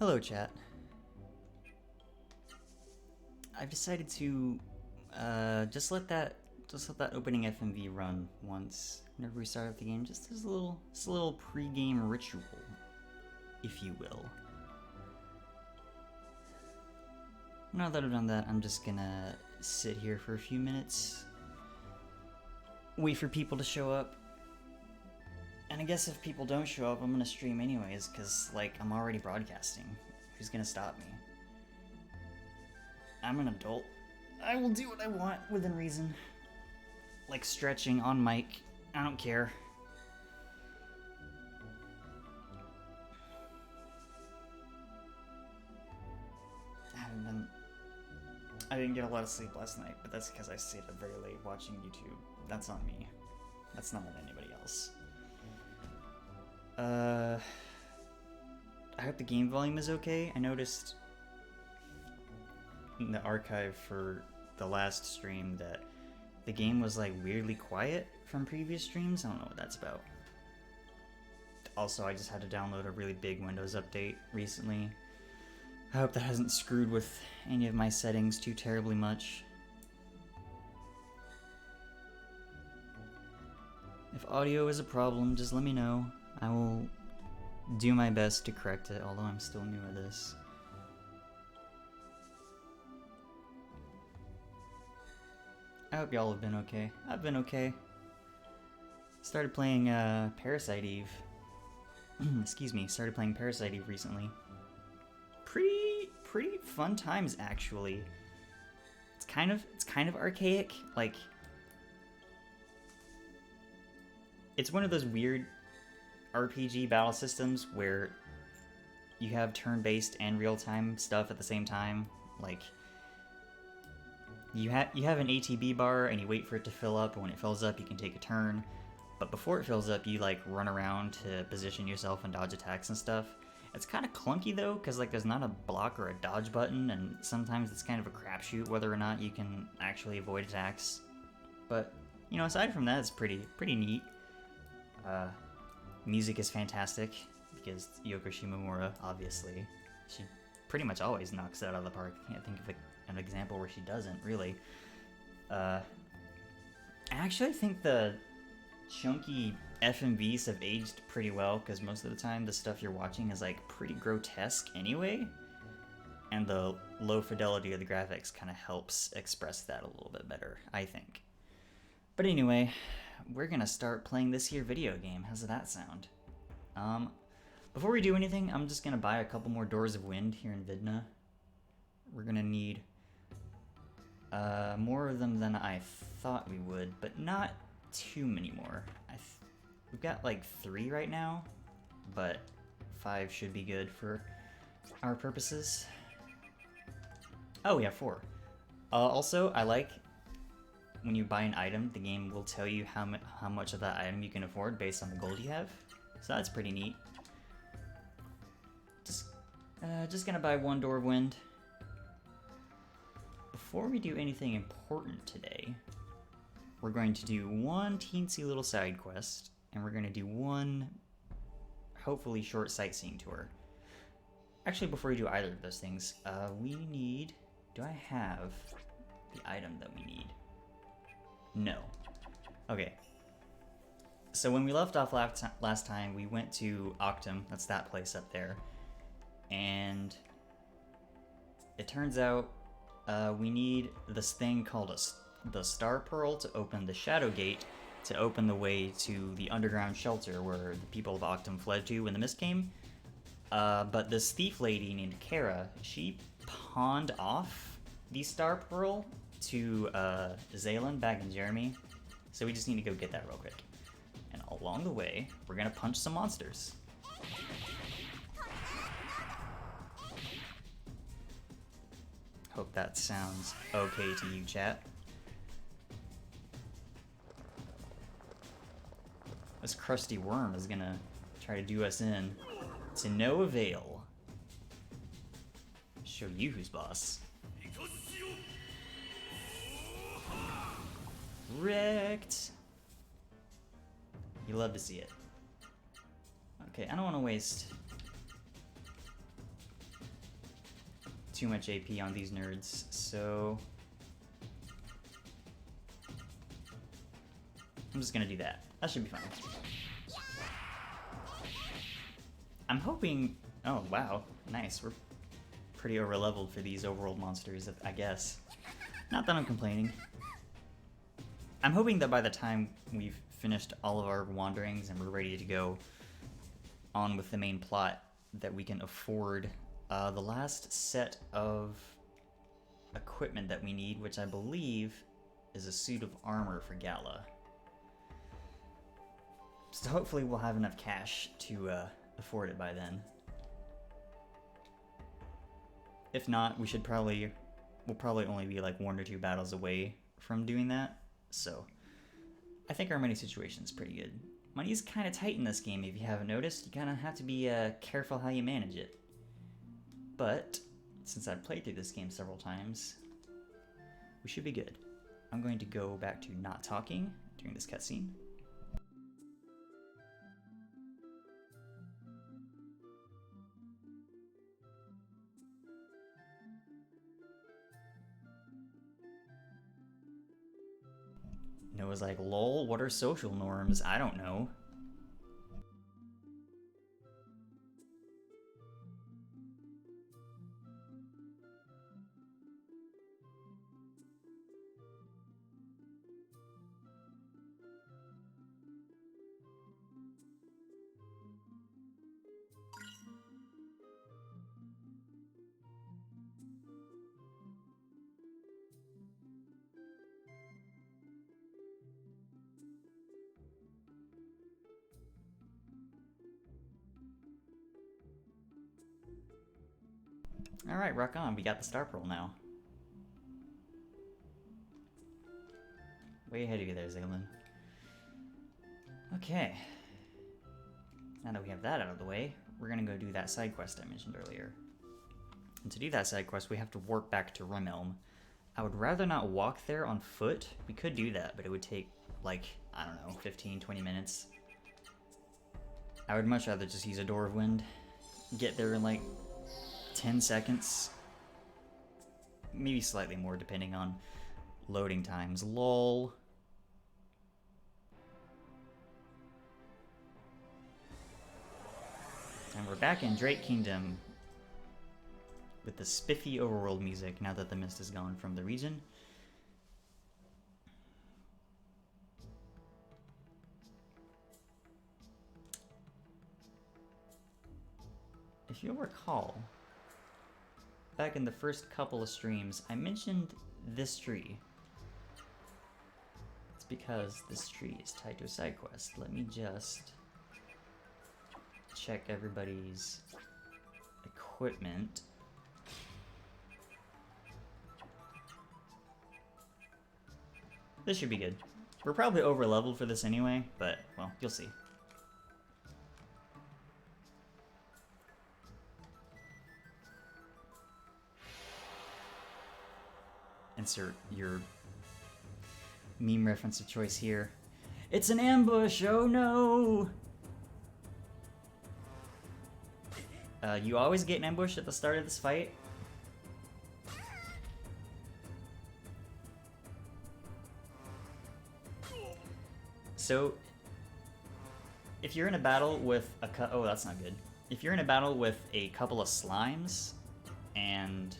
Hello, chat. I've decided to just let that opening FMV run once whenever we start up the game, just as a little pre-game ritual, if you will. Now that I've done that, I'm just gonna sit here for a few minutes, wait for people to show up. And I guess if people don't show up, I'm gonna stream anyways, because, like, I'm already broadcasting. Who's gonna stop me? I'm an adult. I will do what I want within reason. Like stretching on mic. I don't care. I didn't get a lot of sleep last night, but that's because I stayed up very late watching YouTube. That's on me. That's not on anybody else. I hope the game volume is okay. I noticed in the archive for the last stream that the game was like weirdly quiet from previous streams. I don't know what that's about. Also, I just had to download a really big Windows update recently. I hope that hasn't screwed with any of my settings too terribly much. If audio is a problem, just let me know. I will do my best to correct it, although I'm still new at this. I hope y'all have been okay. I've been okay. Started playing Parasite Eve. Excuse me, started playing Parasite Eve recently. Pretty fun times, actually. It's kind of archaic. Like, it's one of those weird RPG battle systems where you have turn-based and real-time stuff at the same time. Like, you have an ATB bar and you wait for it to fill up, and when it fills up you can take a turn. But before it fills up, you like run around to position yourself and dodge attacks and stuff. It's kind of clunky though, because like there's not a block or a dodge button, and sometimes it's kind of a crapshoot whether or not you can actually avoid attacks. But, you know, aside from that, it's pretty neat. Music is fantastic, because Yoko Shimomura, obviously. She pretty much always knocks it out of the park. I can't think of an example where she doesn't, really. I actually think the chunky FMVs have aged pretty well, because most of the time the stuff you're watching is like pretty grotesque anyway, and the low fidelity of the graphics kind of helps express that a little bit better, I think. But anyway, we're gonna start playing this here video game. How's that sound? Before we do anything, I'm just gonna buy a couple more Doors of Wind here in Vidna. We're gonna need more of them than I thought we would, but not too many more. We've got like 3 right now, but 5 should be good for our purposes. Oh, we have 4. Also, I like when you buy an item, the game will tell you how much of that item you can afford based on the gold you have. So that's pretty neat. Just gonna buy 1 Door of Wind. Before we do anything important today, we're going to do 1 teensy little side quest, and we're going to do 1, hopefully, short sightseeing tour. Actually, before we do either of those things, we need... Do I have the item that we need? No. Okay. So when we left off last time, we went to Octam, that's that place up there, and it turns out we need this thing called the Star Pearl to open the Shadow Gate, to open the way to the underground shelter where the people of Octam fled to when the mist came. But this thief lady named Kara, she pawned off the Star Pearl to Zalan back in Jeremi, so we just need to go get that real quick. And along the way, we're gonna punch some monsters. Hope that sounds okay to you, chat. This crusty worm is gonna try to do us in to no avail. Show you who's boss. Wrecked! You love to see it. Okay, I don't want to waste too much AP on these nerds, so I'm just gonna do that. That should be fine. I'm hoping... Oh, wow. Nice. We're pretty over-leveled for these overworld monsters, I guess. Not that I'm complaining. I'm hoping that by the time we've finished all of our wanderings and we're ready to go on with the main plot, that we can afford the last set of equipment that we need, which I believe is a suit of armor for Gala. So hopefully we'll have enough cash to afford it by then. If not, we'll probably only be like 1 or 2 battles away from doing that. So I think our money situation is pretty good. Money's kind of tight in this game, if you haven't noticed. You kind of have to be careful how you manage it. But since I've played through this game several times, we should be good. I'm going to go back to not talking during this cutscene. Noah's like, lol, what are social norms? I don't know. Alright, rock on. We got the Star Pearl now. Way ahead of you there, Zalan. Okay. Now that we have that out of the way, we're gonna go do that side quest I mentioned earlier. And to do that side quest, we have to warp back to Realm. I would rather not walk there on foot. We could do that, but it would take, like, I don't know, 15, 20 minutes. I would much rather just use a Door of Wind. Get there in, like, 10 seconds. Maybe slightly more, depending on loading times. LOL. And we're back in Drake Kingdom with the spiffy overworld music now that the mist is gone from the region. If you'll recall, back in the first couple of streams, I mentioned this tree. It's because this tree is tied to a side quest. Let me just check everybody's equipment. This should be good. We're probably over leveled for this anyway, but, well, you'll see. Insert your meme reference of choice here. It's an ambush! Oh no! You always get an ambush at the start of this fight. So, if you're in a battle with oh, that's not good. If you're in a battle with a couple of slimes, and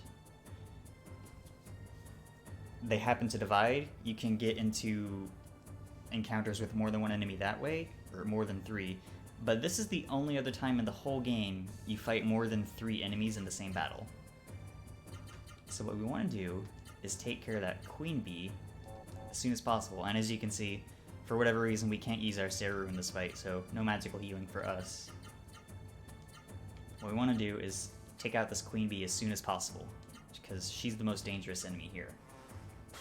they happen to divide, you can get into encounters with more than one enemy that way, or more than 3. But this is the only other time in the whole game you fight more than 3 enemies in the same battle. So what we want to do is take care of that queen bee as soon as possible. And as you can see, for whatever reason, we can't use our Seru in this fight, so no magical healing for us. What we want to do is take out this queen bee as soon as possible, because she's the most dangerous enemy here.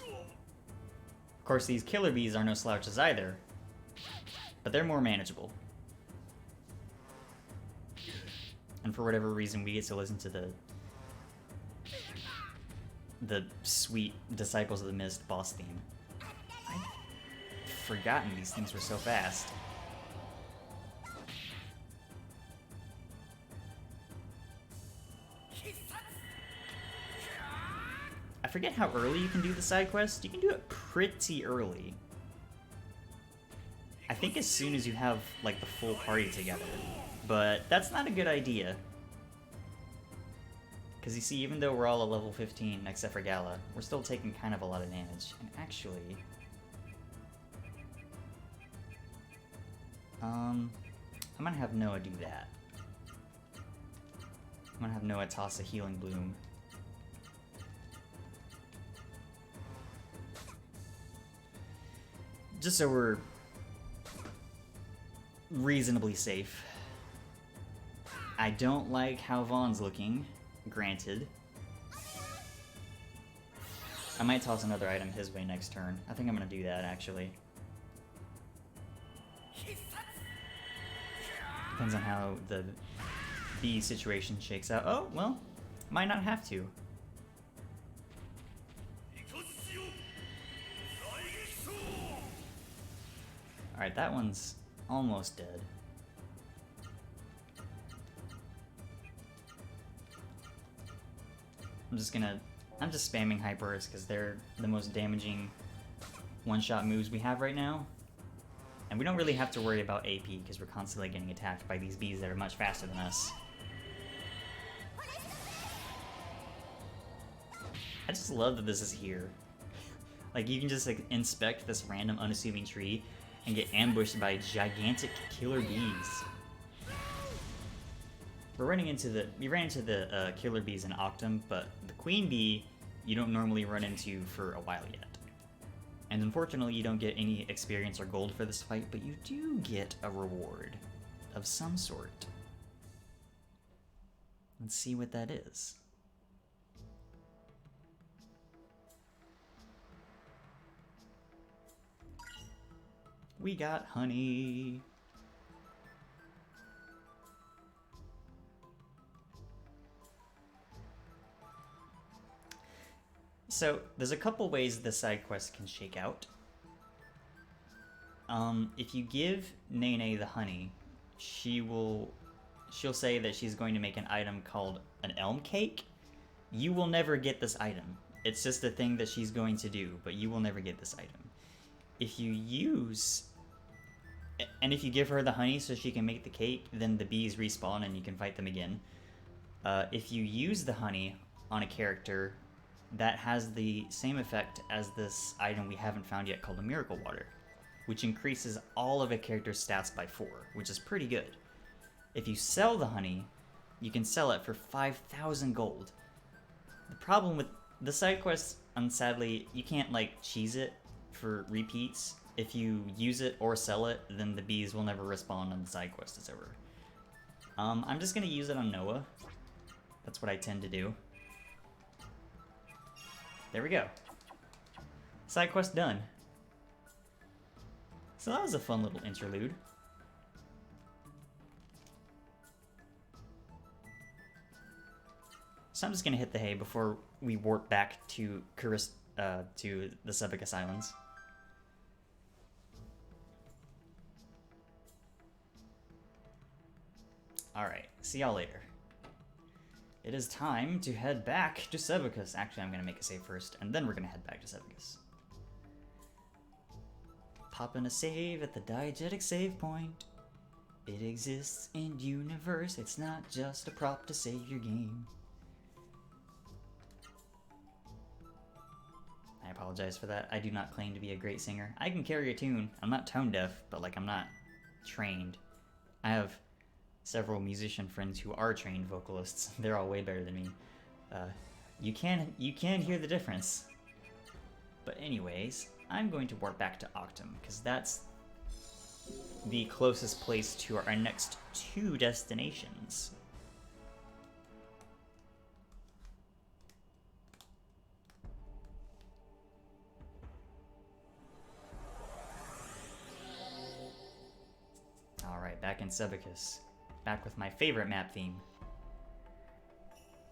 Of course, these killer bees are no slouches either, but they're more manageable. And for whatever reason, we get to listen to the sweet Disciples of the Mist boss theme. I'd forgotten these things were so fast. forget how early you can do the side quest. You can do it pretty early. I think as soon as you have, like, the full party together. But that's not a good idea. Because you see, even though we're all at level 15, except for Gala, we're still taking kind of a lot of damage. And actually... I'm gonna have Noah do that. I'm gonna have Noah toss a Healing Bloom. Just so we're reasonably safe. I don't like how Vaughn's looking, granted. I might toss another item his way next turn. I think I'm gonna do that, actually. Depends on how the bee situation shakes out. Oh, well, might not have to. Alright, that one's almost dead. I'm just spamming Hypers because they're the most damaging one-shot moves we have right now. And we don't really have to worry about AP because we're constantly getting attacked by these bees that are much faster than us. I just love that this is here. Like, you can just like inspect this random unassuming tree and get ambushed by gigantic killer bees. We ran into the killer bees in Octam, but the queen bee you don't normally run into for a while yet. And unfortunately, you don't get any experience or gold for this fight, but you do get a reward of some sort. Let's see what that is. We got honey. So, there's a couple ways the side quest can shake out. If you give Nene the honey, she'll say that she's going to make an item called an elm cake. You will never get this item. It's just a thing that she's going to do, but you will never get this item. If you give her the honey so she can make the cake, then the bees respawn and you can fight them again. If you use the honey on a character, that has the same effect as this item we haven't found yet called a Miracle Water, which increases all of a character's stats by 4, which is pretty good. If you sell the honey, you can sell it for 5,000 gold. The problem with the side quest, sadly, you can't like cheese it for repeats. If you use it or sell it, then the bees will never respawn and the side quest is over. I'm just gonna use it on Noah. That's what I tend to do. There we go. Side quest done. So that was a fun little interlude. So I'm just gonna hit the hay before we warp back to to the Sebicus Islands. Alright, see y'all later. It is time to head back to Sebicus. Actually, I'm going to make a save first, and then we're going to head back to Sebicus. Pop in a save at the diegetic save point. It exists in universe. It's not just a prop to save your game. I apologize for that. I do not claim to be a great singer. I can carry a tune. I'm not tone deaf, but like I'm not trained. I have several musician friends who are trained vocalists. They're all way better than me. You can hear the difference. But anyways, I'm going to warp back to Octam because that's the closest place to our next 2 destinations. Alright, back in Sebicus. Back with my favorite map theme.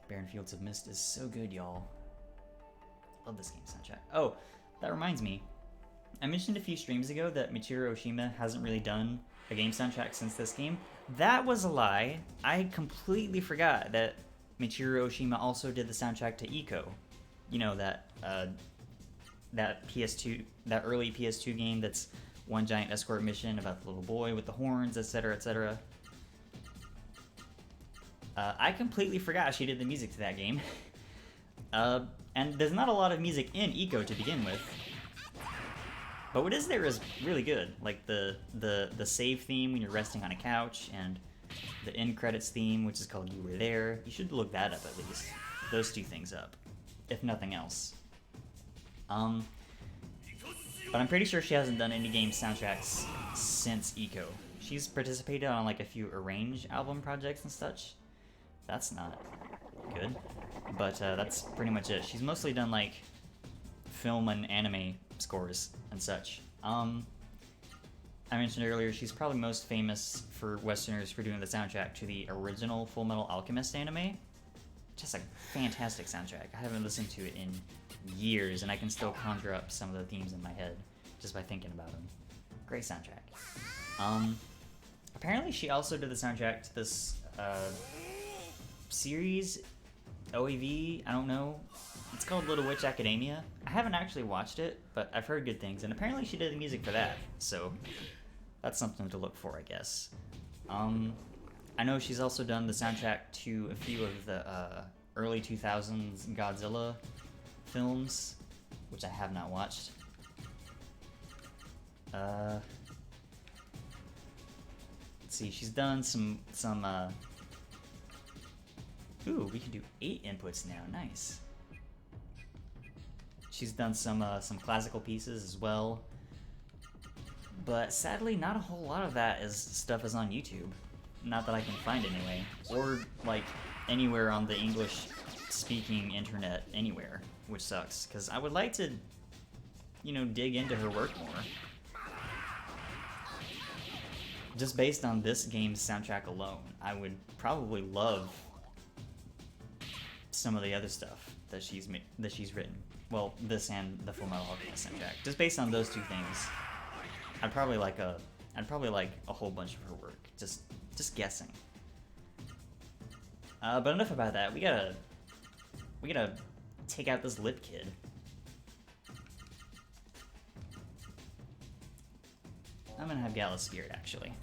Barren Fields of Mist is so good, y'all. Love this game soundtrack. Oh, that reminds me. I mentioned a few streams ago that Michiru Oshima hasn't really done a game soundtrack since this game. That was a lie. I completely forgot that Michiru Oshima also did the soundtrack to Eco. you know, that PS2, that early PS2 game that's one giant escort mission about the little boy with the horns, etc., etc. I completely forgot she did the music to that game. And there's not a lot of music in Eco to begin with. But what is there is really good. Like the save theme when you're resting on a couch, and the end credits theme, which is called You Were There. You should look that up at least. Those two things up, if nothing else. But I'm pretty sure she hasn't done any game soundtracks since Eco. She's participated on like a few Arrange album projects and such. That's not good. But that's pretty much it. She's mostly done like film and anime scores and such. I mentioned earlier she's probably most famous for Westerners for doing the soundtrack to the original Full Metal Alchemist anime. Just a fantastic soundtrack. I haven't listened to it in years, and I can still conjure up some of the themes in my head just by thinking about them. Great soundtrack. Apparently she also did the soundtrack to this series, OAV, I don't know. It's called Little Witch Academia. I haven't actually watched it, but I've heard good things, and apparently she did the music for that, so that's something to look for, I guess. I know she's also done the soundtrack to a few of the early 2000s Godzilla films, which I have not watched. Let's see, she's done some ooh, we can do 8 inputs now, nice. She's done some classical pieces as well. But sadly, not a whole lot of that stuff is on YouTube. Not that I can find anyway. Or, like, anywhere on the English-speaking internet anywhere, which sucks. Because I would like to, you know, dig into her work more. Just based on this game's soundtrack alone, I would probably love some of the other stuff that she's written. Well, this and the Full Metal Alchemist soundtrack. Just based on those two things, I'd probably like a whole bunch of her work. Just guessing. But enough about that. We gotta take out this lip kid. I'm gonna have Gallus Spirit, actually.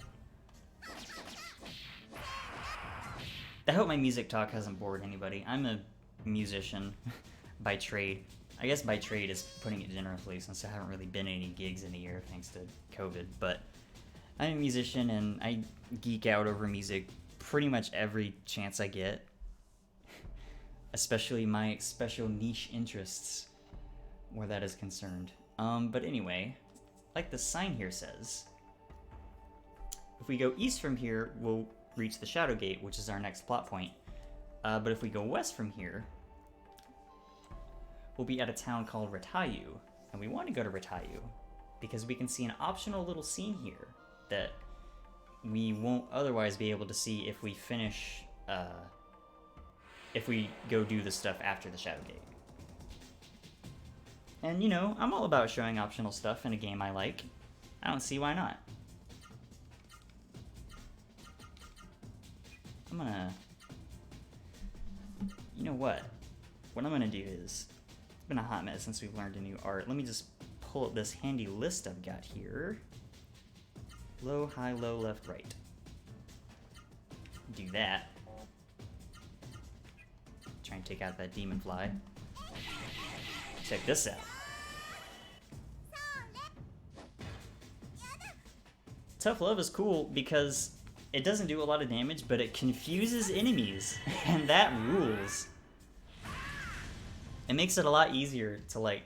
I hope my music talk hasn't bored anybody. I'm a musician by trade. I guess by trade is putting it generously, since there haven't really been any gigs in a year thanks to COVID, but I'm a musician and I geek out over music pretty much every chance I get. Especially my special niche interests where that is concerned. But anyway, like the sign here says, if we go east from here, we'll reach the Shadow Gate, which is our next plot point. But if we go west from here, we'll be at a town called Ratayu. And we want to go to Ratayu because we can see an optional little scene here that we won't otherwise be able to see if we finish, if we go do the stuff after the Shadow Gate. And, you know, I'm all about showing optional stuff in a game I like. I don't see why not. I'm gonna... You know what? What I'm gonna do is... It's been a hot minute since we've learned a new art. Let me just pull up this handy list I've got here. Low, high, low, left, right. Do that. Try and take out that demon fly. Check this out. Tough Love is cool because it doesn't do a lot of damage, but it confuses enemies, and that rules. It makes it a lot easier to, like,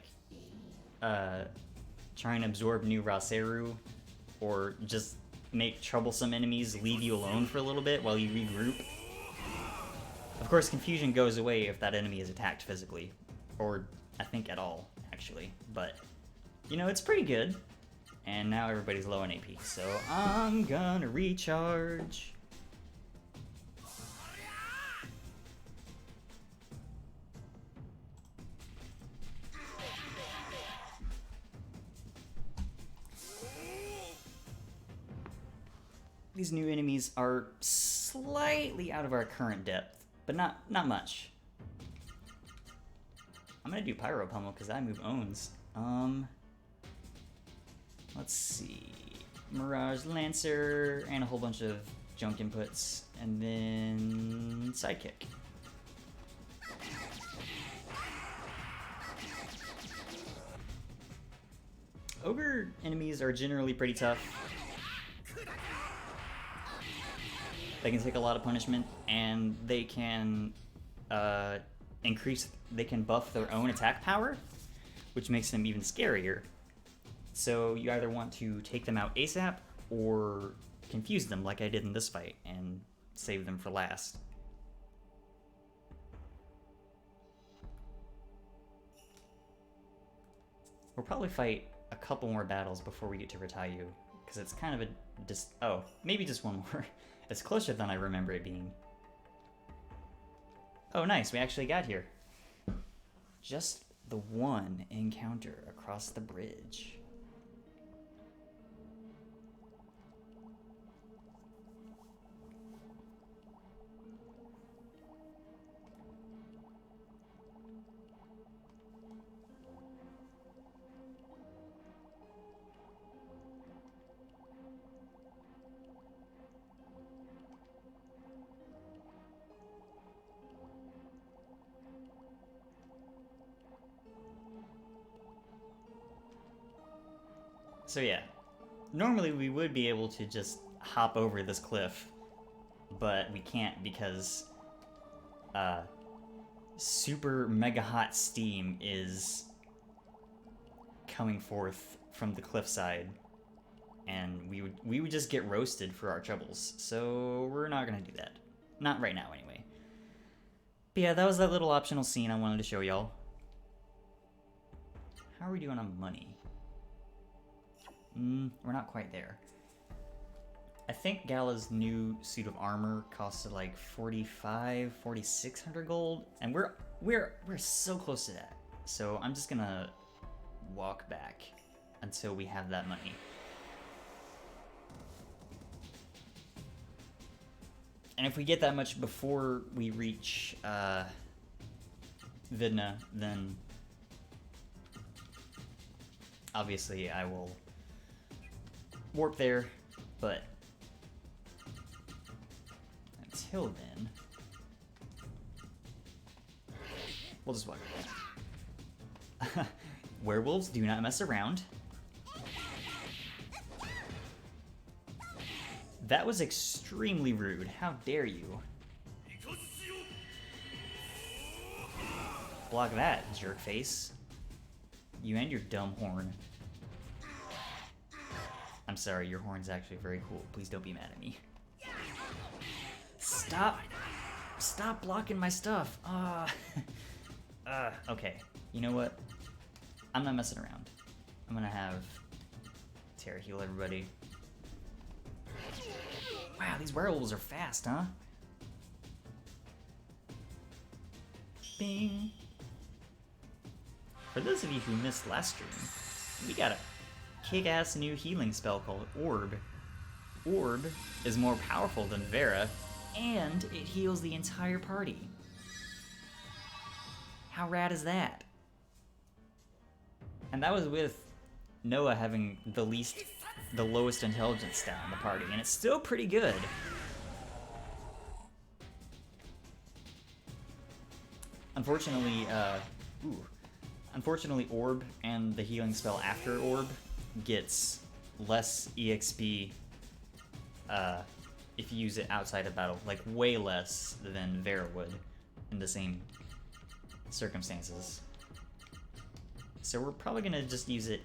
try and absorb new Raseru, or just make troublesome enemies leave you alone for a little bit while you regroup. Of course, confusion goes away if that enemy is attacked physically, or I think at all, actually. But, you know, it's pretty good. And now everybody's low on AP, so I'm gonna recharge. These new enemies are slightly out of our current depth, but not much. I'm gonna do Pyro Pummel because that move owns. Let's see. Mirage Lancer and a whole bunch of junk inputs, and then Sidekick. Ogre enemies are generally pretty tough. They can take a lot of punishment, and they can they can buff their own attack power, which makes them even scarier. So you either want to take them out ASAP, or confuse them like I did in this fight, and save them for last. We'll probably fight a couple more battles before we get to Ratayu, because it's kind of a oh, maybe just one more. It's closer than I remember it being. Oh nice, we actually got here. Just the one encounter across the bridge. So yeah, normally we would be able to just hop over this cliff, but we can't because super mega hot steam is coming forth from the cliffside, and we would just get roasted for our troubles. So we're not gonna do that, not right now anyway. But yeah, that was that little optional scene I wanted to show y'all. How are we doing on money? We're not quite there. I think Gala's new suit of armor costed like 4,600 gold, and we're so close to that. So I'm just gonna walk back until we have that money. And if we get that much before we reach Vidna, then obviously I will warp there, but until then, we'll just walk. Werewolves do not mess around. That was extremely rude. How dare you? Block that, jerk face. You and your dumb horn. I'm sorry, your horn's actually very cool. Please don't be mad at me. Stop! Stop blocking my stuff! Okay. You know what? I'm not messing around. I'm gonna have Terra heal everybody. Wow, these werewolves are fast, huh? Bing! For those of you who missed last stream, we got a kick-ass new healing spell called Orb. Orb is more powerful than Vera, and it heals the entire party. How rad is that? And that was with Noah having the lowest intelligence stat in the party, and it's still pretty good. Unfortunately, Orb and the healing spell after Orb gets less EXP if you use it outside of battle, like way less than Vera would in the same circumstances. So we're probably gonna just use it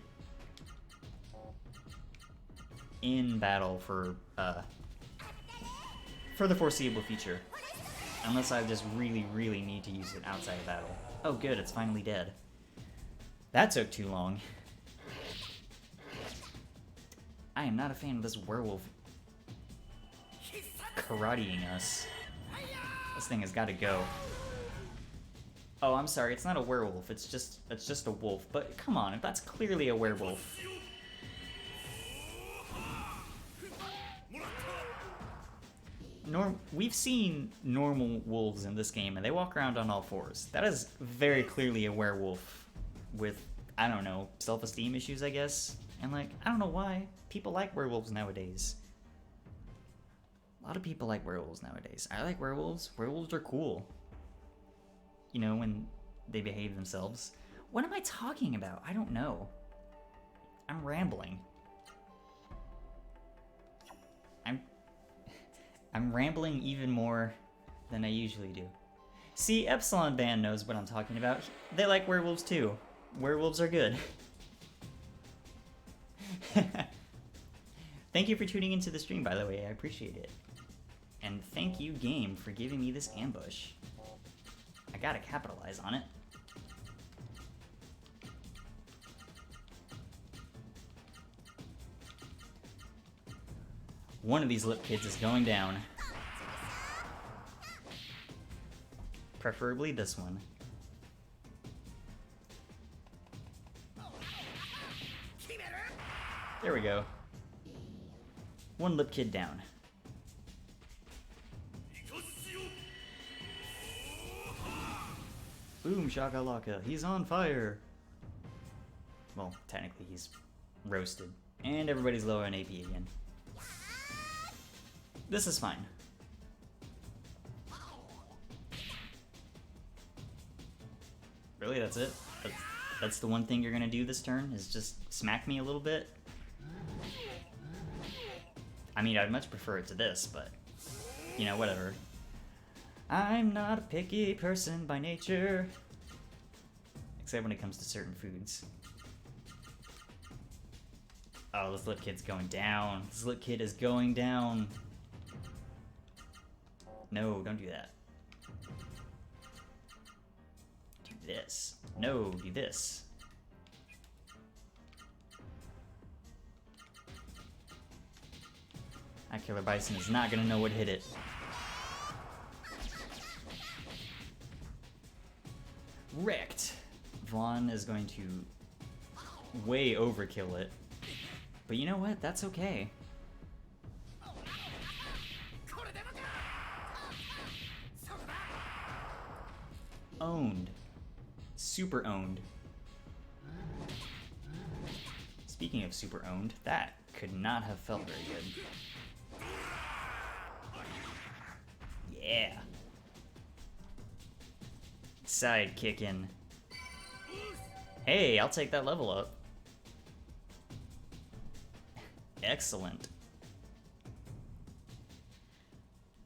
in battle for the foreseeable future, unless I just really need to use it outside of battle. Oh good, it's finally dead. That took too long. I am not a fan of this werewolf karateing us. This thing has got to go. Oh, I'm sorry, it's not a werewolf, it's just a wolf. But come on, if that's clearly a werewolf. we've seen normal wolves in this game, and they walk around on all fours. That is very clearly a werewolf with, I don't know, self-esteem issues, I guess. And like, I don't know why people like werewolves nowadays. A lot of people like werewolves nowadays. I like werewolves. Werewolves are cool. You know, when they behave themselves. What am I talking about? I don't know. I'm rambling. I'm rambling even more than I usually do. See, Epsilon Band knows what I'm talking about. They like werewolves too. Werewolves are good. Thank you for tuning into the stream, by the way. I appreciate it. And thank you, game, for giving me this ambush. I gotta capitalize on it. One of these lip kids is going down. Preferably this one. There we go. One lip kid down. Boom shakalaka, he's on fire! Well, technically he's roasted. And everybody's low on AP again. This is fine. Really, that's it? That's the one thing you're gonna do this turn, is just smack me a little bit? I mean, I'd much prefer it to this, but, you know, whatever. I'm not a picky person by nature. Except when it comes to certain foods. Oh, this lip kid's going down. This lip kid is going down. No, don't do that. Do this. No, do this. That killer bison is not gonna know what hit it. Wrecked. Vaughn is going to way overkill it. But you know what? That's okay. Owned. Super owned. Speaking of super owned, that could not have felt very good. Yeah. Side kicking. Hey, I'll take that level up. Excellent.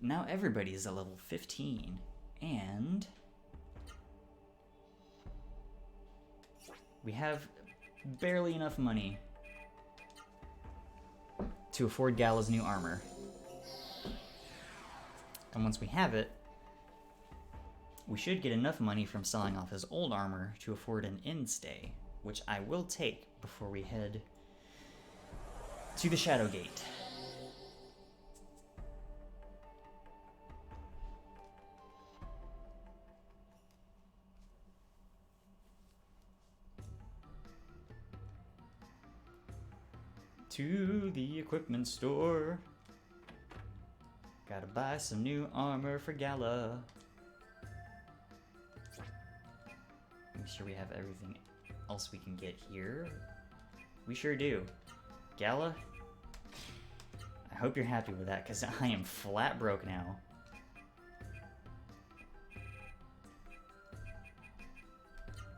Now everybody is at level 15, and we have barely enough money to afford Gala's new armor. And once we have it, we should get enough money from selling off his old armor to afford an inn stay, which I will take before we head to the Shadow Gate. To the equipment store. Gotta buy some new armor for Gala. Make sure we have everything else we can get here. We sure do. Gala, I hope you're happy with that, because I am flat broke now.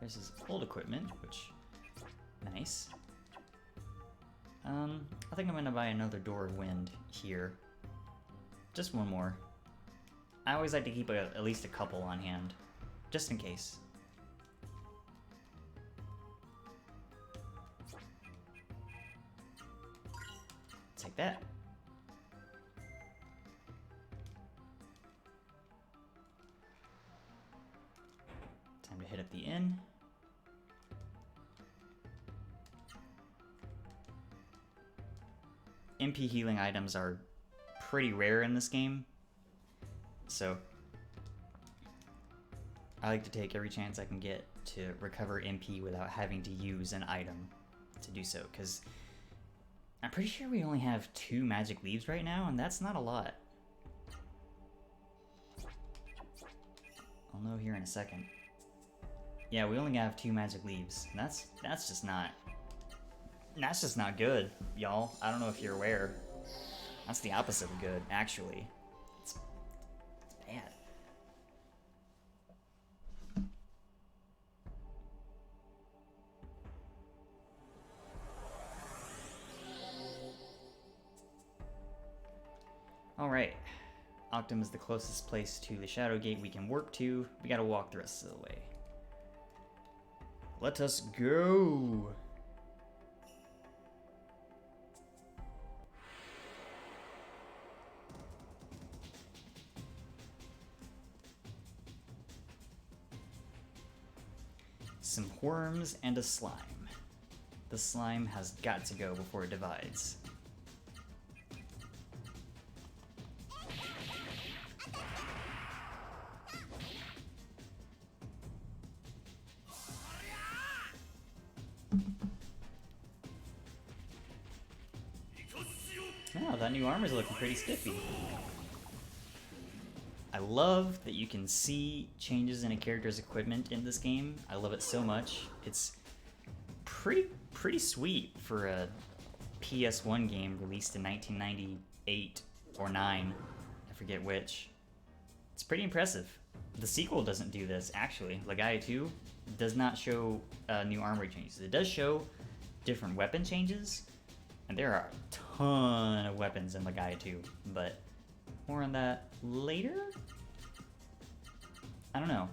There's his old equipment, which, nice. I think I'm gonna buy another Door of Wind here. Just one more. I always like to keep at least a couple on hand, just in case. Take that. Time to hit up the inn. MP healing items are pretty rare in this game, so I like to take every chance I can get to recover MP without having to use an item to do so, because I'm pretty sure we only have 2 magic leaves right now, and that's not a lot. I'll know here in a second. Yeah, we only have 2 magic leaves. That's just not... That's just not good, y'all. I don't know if you're aware. That's the opposite of good, actually. It's bad. Alright. Octam is the closest place to the Shadow Gate we can work to. We gotta walk the rest of the way. Let us go! Some worms and a slime. The slime has got to go before it divides. Oh, that new armor's looking pretty spiffy. I love that you can see changes in a character's equipment in this game. I love it so much. It's pretty sweet for a PS1 game released in 1998 or 9. I forget which. It's pretty impressive. The sequel doesn't do this, actually. Legaia 2 does not show new armor changes. It does show different weapon changes, and there are a ton of weapons in Legaia 2, but more on that later? I don't know.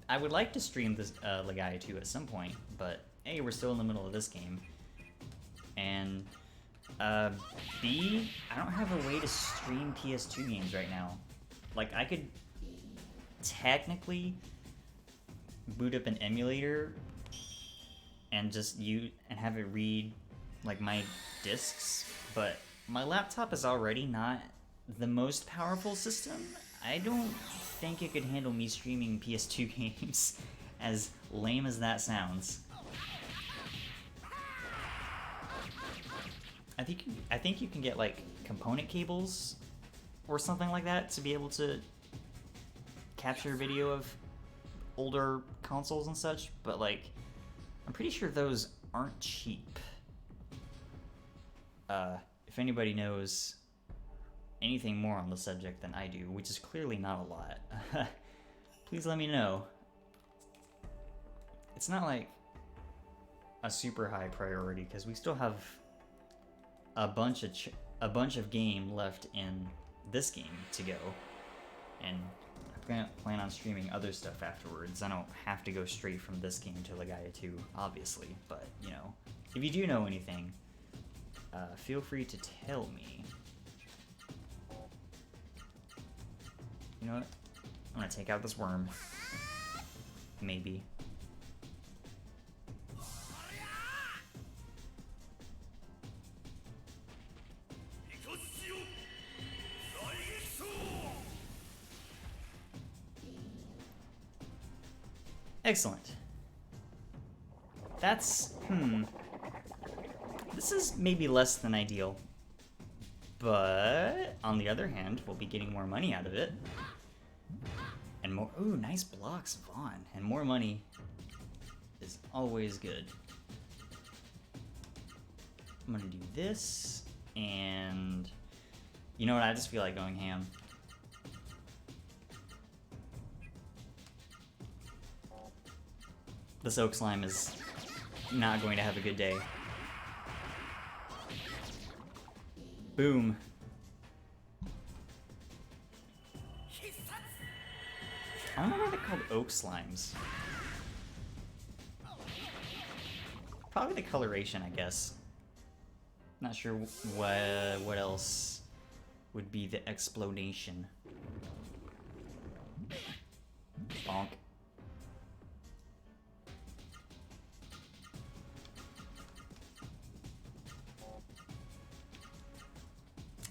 I would like to stream this Legaia 2 at some point, but A, we're still in the middle of this game, and B, I don't have a way to stream PS2 games right now. Like, I could technically boot up an emulator and just have it read like my discs, but my laptop is already not the most powerful system. I don't think it could handle me streaming PS2 games, as lame as that sounds. I think you can get like component cables or something like that to be able to capture video of older consoles and such, but like I'm pretty sure those aren't cheap. If anybody knows anything more on the subject than I do, which is clearly not a lot, please let me know. It's not like a super high priority because we still have a bunch of game left in this game to go, and I'm gonna plan on streaming other stuff afterwards. I don't have to go straight from this game to Legaia 2, obviously, but you know, if you do know anything, feel free to tell me. You know what? I'm gonna take out this worm. Maybe. Excellent. That's, this is maybe less than ideal, but on the other hand, we'll be getting more money out of it. And more, ooh, nice blocks, Vaughn. And more money is always good. I'm gonna do this, and you know what, I just feel like going ham. This oak slime is not going to have a good day. Boom. I don't know why they're called oak slimes. Probably the coloration, I guess. Not sure what else would be the explanation. Bonk.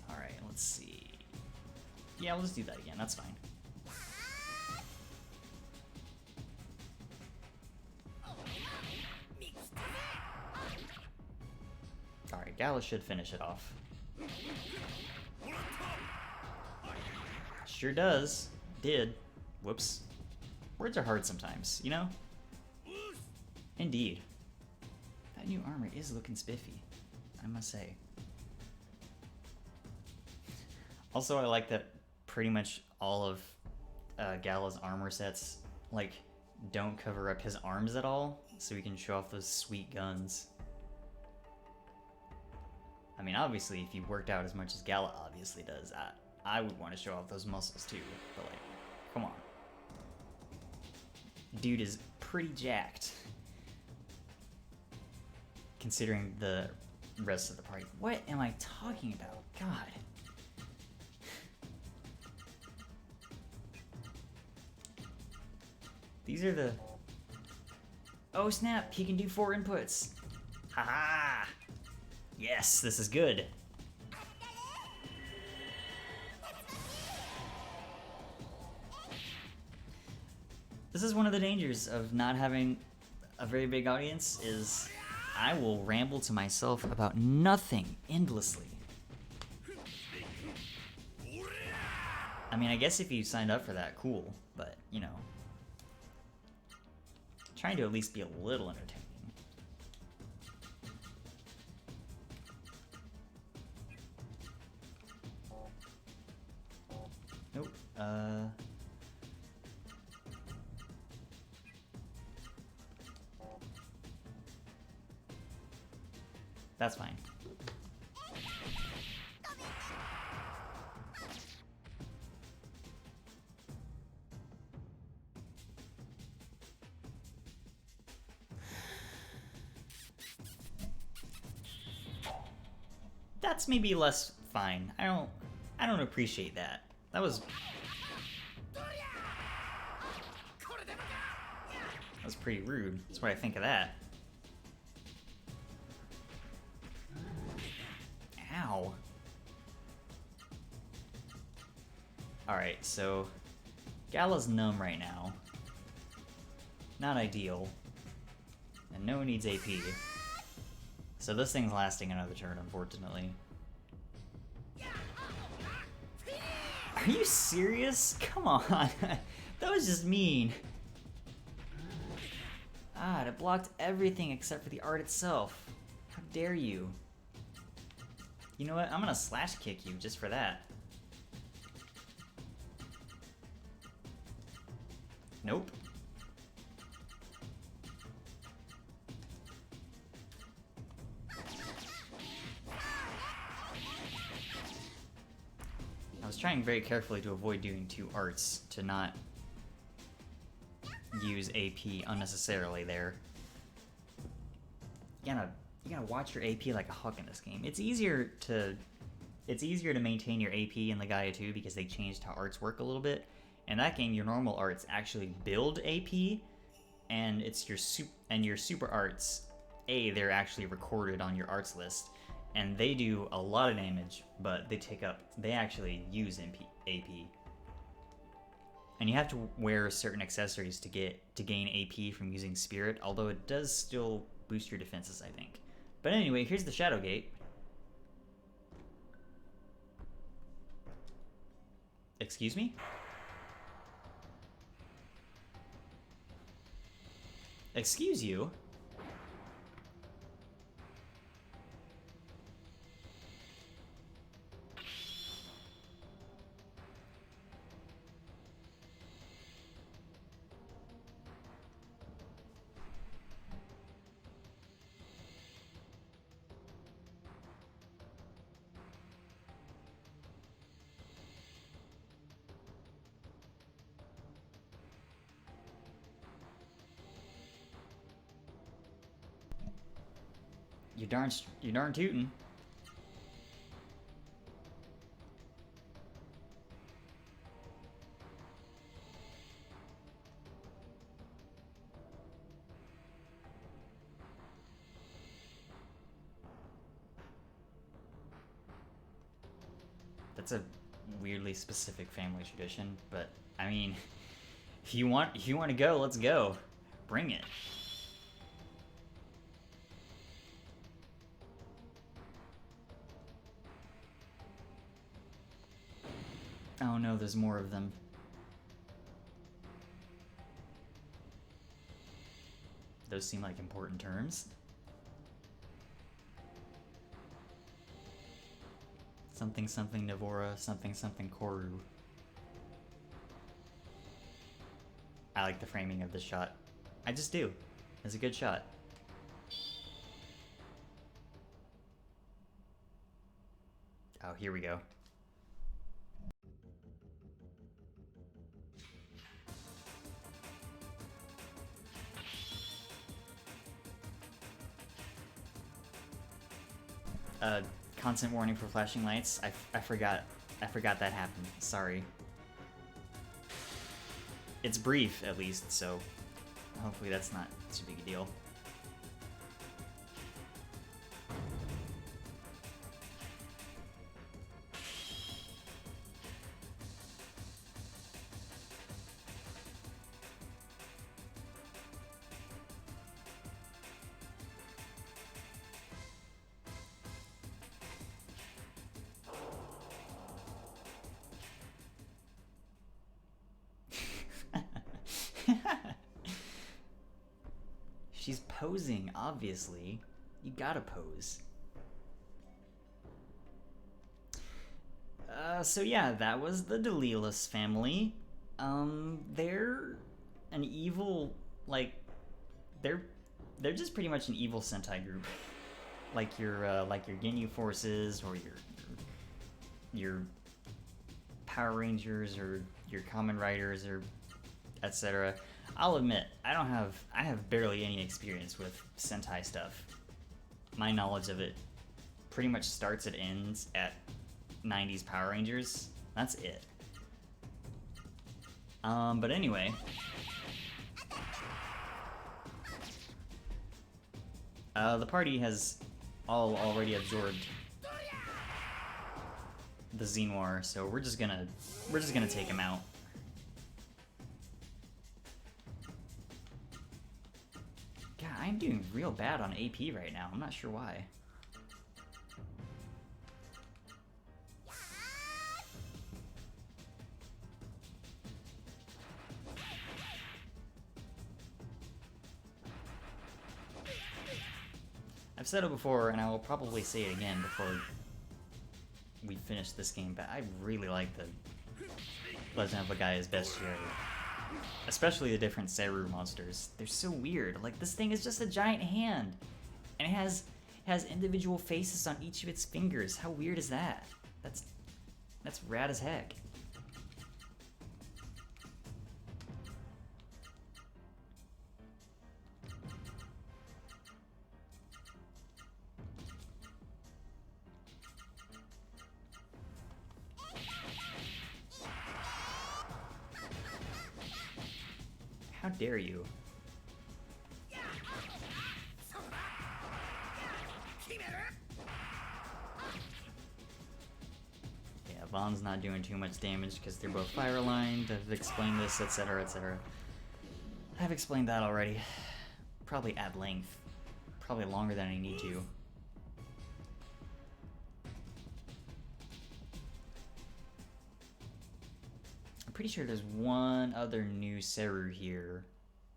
Alright, let's see. Yeah, we'll just do that again, that's fine. Alright, Gala should finish it off. Sure does. Did. Whoops. Words are hard sometimes, you know? Indeed. That new armor is looking spiffy, I must say. Also, I like that pretty much all of Gala's armor sets, like, don't cover up his arms at all, so he can show off those sweet guns. I mean, obviously, if you worked out as much as Gala obviously does, I would want to show off those muscles too, but like, come on. Dude is pretty jacked, considering the rest of the party. What am I talking about? God. These are the... Oh snap, he can do 4 inputs. Haha! Yes, this is good. This is one of the dangers of not having a very big audience, is I will ramble to myself about nothing endlessly. I mean, I guess if you signed up for that, cool, but, you know, trying to at least be a little entertaining. Nope, that's fine. That's maybe less fine. I don't appreciate that. That was pretty rude. That's what I think of that. Ow. Alright, so Gala's numb right now. Not ideal. And no one needs AP. So this thing's lasting another turn, unfortunately. Are you serious? Come on. That was just mean. Ah, it blocked everything except for the art itself. How dare you? You know what? I'm gonna slash kick you just for that. Nope. I was trying very carefully to avoid doing 2 arts to not use AP unnecessarily there. You gotta watch your AP like a hawk in this game. It's easier to maintain your AP in Legaia 2 because they changed how arts work a little bit. In that game, your normal arts actually build AP, and it's your super arts. They're actually recorded on your arts list, and they do a lot of damage, but they actually use AP. And you have to wear certain accessories to gain AP from using Spirit, although it does still boost your defenses, I think. But anyway, here's the Shadow Gate. Excuse me? Excuse you? You darn tootin'. That's a weirdly specific family tradition, but I mean, if you want to go, let's go. Bring it. Oh no, there's more of them. Those seem like important terms. Something something Navora, something something Koru. I like the framing of this shot. I just do. It's a good shot. Oh, here we go. Constant warning for flashing lights. I forgot that happened. Sorry. It's brief, at least, so hopefully that's not too big a deal. She's posing, obviously. You gotta pose. So yeah, that was the Delilas family. They're an evil, like, they're just pretty much an evil Sentai group. like your Ginyu forces or your Power Rangers or your Kamen Riders or etc. I'll admit, I have barely any experience with Sentai stuff. My knowledge of it pretty much starts and ends at 90s Power Rangers. That's it. But anyway. The party has already absorbed the Xenoir, so we're just gonna take him out. God, I'm doing real bad on AP right now. I'm not sure why. I've said it before, and I will probably say it again before we finish this game, but I really like the Legend of Legaia's bestiary. Especially the different Seru monsters. They're so weird. Like, this thing is just a giant hand. And it has individual faces on each of its fingers. How weird is that? That's rad as heck. How dare you? Yeah, Vaughn's not doing too much damage because they're both fire aligned. I've explained this, etc., etc. I've explained that already. Probably at length. Probably longer than I need to. I'm pretty sure there's one other new Seru here.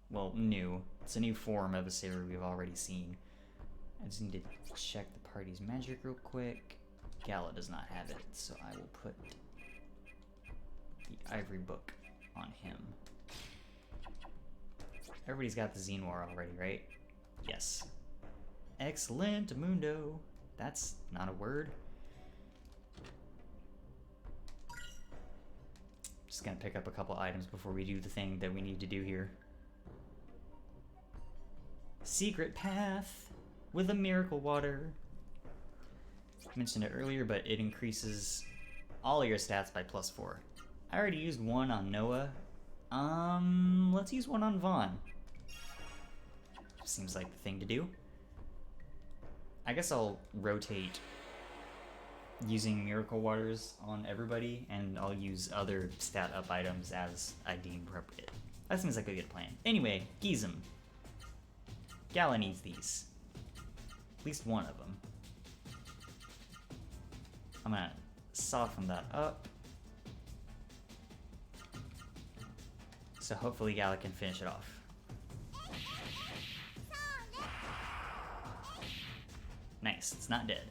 Well, new. It's a new form of a Seru we've already seen. I just need to check the party's magic real quick. Gala does not have it, so I will put the Ivory Book on him. Everybody's got the Xenoir already, right? Yes. Excellent, Mundo. That's not a word. Just gonna pick up a couple items before we do the thing that we need to do here. Secret path with a miracle water. I mentioned it earlier, but it increases all of your stats by +4. I already used one on Noah. Let's use one on Vaughn. Seems like the thing to do. I guess I'll rotate using miracle waters on everybody, and I'll use other stat up items as I deem appropriate. That seems like a good plan. Anyway, Gizem. Gala needs these. At least one of them. I'm gonna soften that up. So hopefully Gala can finish it off. Nice, it's not dead.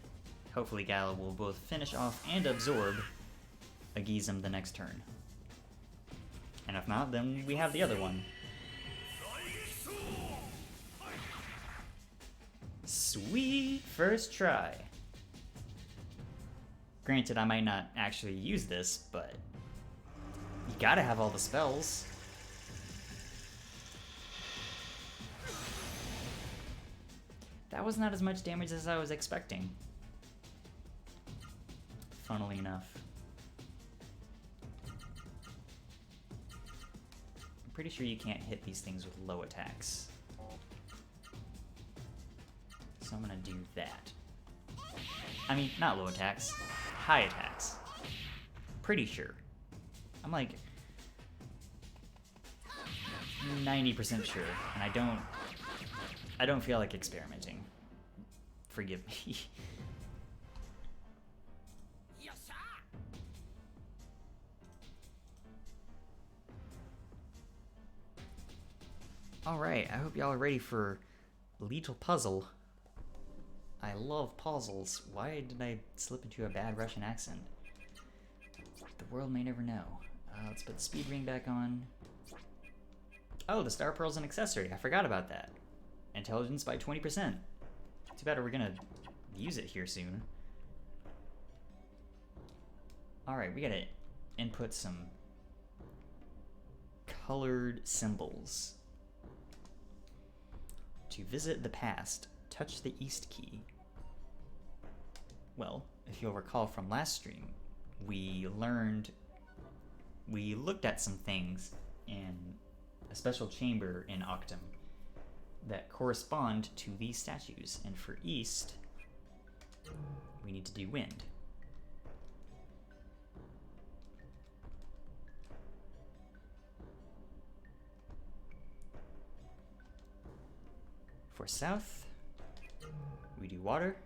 Hopefully Gala will both finish off and absorb a Gizem the next turn. And if not, then we have the other one. Sweet first try. Granted, I might not actually use this, but you gotta have all the spells. That was not as much damage as I was expecting. Funnily enough. I'm pretty sure you can't hit these things with low attacks. So I'm gonna do that. I mean, not low attacks, high attacks. Pretty sure. I'm like 90% sure, and I don't feel like experimenting. Forgive me. Alright, I hope y'all are ready for Lethal Puzzle. I love puzzles. Why did I slip into a bad Russian accent? The world may never know. Let's put the speed ring back on. Oh, the Star Pearl's an accessory. I forgot about that. Intelligence by 20%. Too bad we're gonna use it here soon. Alright, we gotta input some colored symbols. To visit the past, touch the East key. Well, if you'll recall from last stream, we looked at some things in a special chamber in Octam that correspond to these statues. And for East, we need to do wind. For South, we do water.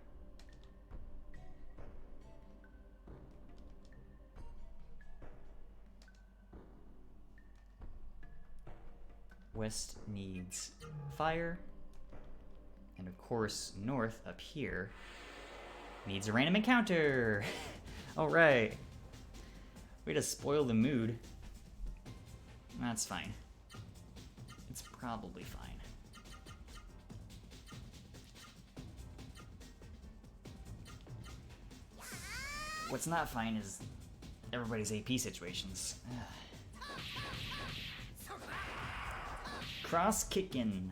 West needs fire. And of course, North up here needs a random encounter. Alright. Way to spoil the mood. That's fine. It's probably fine. What's not fine is everybody's AP situations. Cross kicking.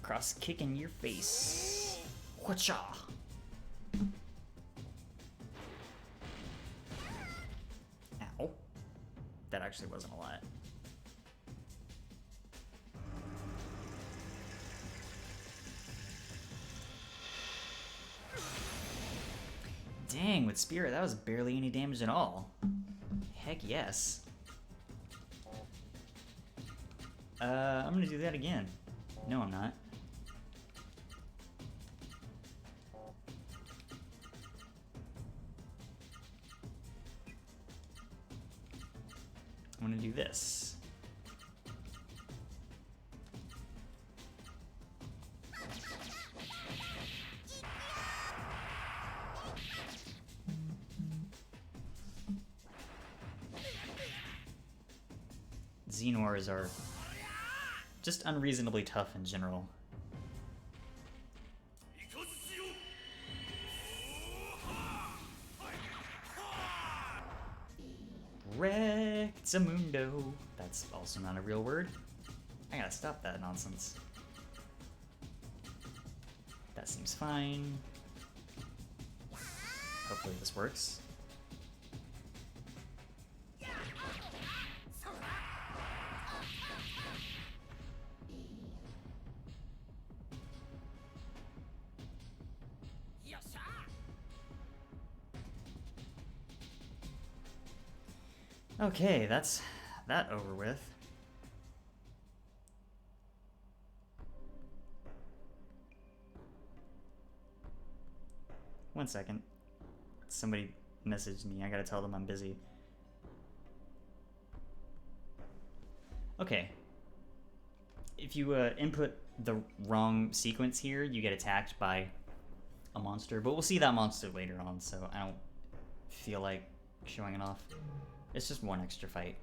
Cross kicking your face. Whatcha? Ow. That actually wasn't a lot. Dang, with Spirit, that was barely any damage at all. Heck yes. I'm gonna do that again. No, I'm not. I'm gonna do this. Xenors are just unreasonably tough in general. Rectamundo. That's also not a real word. I gotta stop that nonsense. That seems fine. Hopefully this works. Okay, that's that over with. One second. Somebody messaged me. I gotta tell them I'm busy. Okay. If you input the wrong sequence here, you get attacked by a monster, but we'll see that monster later on, so I don't feel like showing it off. It's just one extra fight.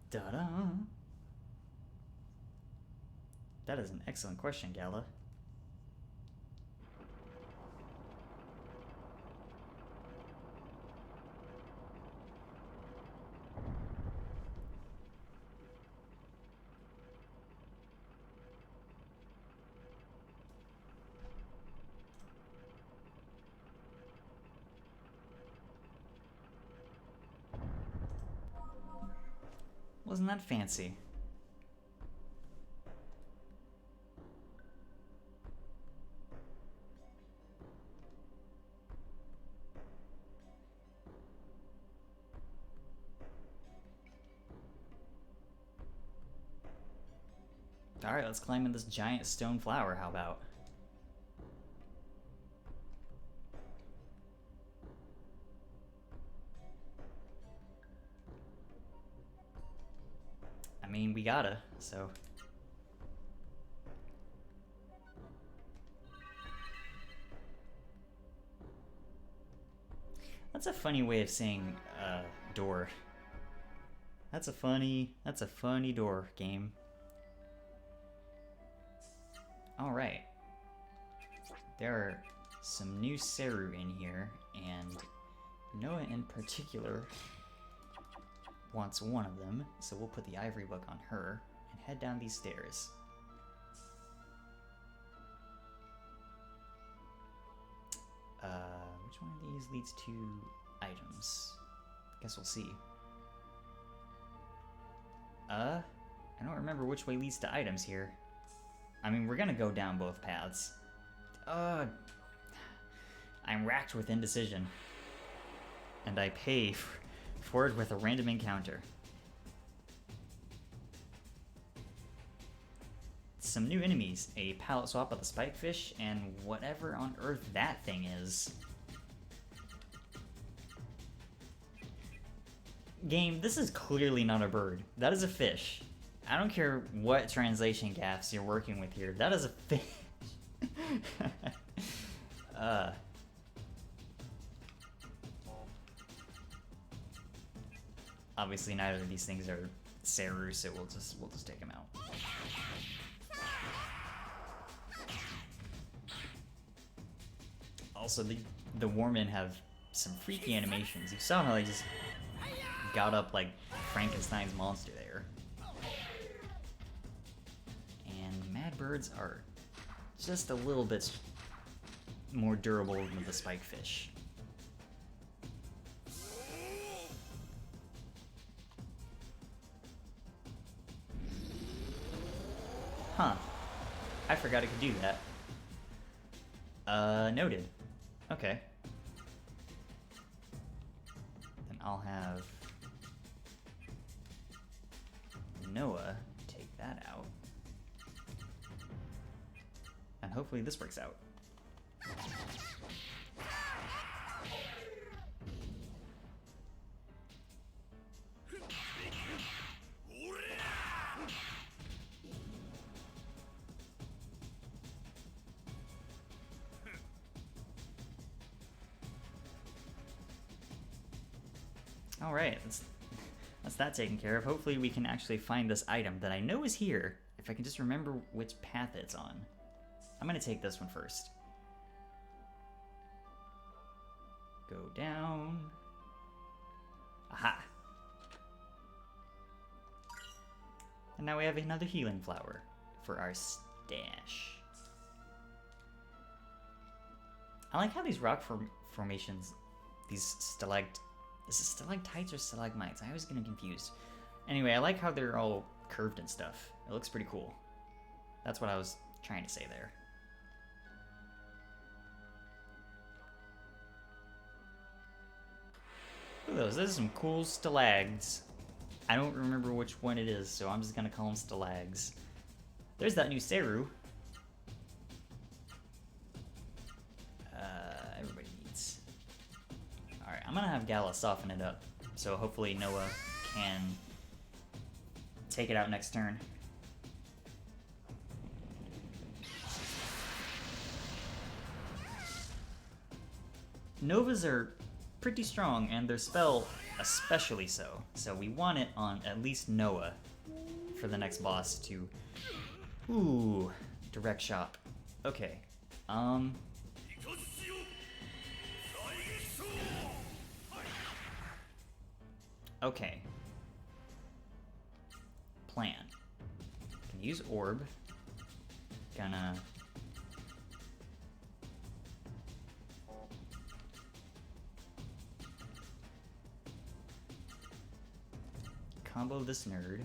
Da-da! That is an excellent question, Gala. Wasn't that fancy? Alright, let's climb in this giant stone flower, how about? I mean, we gotta, so... That's a funny way of saying, door. That's a funny door, game. Alright. There are some new Seru in here, and Noah in particular wants one of them, so we'll put the ivory book on her and head down these stairs. Which one of these leads to items? Guess we'll see. I don't remember which way leads to items here. I mean, we're gonna go down both paths. I'm racked with indecision. And I pay for it with a random encounter. Some new enemies, a palette swap of the spikefish, and whatever on earth that thing is. Game, this is clearly not a bird. That is a fish. I don't care what translation gaffes you're working with here. That is a fish. Obviously, neither of these things are Seru, so we'll just take them out. Also, the Warmen have some freaky animations. You saw how they just got up like Frankenstein's monster there. And mad birds are just a little bit more durable than the spikefish. Huh. I forgot I could do that. Noted. Okay. Then I'll have Noah take that out. And hopefully this works out. Alright, that's that taken care of. Hopefully we can actually find this item that I know is here, if I can just remember which path it's on. I'm gonna take this one first. Go down. Aha! And now we have another healing flower for our stash. I like how these rock formations, these is it stalactites or stalagmites? I always get confused. Anyway, I like how they're all curved and stuff. It looks pretty cool. That's what I was trying to say there. Look at those. Those are some cool stalags. I don't remember which one it is, so I'm just gonna call them stalags. There's that new Seru. Everybody needs I'm gonna have Gala soften it up, so hopefully Noah can take it out next turn. Novas are pretty strong, and their spell especially so. So we want it on at least Noah for the next boss to... Ooh, direct shot. Okay. Okay. Plan. Can use orb. Gonna... combo this nerd.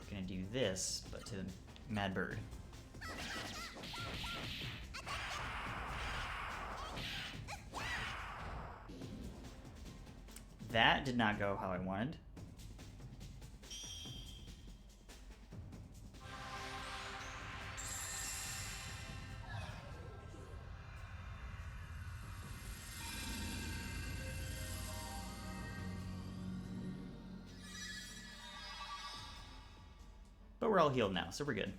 Gonna do this, but to Mad Bird. That did not go how I wanted. But we're all healed now, so we're good.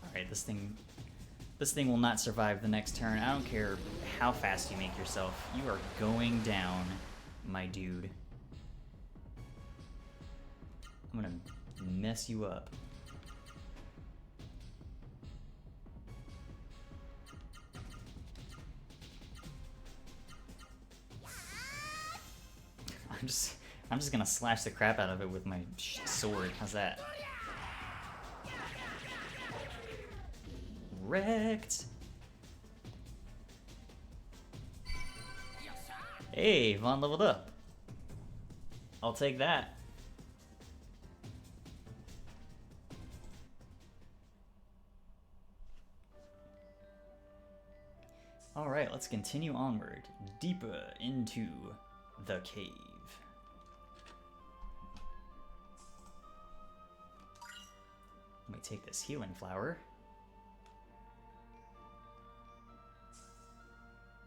Alright, this thing will not survive the next turn. I don't care how fast you make yourself. You are going down, my dude. I'm gonna mess you up. I'm just gonna slash the crap out of it with my sword. How's that? Wrecked. Hey, Vaughn leveled up. I'll take that. Alright, let's continue onward, deeper into the cave. Let me take this healing flower.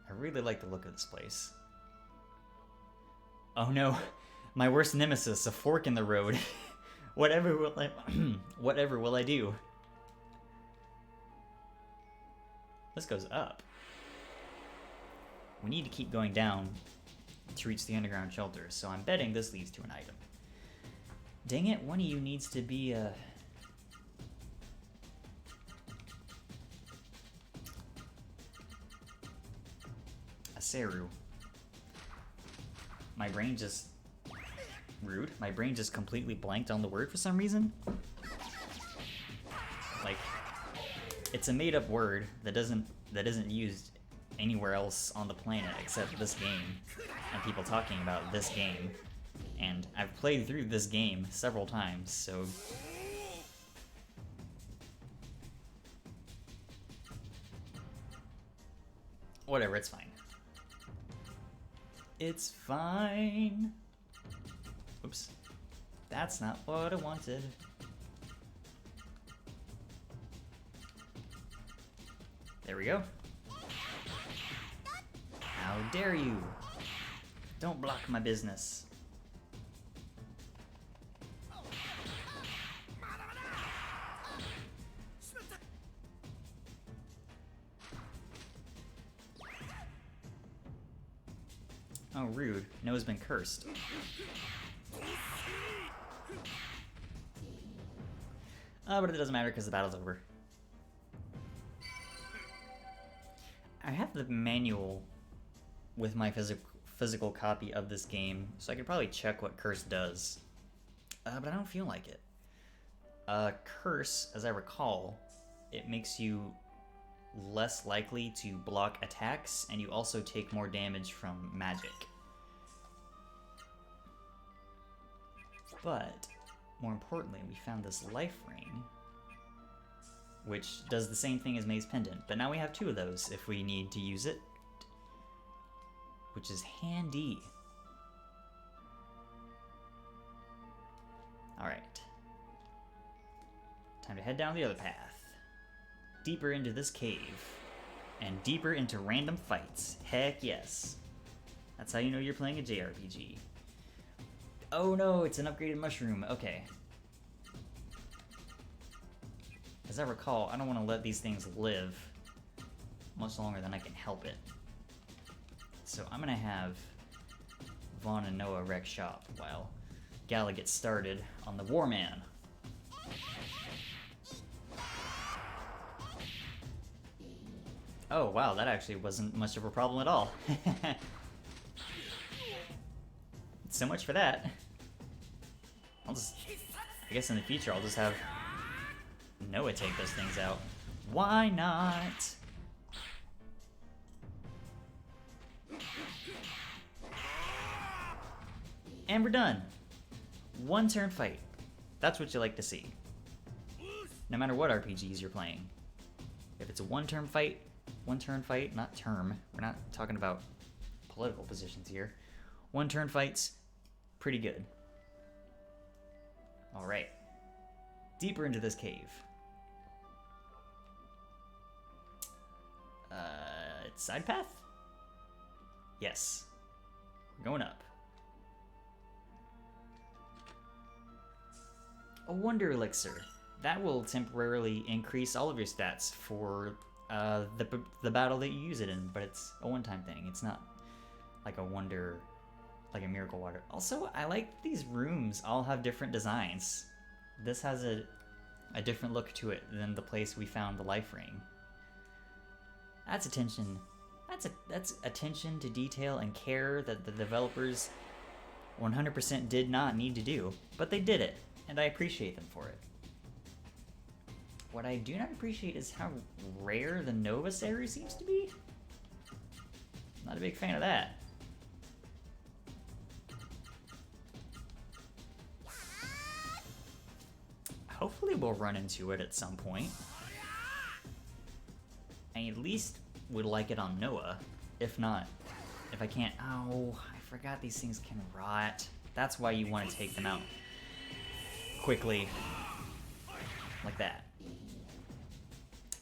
I really like the look of this place. Oh no, my worst nemesis, a fork in the road. Whatever will I do? This goes up. We need to keep going down to reach the underground shelter, so I'm betting this leads to an item. Dang it, one of you needs to be a... Seru. My brain just... Rude. My brain just completely blanked on the word for some reason. Like, it's a made-up word that isn't used anywhere else on the planet except this game, and people talking about this game. And I've played through this game several times, so... Whatever, it's fine. It's fine. Oops. That's not what I wanted. There we go. How dare you? Don't block my business. Oh, rude. Noah's been cursed. But it doesn't matter because the battle's over. I have the manual with my physical copy of this game, so I could probably check what curse does. But I don't feel like it. Curse, as I recall, it makes you less likely to block attacks, and you also take more damage from magic. But, more importantly, we found this life ring, which does the same thing as Maze Pendant, but now we have two of those if we need to use it, which is handy. Alright. Time to head down the other path. Deeper into this cave. And deeper into random fights. Heck yes. That's how you know you're playing a JRPG. Oh no, it's an upgraded mushroom. Okay. As I recall, I don't want to let these things live much longer than I can help it. So I'm gonna have Vaughn and Noah wreck shop while Gala gets started on the Warman. Oh wow, that actually wasn't much of a problem at all. So much for that. I guess in the future I'll just have Noah take those things out. Why not? And we're done. One turn fight. That's what you like to see. No matter what RPGs you're playing. If it's a one turn fight, not term. We're not talking about political positions here. One turn fights, pretty good. Alright. Deeper into this cave. It's side path? Yes. We're going up. A Wonder Elixir. That will temporarily increase all of your stats for the battle that you use it in, but it's a one-time thing. It's not like a wonder, like a miracle water. Also, I like these rooms all have different designs. This has a different look to it than the place we found the life ring. That's attention. That's attention to detail and care that the developers 100% did not need to do, but they did it, and I appreciate them for it. What I do not appreciate is how rare the Novus area seems to be. Not a big fan of that. Hopefully we'll run into it at some point. I at least would like it on Noah. If not, if I can't... Oh, I forgot these things can rot. That's why you want to take them out quickly. Like that.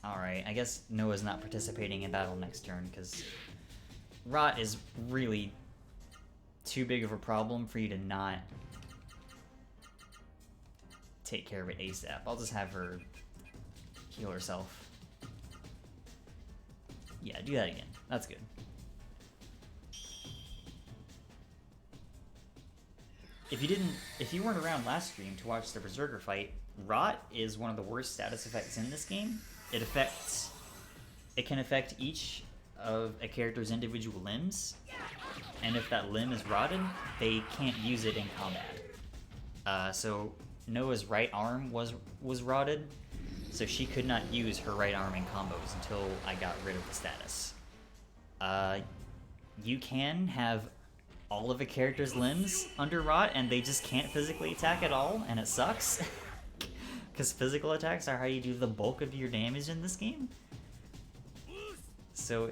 Alright, I guess Noah's not participating in battle next turn, because rot is really too big of a problem for you to not take care of it ASAP. I'll just have her heal herself. Yeah, do that again. That's good. If you weren't around last stream to watch the Berserker fight, rot is one of the worst status effects in this game. It can affect each of a character's individual limbs, and if that limb is rotted, they can't use it in combat. So Noah's right arm was rotted, so she could not use her right arm in combos until I got rid of the status. You can have all of a character's limbs under rot, and they just can't physically attack at all, and it sucks. Because physical attacks are how you do the bulk of your damage in this game. So,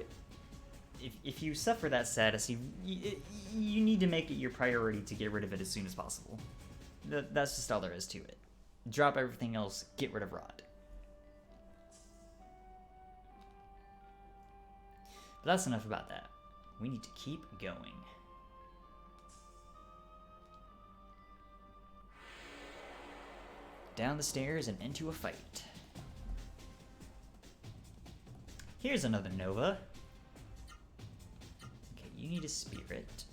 if you suffer that status, you need to make it your priority to get rid of it as soon as possible. That's just all there is to it. Drop everything else, get rid of rot. But that's enough about that. We need to keep going. Down the stairs and into a fight. Here's another Nova. Okay, you need a spirit.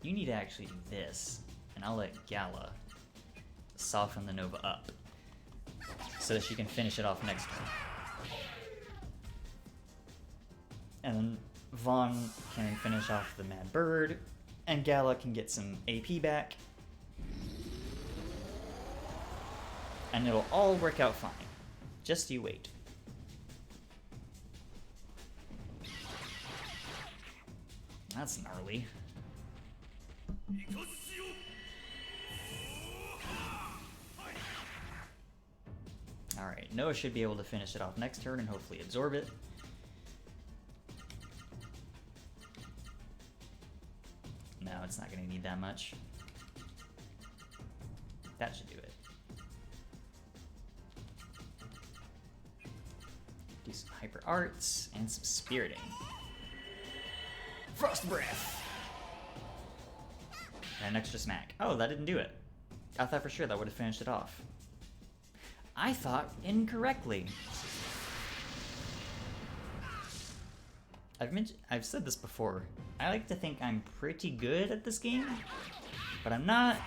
You need to actually do this, and I'll let Gala soften the Nova up so that she can finish it off next turn. And then Vaughn can finish off the Mad Bird, and Gala can get some AP back. And it'll all work out fine. Just you wait. That's gnarly. Alright, Noah should be able to finish it off next turn and hopefully absorb it. No, it's not going to need that much. That should do it. Do some hyper arts and some spiriting. Frost breath! And an extra smack. Oh, that didn't do it. I thought for sure that would have finished it off. I thought incorrectly. I've said this before. I like to think I'm pretty good at this game, but I'm not.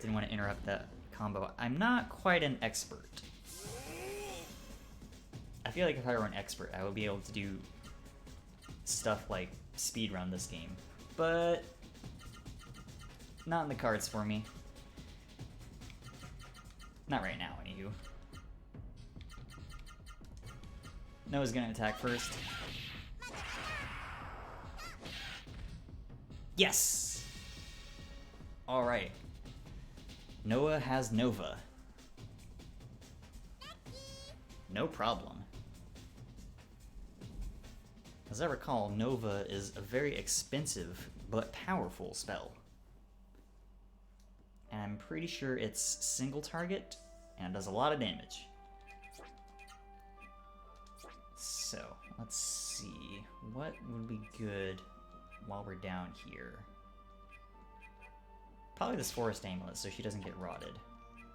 Didn't want to interrupt that combo. I'm not quite an expert. I feel like if I were an expert, I would be able to do stuff like speedrun this game, but not in the cards for me. Not right now, anywho. Noah's gonna attack first. Yes! Alright. Noah has Nova. No problem. As I recall, Nova is a very expensive but powerful spell. And I'm pretty sure it's single target and does a lot of damage. So, let's see. What would be good while we're down here? Probably this forest amulet so she doesn't get rotted.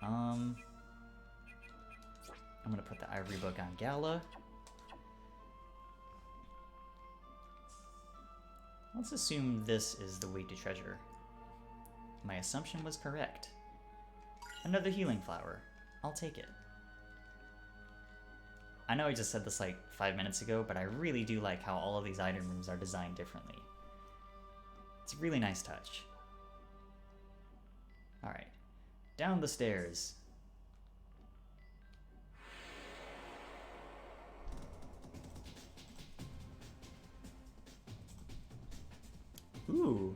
I'm gonna put the ivory book on Gala. Let's assume this is the way to treasure. My assumption was correct. Another healing flower. I'll take it. I know I just said this like 5 minutes ago, but I really do like how all of these item rooms are designed differently. It's a really nice touch. Alright, down the stairs. Ooh.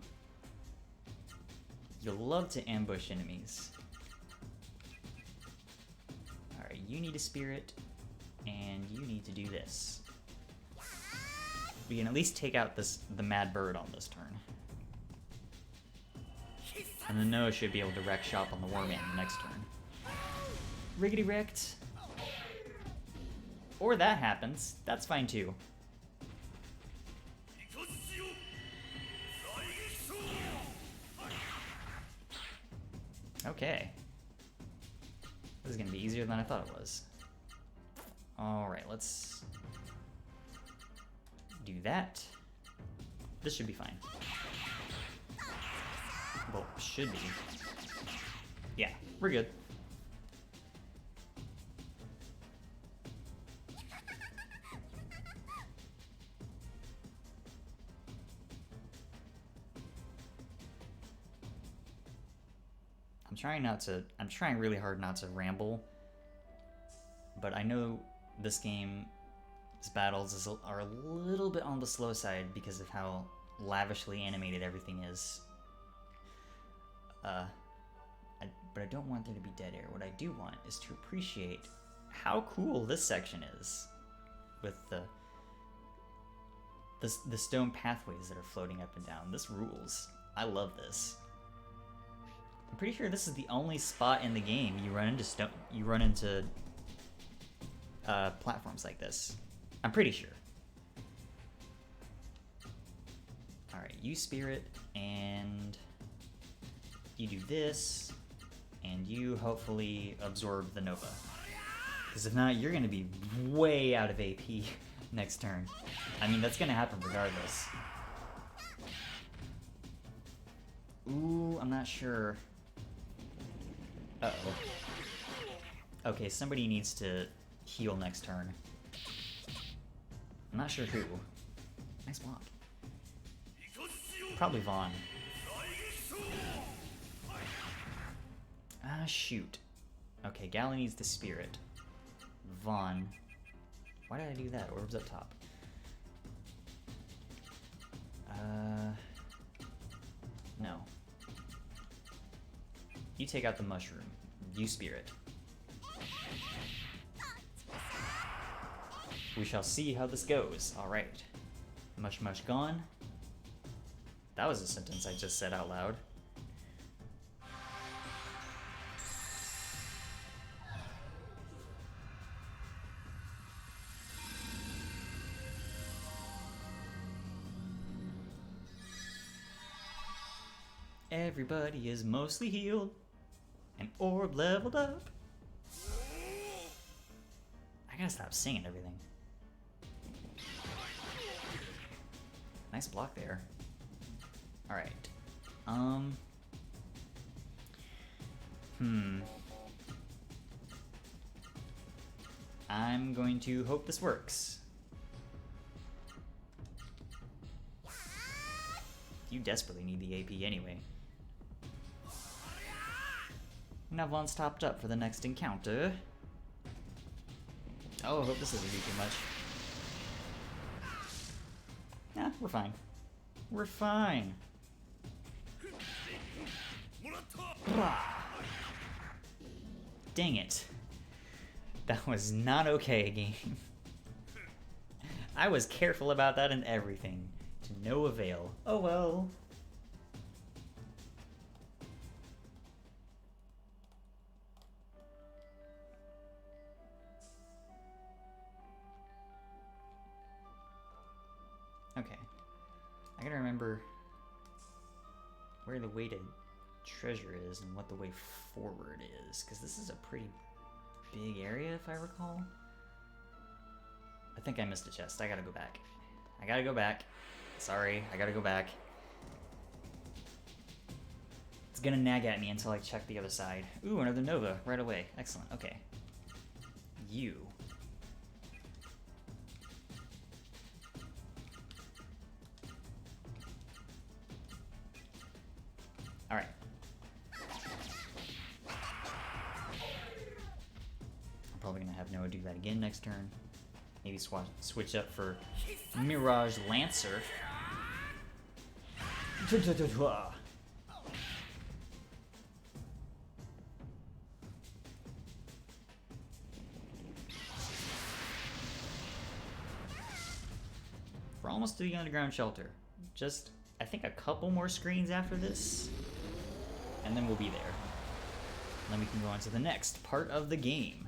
You'll love to ambush enemies. Alright, you need a spirit, and you need to do this. We can at least take out the mad bird on this turn. And then Noah should be able to wreck shop on the Warman next turn. Riggedy wrecked. Or that happens. That's fine too. Okay. This is gonna be easier than I thought it was. Alright, let's do that. This should be fine. Well, should be. Yeah, we're good. I'm trying really hard not to ramble, but I know this game's battles are a little bit on the slow side because of how lavishly animated everything is. But I don't want there to be dead air. What I do want is to appreciate how cool this section is with the stone pathways that are floating up and down. This rules. I love this. I'm pretty sure this is the only spot in the game you run into platforms like this. I'm pretty sure. Alright, you spirit, and you do this, and you hopefully absorb the Nova. Because if not, you're going to be way out of AP next turn. I mean, that's going to happen regardless. Ooh, I'm not sure. Uh-oh. Okay, somebody needs to heal next turn. I'm not sure who. Nice block. Probably Vaughn. Ah, shoot. Okay, Gala needs the spirit. Vaughn. Why did I do that? Orbs up top. No. You take out the mushroom. You spirit. We shall see how this goes. Alright. Mush mush gone. That was a sentence I just said out loud. Everybody is mostly healed. And orb leveled up. I gotta stop singing everything. Nice block there. Alright. I'm going to hope this works. You desperately need the AP anyway. Now Vaughn's topped up for the next encounter. Oh, I hope this doesn't do too much. Yeah, we're fine. We're fine. Dang it. That was not okay, game. I was careful about that and everything. To no avail. Oh well. Okay. I gotta remember where the way to treasure is and what the way forward is, because this is a pretty big area if I recall. I think I missed a chest. I gotta go back. I gotta go back. Sorry, I gotta go back. It's gonna nag at me until I check the other side. Ooh, another Nova right away. Excellent. Okay. You. Alright. I'm probably gonna have Noah do that again next turn. Maybe switch up for Mirage Lancer. We're almost to the underground shelter. Just, I think, a couple more screens after this, and then we'll be there. Then we can go on to the next part of the game.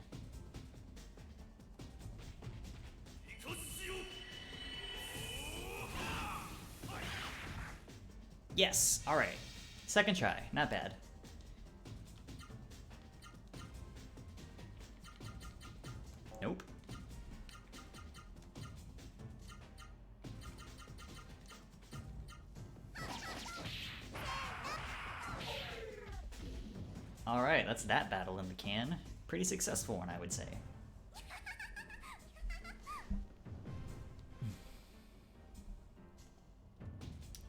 Yes, alright. Second try, not bad. Nope. Alright, that's that battle in the can. Pretty successful one, I would say.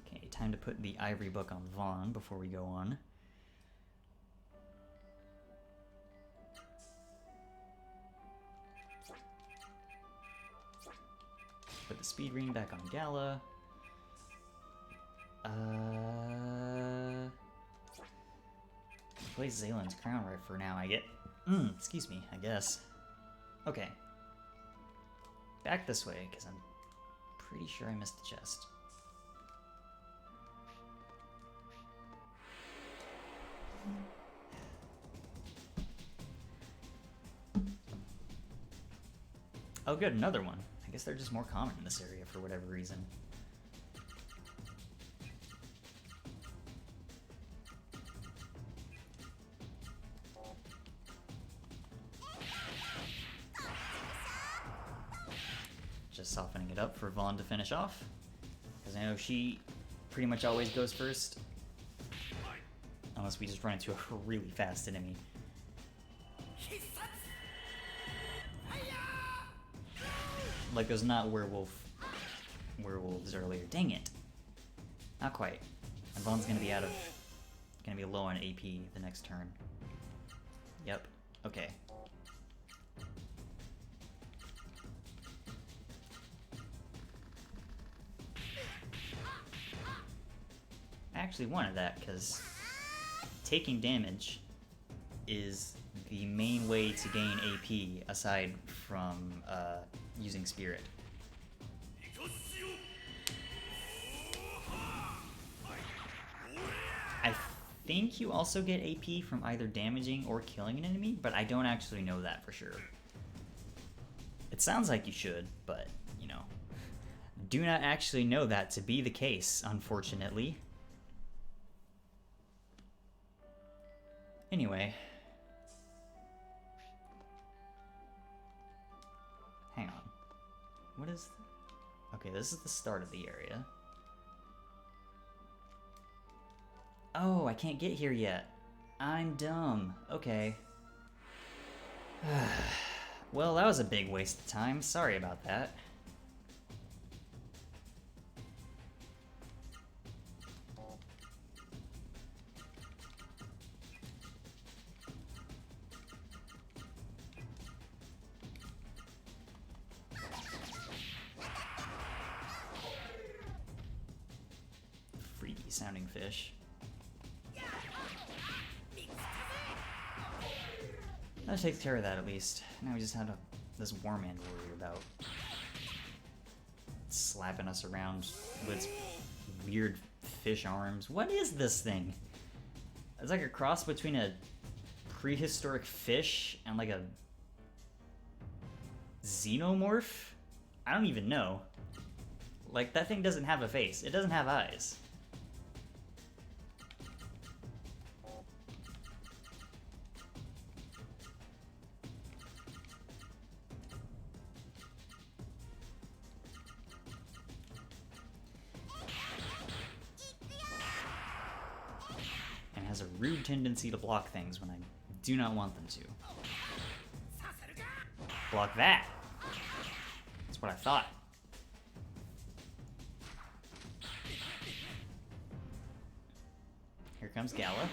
Okay, time to put the ivory book on Vaughn before we go on. Put the speed ring back on Gala. Place Zalan's crown right for now, I get. Excuse me, I guess. Okay. Back this way, because I'm pretty sure I missed the chest. Oh good, another one. I guess they're just more common in this area for whatever reason. Just softening it up for Vaughn to finish off, because I know she pretty much always goes first, unless we just run into a really fast enemy. Like those not werewolves earlier. Dang it! Not quite. And Vaughn's gonna be low on AP the next turn. Yep. Okay. I actually wanted that because taking damage is the main way to gain AP aside from using Spirit. I think you also get AP from either damaging or killing an enemy, but I don't actually know that for sure. It sounds like you should, but, you know, do not actually know that to be the case, unfortunately. Anyway. Hang on. What is... Okay, this is the start of the area. Oh, I can't get here yet. I'm dumb. Okay. Well, that was a big waste of time. Sorry about that. Freaky sounding fish. That takes care of that at least. Now we just have this Warman to worry about. Slapping us around with its weird fish arms. What is this thing? It's like a cross between a prehistoric fish and like a xenomorph? I don't even know. Like, that thing doesn't have a face. It doesn't have eyes. Has a rude tendency to block things when I do not want them to. Block that! That's what I thought. Here comes Gala.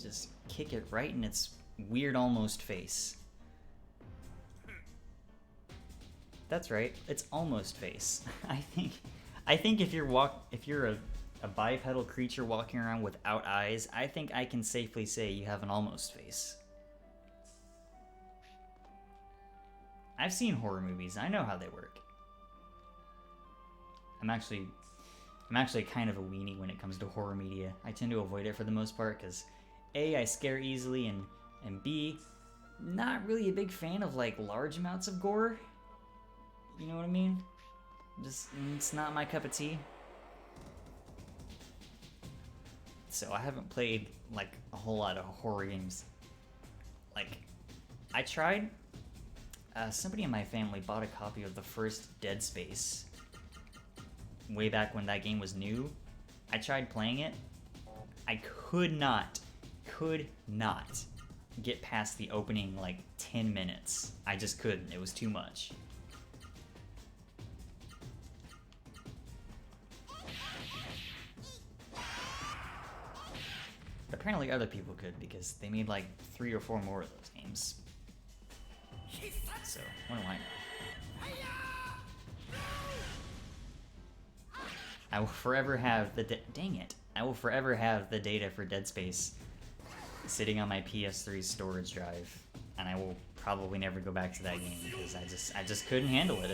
Just kick it right in its weird almost face. That's right, it's almost face. I think if you're a bipedal creature walking around without eyes, I think I can safely say you have an almost face. I've seen horror movies. I know how they work. I'm actually kind of a weenie when it comes to horror media. I tend to avoid it for the most part because A, I scare easily, and B, not really a big fan of like large amounts of gore. You know what I mean? Just, it's not my cup of tea. So I haven't played like a whole lot of horror games. Like, I tried. Somebody in my family bought a copy of the first Dead Space way back when that game was new. I tried playing it. I could not get past the opening like 10 minutes. I just couldn't. It was too much. Apparently other people could, because they made like 3 or 4 more of those games. So, what do I know? I will forever have the dang it. I will forever have the data for Dead Space sitting on my PS3 storage drive, and I will probably never go back to that game because I just couldn't handle it.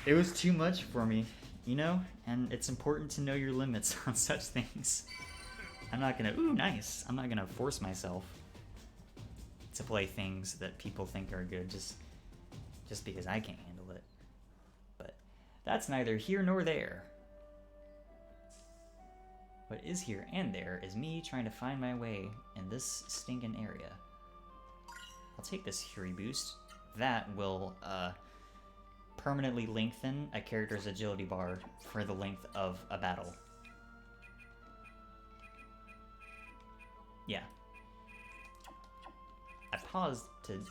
It was too much for me, you know? And it's important to know your limits on such things. I'm not gonna, ooh, nice. I'm not gonna force myself to play things that people think are good just because I can't handle it. But that's neither here nor there. What is here and there is me trying to find my way in this stinking area. I'll take this Fury boost. That will permanently lengthen a character's agility bar for the length of a battle. Yeah. I paused to...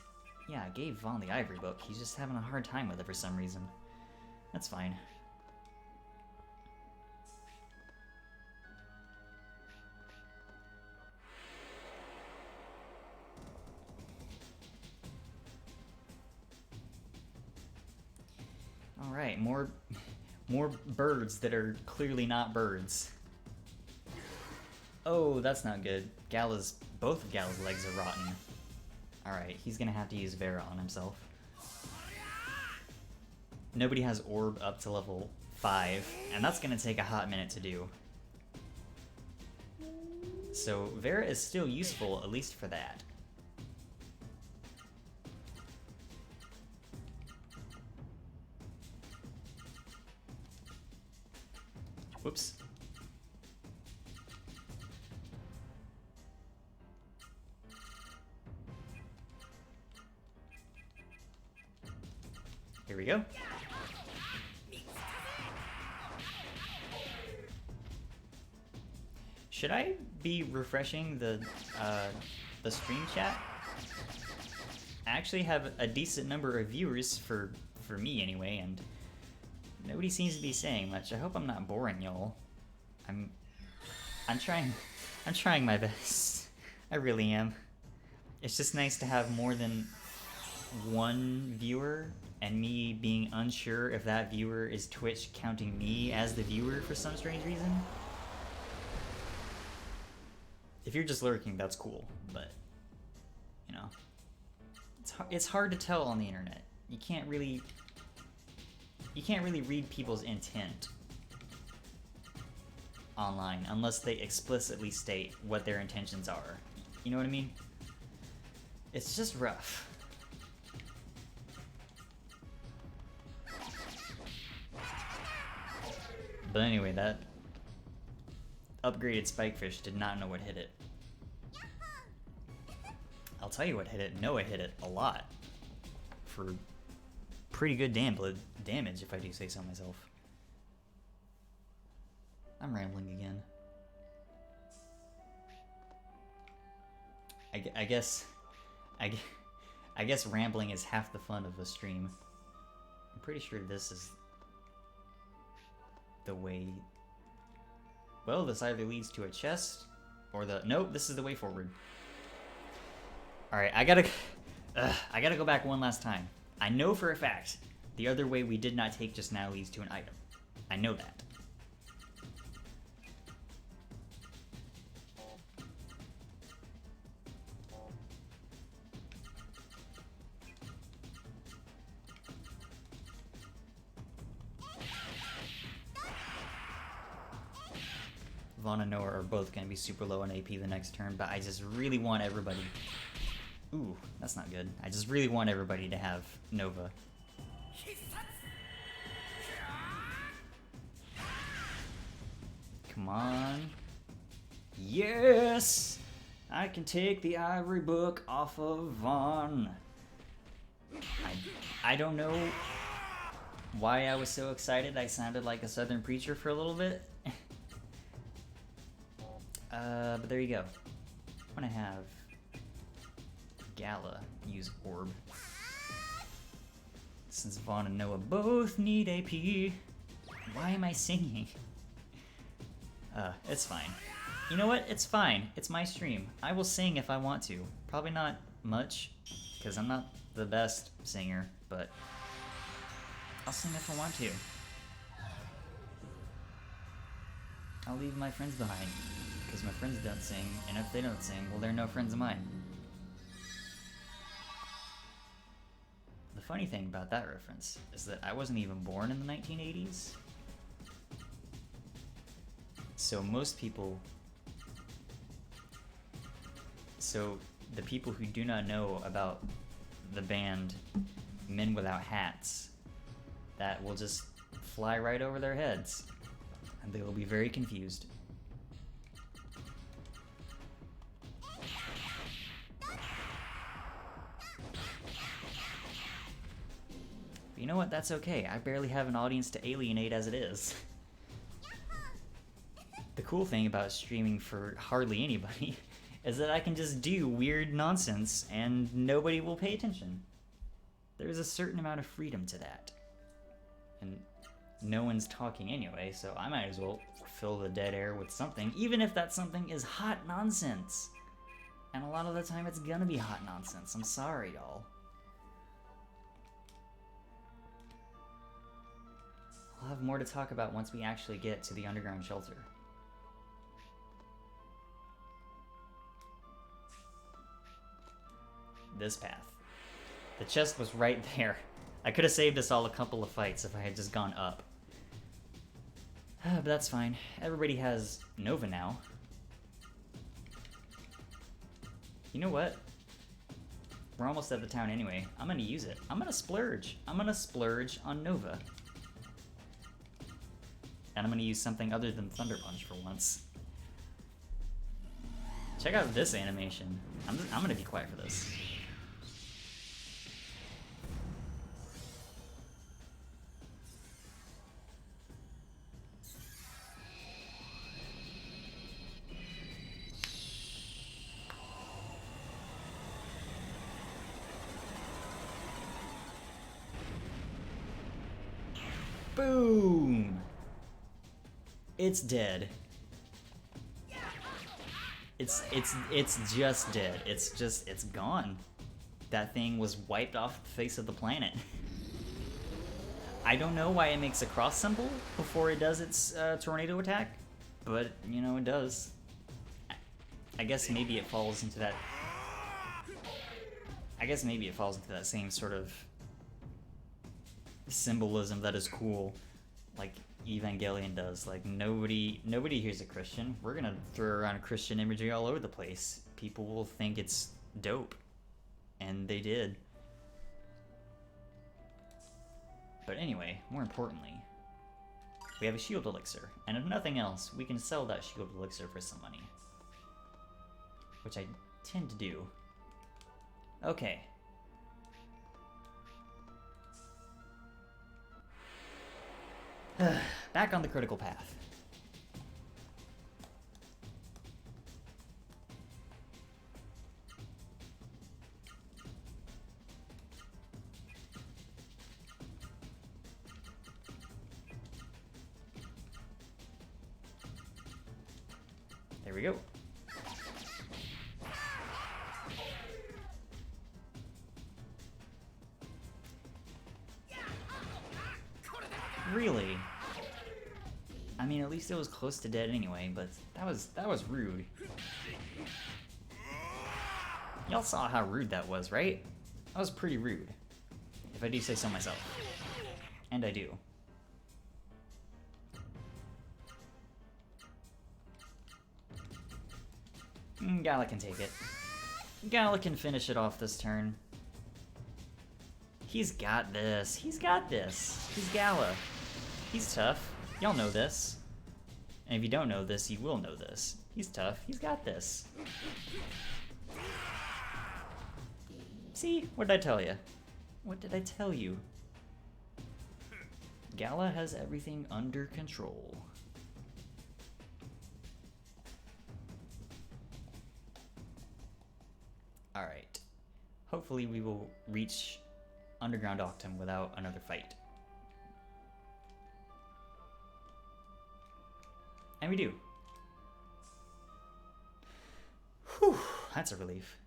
Yeah, I gave Vaughn the Ivory Book. He's just having a hard time with it for some reason. That's fine. Alright, more birds that are clearly not birds. Oh, that's not good. Both of Gala's legs are rotten. Alright, he's gonna have to use Vera on himself. Nobody has Orb up to level 5, and that's gonna take a hot minute to do. So Vera is still useful, at least for that. Whoops. There we go. Should I be refreshing the stream chat? I actually have a decent number of viewers for me anyway, and nobody seems to be saying much. I hope I'm not boring y'all. I'm trying my best. I really am. It's just nice to have more than one viewer, and me being unsure if that viewer is Twitch counting me as the viewer for some strange reason. If you're just lurking, that's cool, but you know, it's hard to tell on the internet. You can't really read people's intent online unless they explicitly state what their intentions are. You know what I mean? It's just rough. But anyway, that upgraded spikefish did not know what hit it. I'll tell you what hit it. Noah hit it a lot. For pretty good damage, if I do say so myself. I'm rambling again. I guess rambling is half the fun of the stream. I'm pretty sure this is the way. Well, this either leads to a chest or the. Nope, this is the way forward. All right, I gotta go back one last time. I know for a fact the other way we did not take just now leads to an item. I know that. Vaughn and Noah are both going to be super low on AP the next turn, but I just really want everybody... Ooh, that's not good. I just really want everybody to have Nova. Come on. Yes! I can take the ivory book off of Vaughn. I don't know why I was so excited. I sounded like a southern preacher for a little bit. But there you go. I'm gonna have Gala use Orb. Since Vaughn and Noah both need AP. Why am I singing? It's fine. You know what? It's fine. It's my stream. I will sing if I want to. Probably not much, because I'm not the best singer, but I'll sing if I want to. I'll leave my friends behind. Because my friends don't sing, and if they don't sing, well, they're no friends of mine. The funny thing about that reference is that I wasn't even born in the 1980s. So most people... So the people who do not know about the band Men Without Hats, that will just fly right over their heads. And they will be very confused. But you know what? That's okay. I barely have an audience to alienate as it is. The cool thing about streaming for hardly anybody is that I can just do weird nonsense and nobody will pay attention. There's a certain amount of freedom to that. And no one's talking anyway, so I might as well fill the dead air with something, even if that something is hot nonsense. And a lot of the time it's gonna be hot nonsense. I'm sorry, y'all. I'll have more to talk about once we actually get to the underground shelter. This path. The chest was right there. I could have saved us all a couple of fights if I had just gone up. But that's fine. Everybody has Nova now. You know what? We're almost at the town anyway. I'm gonna use it. I'm gonna splurge. I'm gonna splurge on Nova. And I'm gonna use something other than Thunder Punch for once. Check out this animation. I'm gonna be quiet for this. Boom! It's dead. It's just dead. It's gone. That thing was wiped off the face of the planet. I don't know why it makes a cross symbol before it does its tornado attack, but you know it does. I guess maybe it falls into that. I guess maybe it falls into that same sort of symbolism that is cool, like Evangelion does. Like nobody here's a Christian. We're gonna throw around Christian imagery all over the place. People will think it's dope, and they did. But anyway, more importantly, we have a shield elixir, and if nothing else, we can sell that shield elixir for some money, which I tend to do. Okay. Back on the critical path. There we go. Really? I mean, at least it was close to dead anyway, but that was rude. Y'all saw how rude that was, right? That was pretty rude, if I do say so myself. And I do. Gala can take it. Gala can finish it off this turn. He's got this. He's got this. He's Gala. He's tough. Y'all know this. And if you don't know this, you will know this. He's tough. He's got this. See? What did I tell you? What did I tell you? Gala has everything under control. Alright. Hopefully we will reach Underground Octam without another fight. And we do. Whew, that's a relief.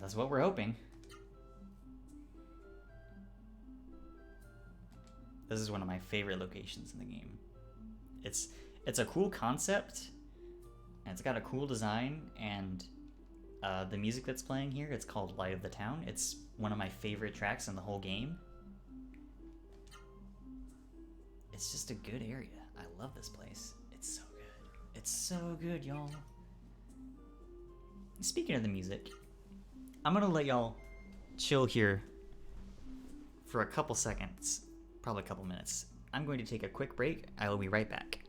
That's what we're hoping. This is one of my favorite locations in the game. It's a cool concept, and it's got a cool design, and the music that's playing here, it's called Light of the Town. It's one of my favorite tracks in the whole game. It's just a good area. I love this place. It's so good. It's so good, y'all. Speaking of the music, I'm gonna let y'all chill here for a couple seconds, probably a couple minutes. I'm going to take a quick break. I will be right back.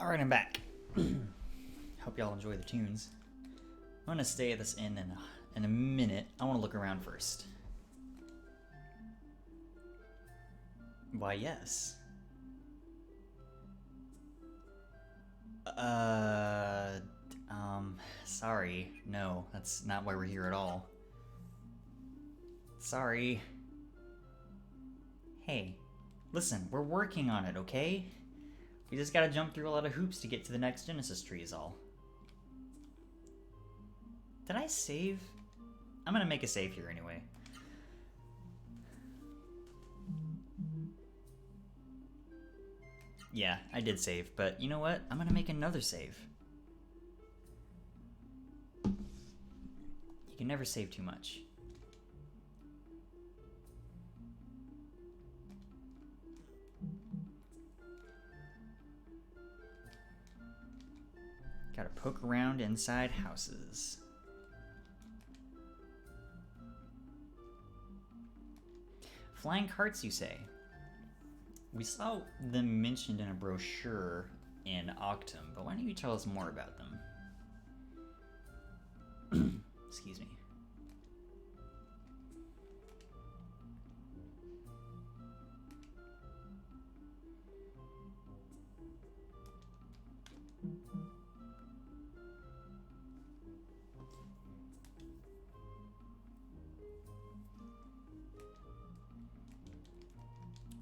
Alright, I'm back. Hope y'all enjoy the tunes. I'm gonna stay at this inn in a minute. I want to look around first. Why, yes. Sorry. No, that's not why we're here at all. Sorry. Hey, listen, we're working on it, okay? We just gotta jump through a lot of hoops to get to the next Genesis tree is all. Did I save? I'm gonna make a save here anyway. Yeah, I did save, but you know what? I'm gonna make another save. You can never save too much. Gotta poke around inside houses. Flying carts, you say? We saw them mentioned in a brochure in Octam, but why don't you tell us more about them? Excuse me.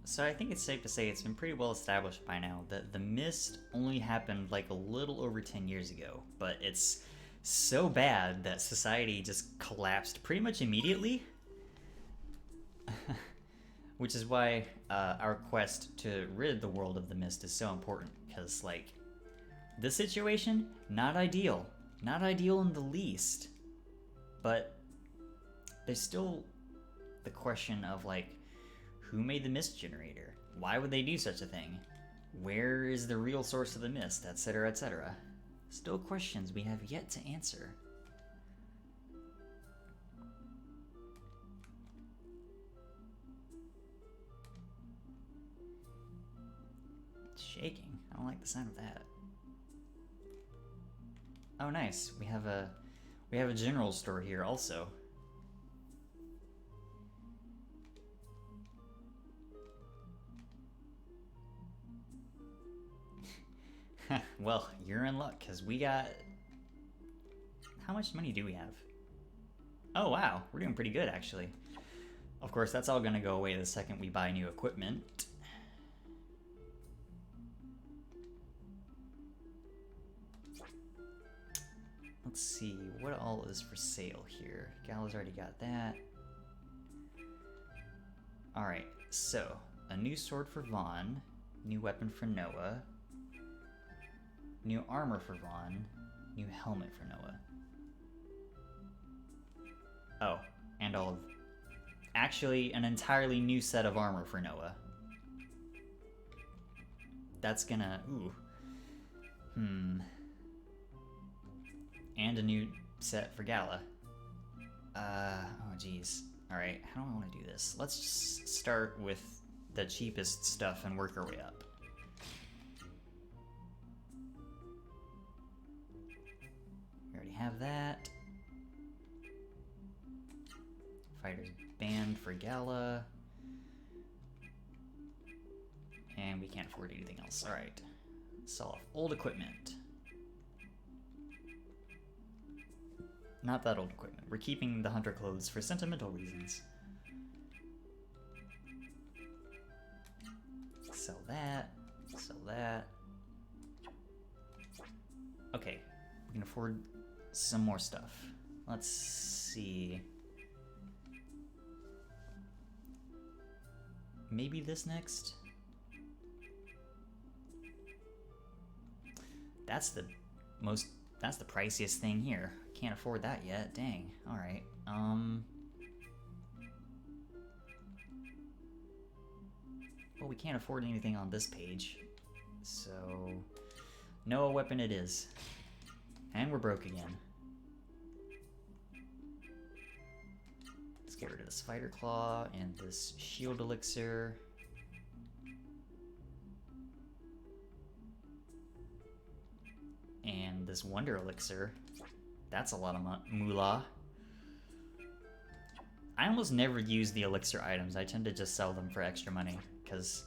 So I think it's safe to say it's been pretty well established by now that the mist only happened like a little over 10 years ago, but it's so bad that society just collapsed pretty much immediately. Which is why our quest to rid the world of the mist is so important, because like this situation, not ideal. Not ideal in the least. But there's still the question of like, who made the mist generator? Why would they do such a thing? Where is the real source of the mist? Etc., etc. Still questions we have yet to answer. It's shaking. I don't like the sound of that. Oh, nice. We have a general store here also. Well, you're in luck, because we got... How much money do we have? Oh, wow. We're doing pretty good, actually. Of course, that's all going to go away the second we buy new equipment. Let's see. What all is for sale here? Gala's already got that. Alright, so... A new sword for Vaughn. New weapon for Noah. New armor for Vaughn. New helmet for Noah. Oh, and all of... Actually, an entirely new set of armor for Noah. That's gonna... Ooh. And a new set for Gala. Oh geez. Alright, how do I want to do this? Let's just start with the cheapest stuff and work our way up. Have that. Fighter's band for Gala. And we can't afford anything else. Alright. Sell off old equipment. Not that old equipment. We're keeping the hunter clothes for sentimental reasons. Sell that. Sell that. Okay. We can afford some more stuff. Let's see. Maybe this next? That's the priciest thing here. Can't afford that yet. Dang. Alright. Well, we can't afford anything on this page. So... Noah weapon it is. And we're broke again. Let's get rid of this fighter claw and this shield elixir. this Wonder Elixir. That's a lot of moolah. I almost never use the elixir items. I tend to just sell them for extra money, because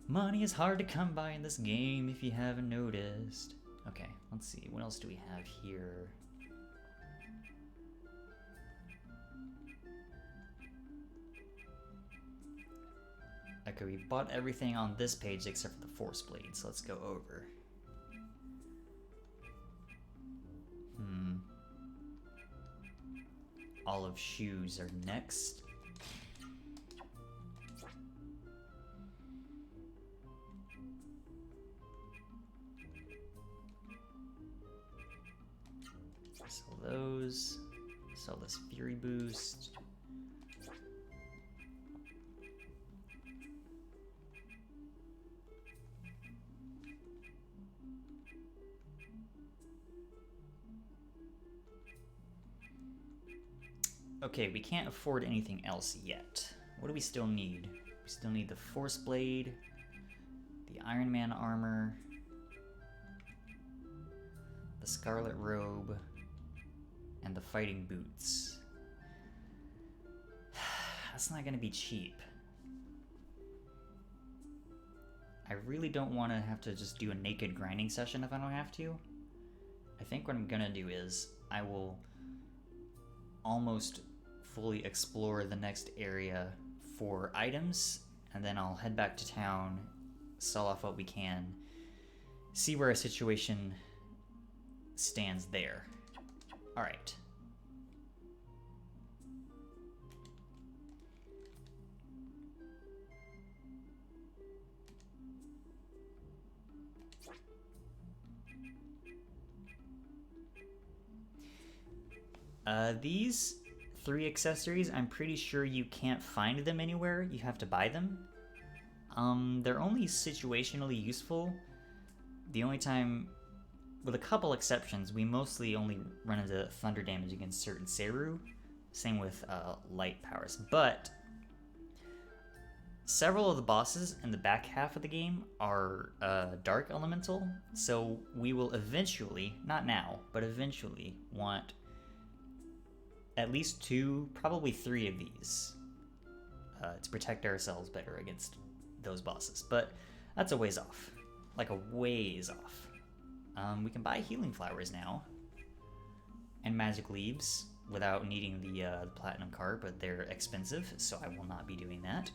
money is hard to come by in this game if you haven't noticed. Okay, let's see. What else do we have here? Okay, we bought everything on this page except for the Force Blade, so let's go over. Olive shoes are next. Sell those. Sell this Fury Boost. Okay, we can't afford anything else yet. What do we still need? We still need the Force Blade, the Iron Man armor, the Scarlet Robe, and the Fighting Boots. That's not gonna be cheap. I really don't want to have to just do a naked grinding session if I don't have to. I think what I'm gonna do is I will almost fully explore the next area for items, and then I'll head back to town, sell off what we can, see where our situation stands there. All right. These 3 accessories, I'm pretty sure you can't find them anywhere. You have to buy them. They're only situationally useful. The only time, with a couple exceptions, we mostly only run into thunder damage against certain Seru. Same with light powers. But several of the bosses in the back half of the game are dark elemental, so we will eventually, not now, but eventually want at least 2, probably 3 of these to protect ourselves better against those bosses. But that's a ways off. Like a ways off. We can buy healing flowers now and magic leaves without needing the platinum card, but they're expensive, so I will not be doing that.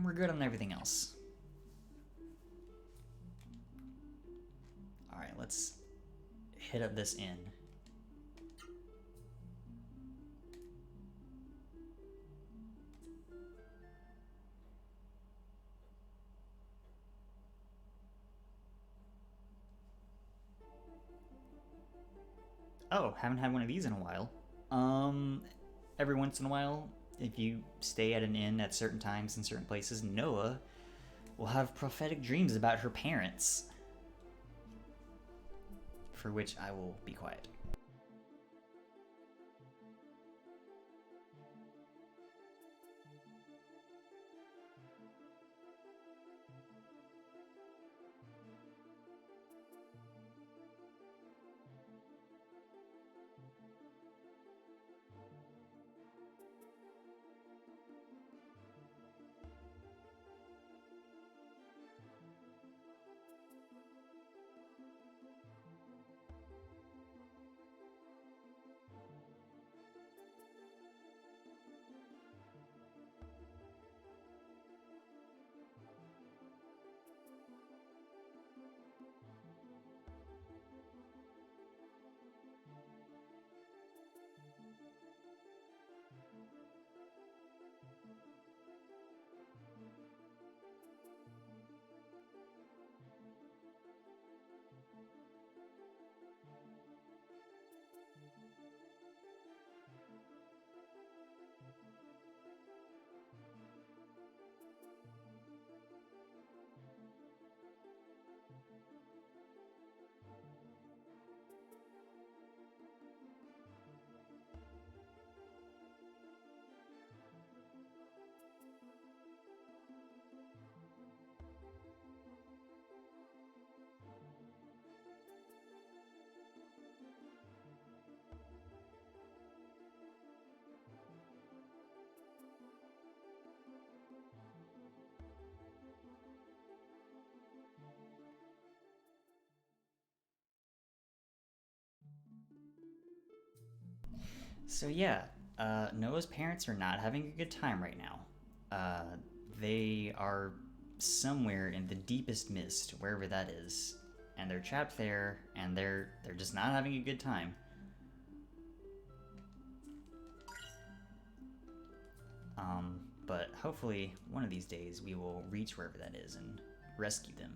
We're good on everything else. Alright, let's hit up this inn. Oh, haven't had one of these in a while. Every once in a while, if you stay at an inn at certain times in certain places, Noah will have prophetic dreams about her parents, for which I will be quiet. So yeah, Noah's parents are not having a good time right now. They are somewhere in the deepest mist, wherever that is, and they're trapped there, and they're just not having a good time. But hopefully one of these days we will reach wherever that is and rescue them.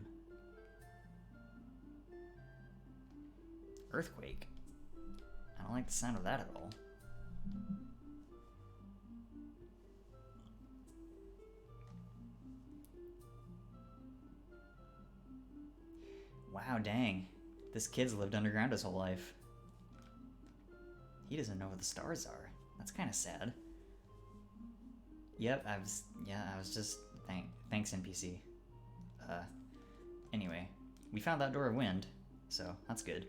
Earthquake. I don't like the sound of that at all. Wow, dang. This kid's lived underground his whole life. He doesn't know where the stars are. That's kind of sad. Yep, I was just... Thanks, NPC. Anyway, we found that door of wind, so that's good.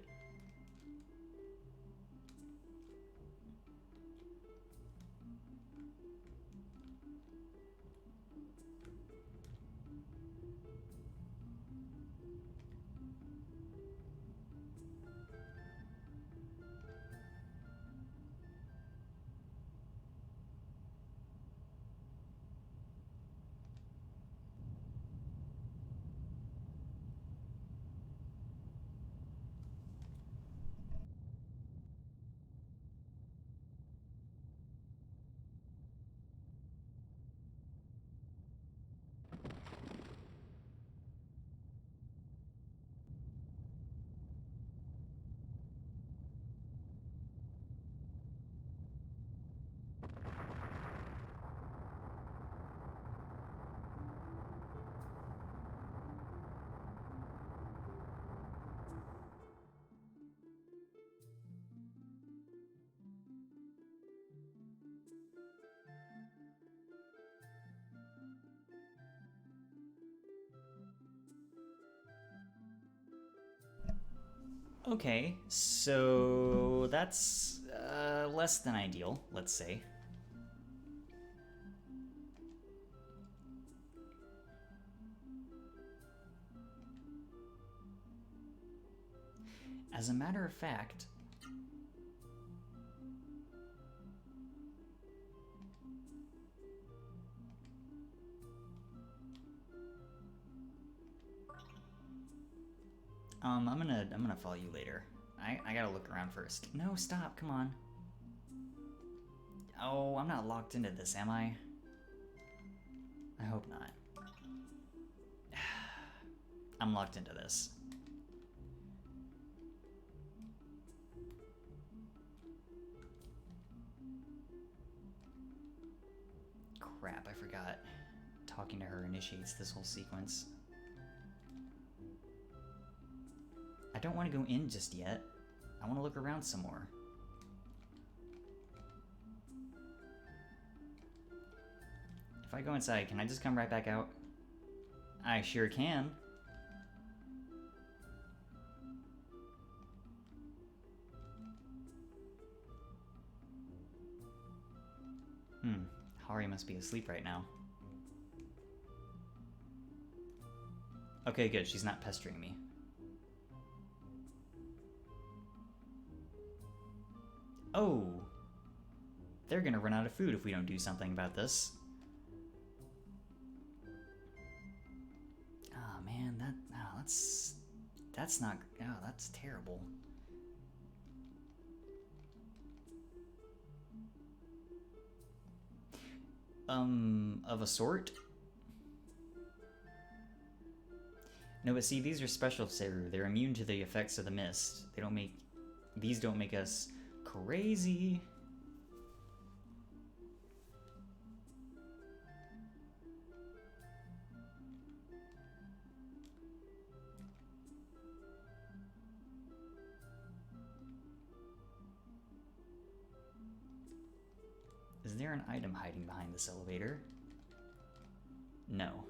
Okay, so that's less than ideal, let's say. As a matter of fact, I'm gonna follow you later. I gotta look around first. No, stop, come on. Oh, I'm not locked into this, am I? I hope not. I'm locked into this. Crap, I forgot. Talking to her initiates this whole sequence. I don't want to go in just yet. I want to look around some more. If I go inside, can I just come right back out? I sure can. Hari must be asleep right now. Okay, good. She's not pestering me. Oh! They're gonna run out of food if we don't do something about this. Oh man, that's not... Oh, that's terrible. Of a sort? No, but see, these are special Seru. They're immune to the effects of the mist. They don't make... These don't make us crazy. Is there an item hiding behind this elevator? No.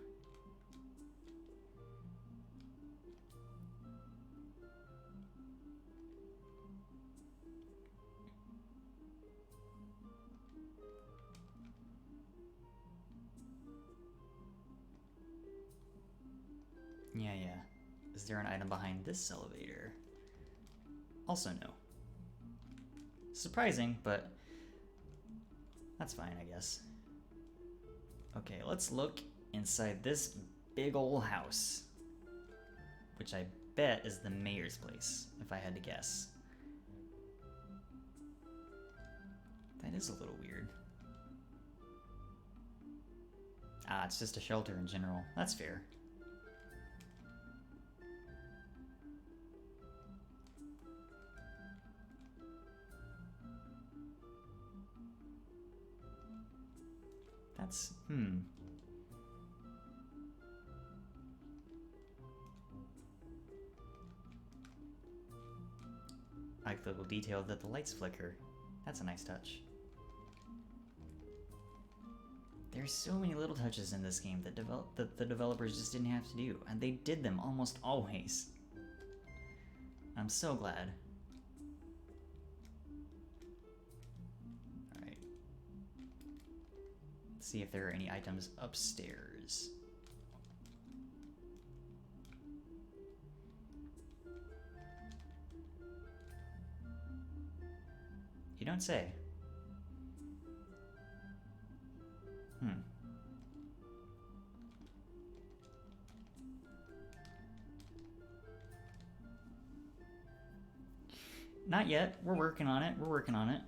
Yeah. Is there an item behind this elevator? Also no. Surprising, but That's fine, I guess. Okay, let's look inside this big ol' house. Which I bet is the mayor's place, if I had to guess. That is a little weird. Ah, it's just a shelter in general. That's fair. That's, I like the little detail that the lights flicker. That's a nice touch. There's so many little touches in this game that the developers just didn't have to do, and they did them almost always. I'm so glad. Alright. Let's see if there are any items upstairs. You don't say. Not yet. We're working on it. We're working on it.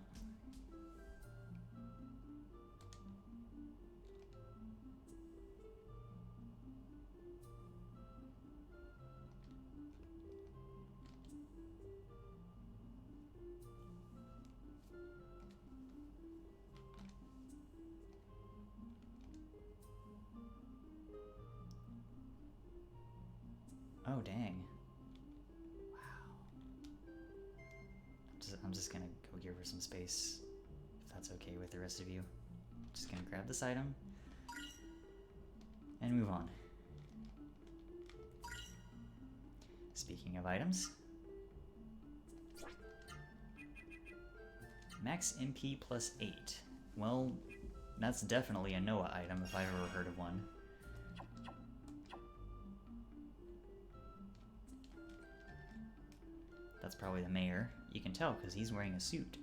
Oh, dang. I'm just gonna go give her some space, if that's okay with the rest of you. Just gonna grab this item and move on. Speaking of items, max MP plus 8. Well, that's definitely a Noah item if I've ever heard of one. That's probably the mayor. You can tell because he's wearing a suit.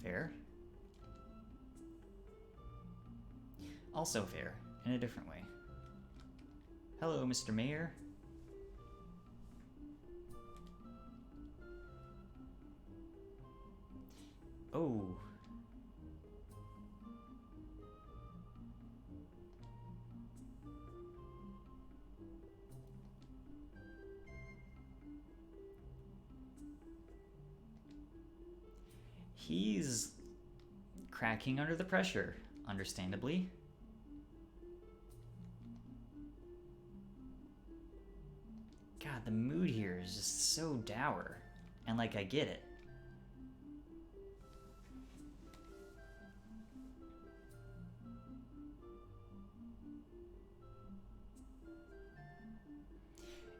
Fair. Also fair, in a different way. Hello, Mr. Mayor. Oh. He's cracking under the pressure, understandably. God, the mood here is just so dour. And like, I get it.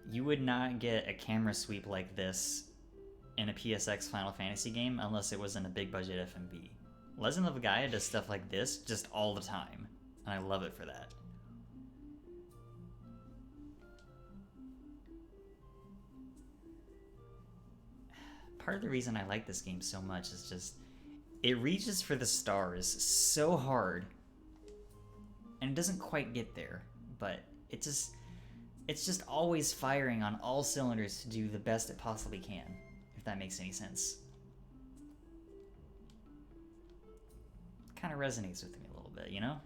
You would not get a camera sweep like this in a PSX Final Fantasy game unless it was in a big budget FMV. Legend of Legaia does stuff like this just all the time, and I love it for that. Part of the reason I like this game so much is just it reaches for the stars so hard, and it doesn't quite get there, but it's just always firing on all cylinders to do the best it possibly can. If that makes any sense. Kind of resonates with me a little bit, you know?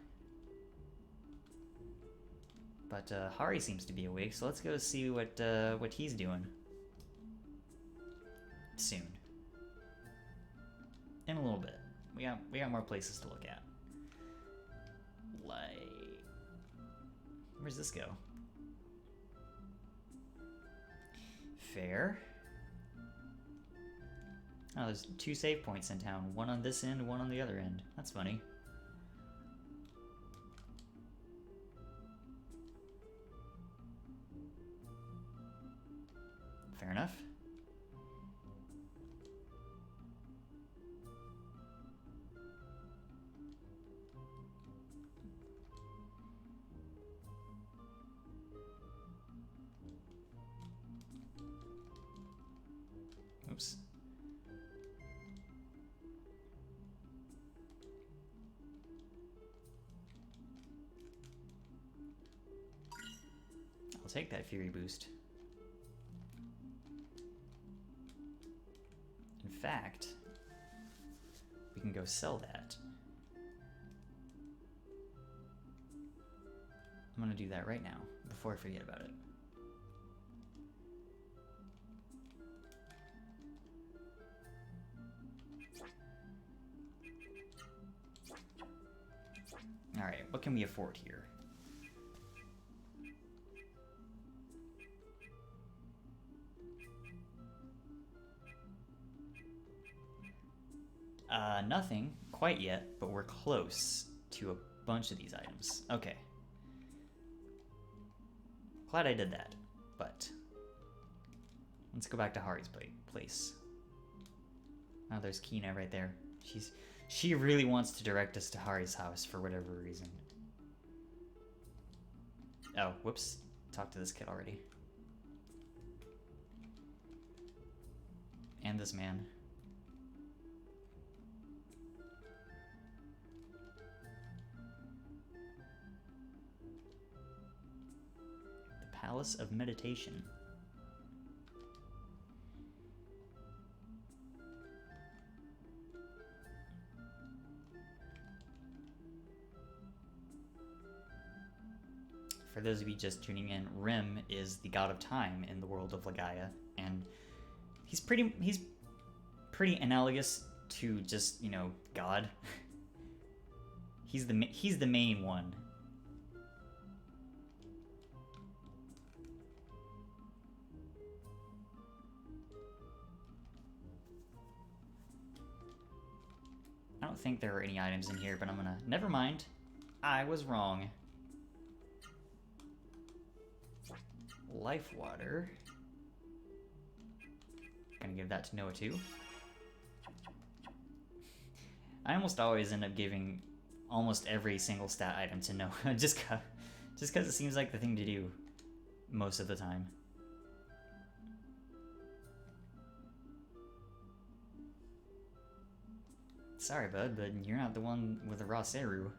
But Hari seems to be awake, so let's go see what he's doing. Soon. In a little bit. We got more places to look at. Like, where's this go? Fair. Oh, there's 2 save points in town. One on this end, one on the other end. That's funny. Fair enough. Oops. take that Fury boost. In fact, we can go sell that. I'm gonna do that right now, before I forget about it. Alright, what can we afford here? Nothing quite yet, but we're close to a bunch of these items. Okay. Glad I did that, but let's go back to Hari's place. Oh, there's Kina right there. She really wants to direct us to Hari's house for whatever reason. Oh, whoops. Talked to this kid already. And this man. Palace of Meditation. For those of you just tuning in, Rim is the god of time in the world of Legaia, and he's pretty analogous to just, you know, God. He's the main one. I don't think there are any items in here, but I'm gonna... Never mind. I was wrong. Life water. Gonna give that to Noah too. I almost always end up giving almost every single stat item to Noah, just because it seems like the thing to do most of the time. Sorry, bud, but you're not the one with the raw Seru.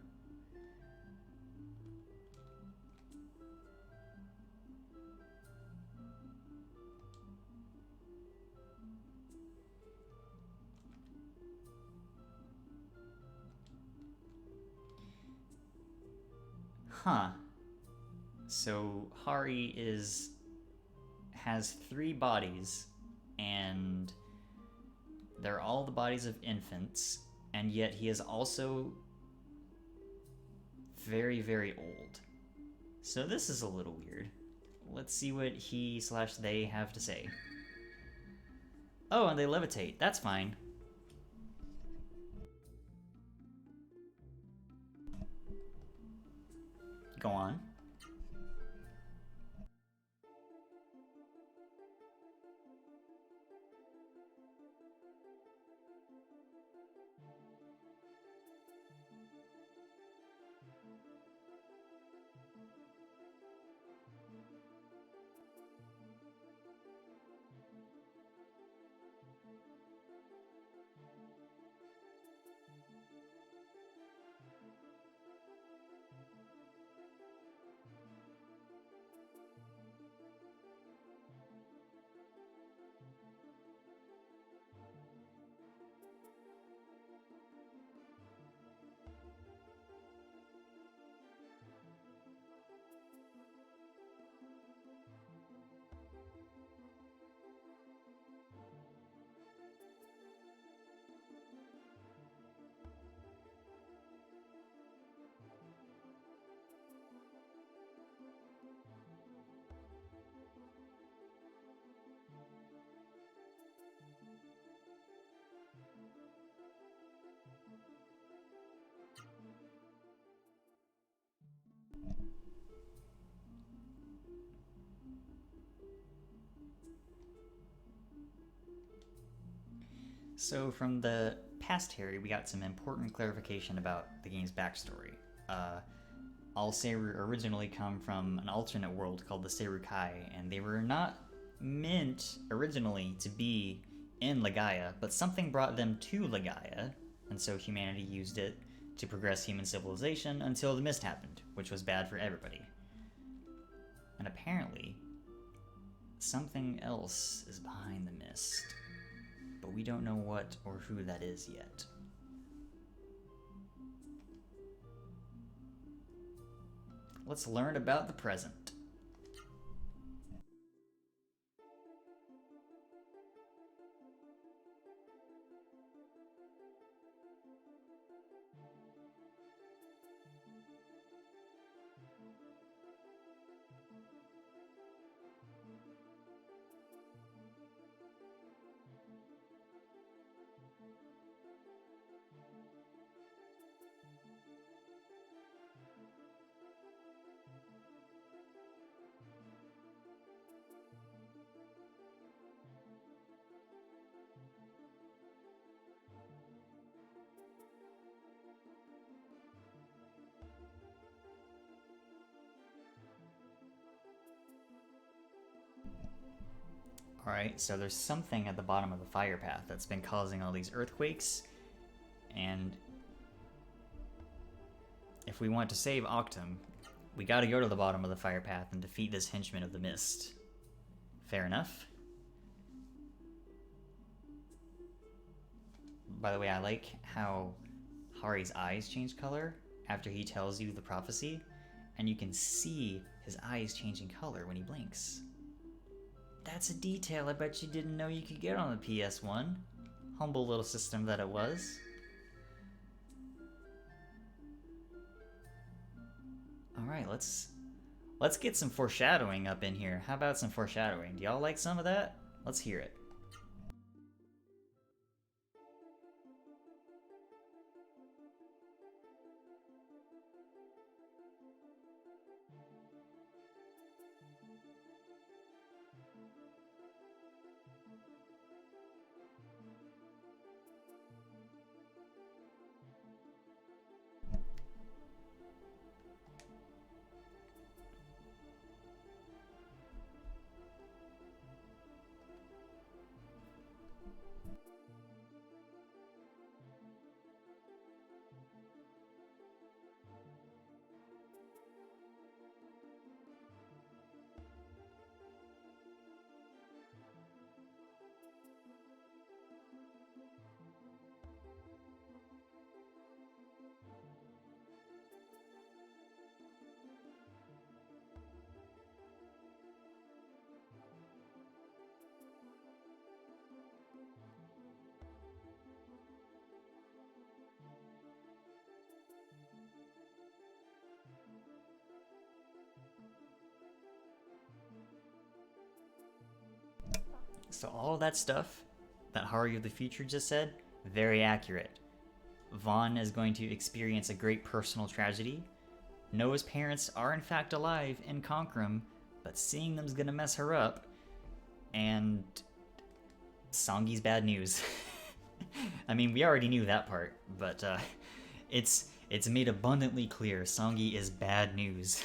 Huh. So Hari has 3 bodies, and they're all the bodies of infants, and yet he is also very, very old. So this is a little weird. Let's see what he/they have to say. Oh, and they levitate. That's fine. Go on. So from the past Harry, we got some important clarification about the game's backstory. All Seru originally come from an alternate world called the Seru Kai, and they were not meant originally to be in Legaia, but something brought them to Legaia, and so humanity used it to progress human civilization until the mist happened, which was bad for everybody. And apparently, something else is behind the mist. But we don't know what or who that is yet. Let's learn about the present. Alright, so there's something at the bottom of the fire path that's been causing all these earthquakes, and if we want to save Octam, we gotta go to the bottom of the fire path and defeat this henchman of the mist. Fair enough. By the way, I like how Hari's eyes change color after he tells you the prophecy, and you can see his eyes changing color when he blinks. That's a detail I bet you didn't know you could get on the PS1. Humble little system that it was. Alright, let's get some foreshadowing up in here. How about some foreshadowing? Do y'all like some of that? Let's hear it. So all of that stuff that Hari of the Future just said, very accurate. Vaughn is going to experience a great personal tragedy. Noah's parents are in fact alive in Conquerum, but seeing them's gonna mess her up. And Songi's bad news. I mean, we already knew that part, but it's made abundantly clear Songi is bad news.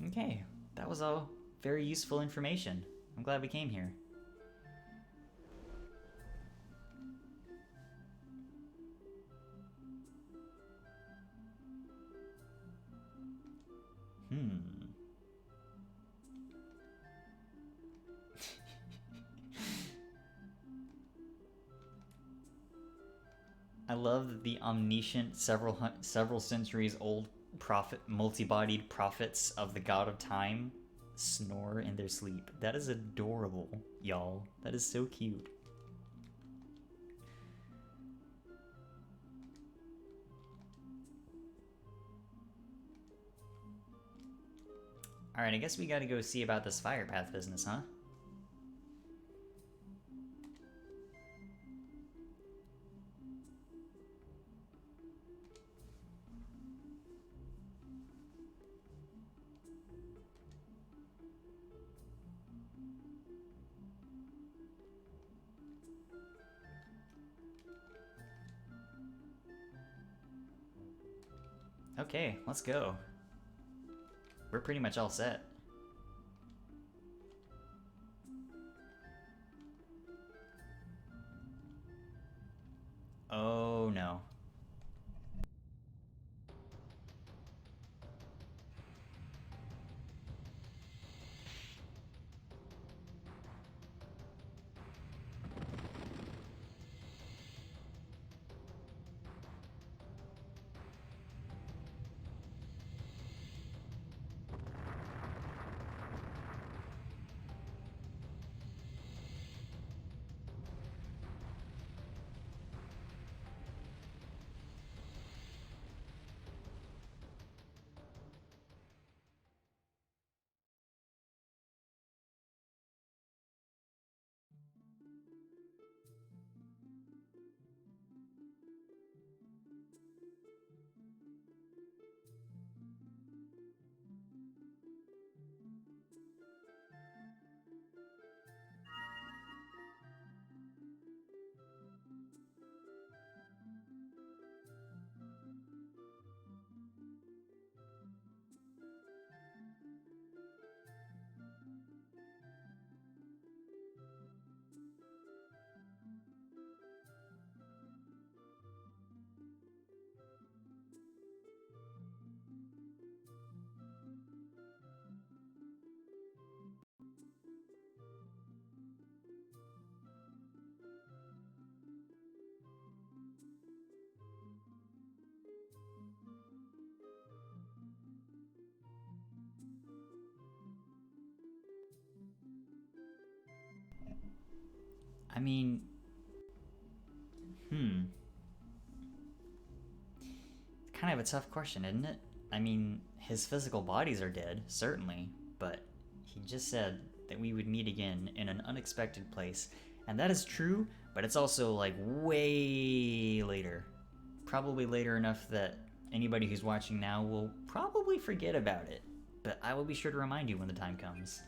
Okay, that was all very useful information. I'm glad we came here. I love that the omniscient, several centuries old multi-bodied prophets of the god of time snore in their sleep. That is adorable, y'all. That is so cute. Alright, I guess we gotta go see about this fire path business, huh? Okay, let's go. We're pretty much all set. I mean... Kind of a tough question, isn't it? I mean, his physical bodies are dead, certainly, but he just said that we would meet again in an unexpected place. And that is true, but it's also, like, way later. Probably later enough that anybody who's watching now will probably forget about it. But I will be sure to remind you when the time comes.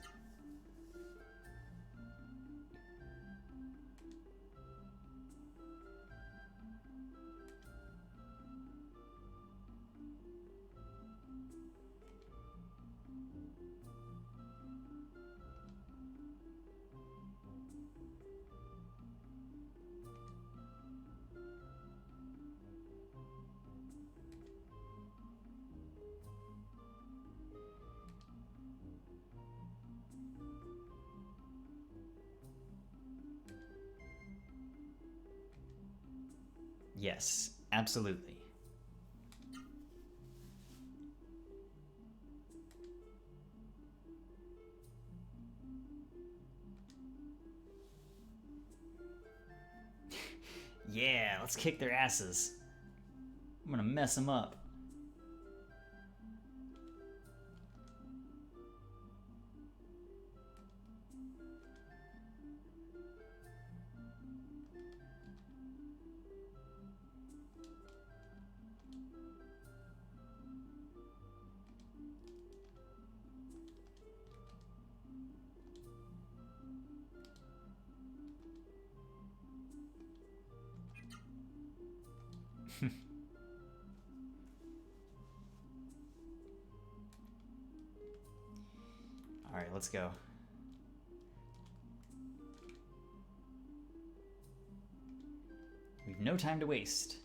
Yes, absolutely. Yeah, let's kick their asses. I'm gonna mess them up. Alright, let's go. We've no time to waste.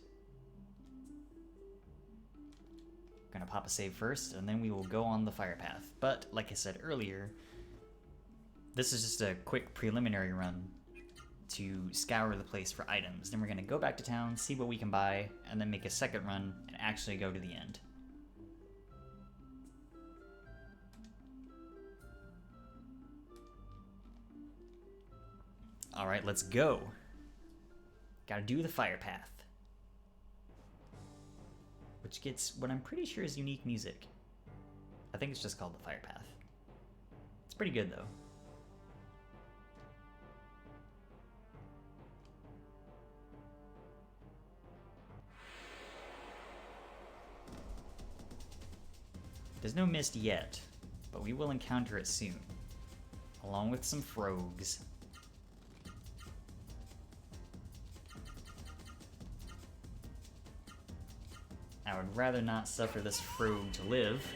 Gonna pop a save first, and then we will go on the fire path. But, like I said earlier, this is just a quick preliminary run to scour the place for items. Then we're gonna go back to town, see what we can buy, and then make a second run and actually go to the end. Alright, let's go. Gotta do the fire path. Which gets what I'm pretty sure is unique music. I think it's just called the fire path. It's pretty good though. There's no mist yet, but we will encounter it soon. Along with some frogs. I would rather not suffer this frog to live.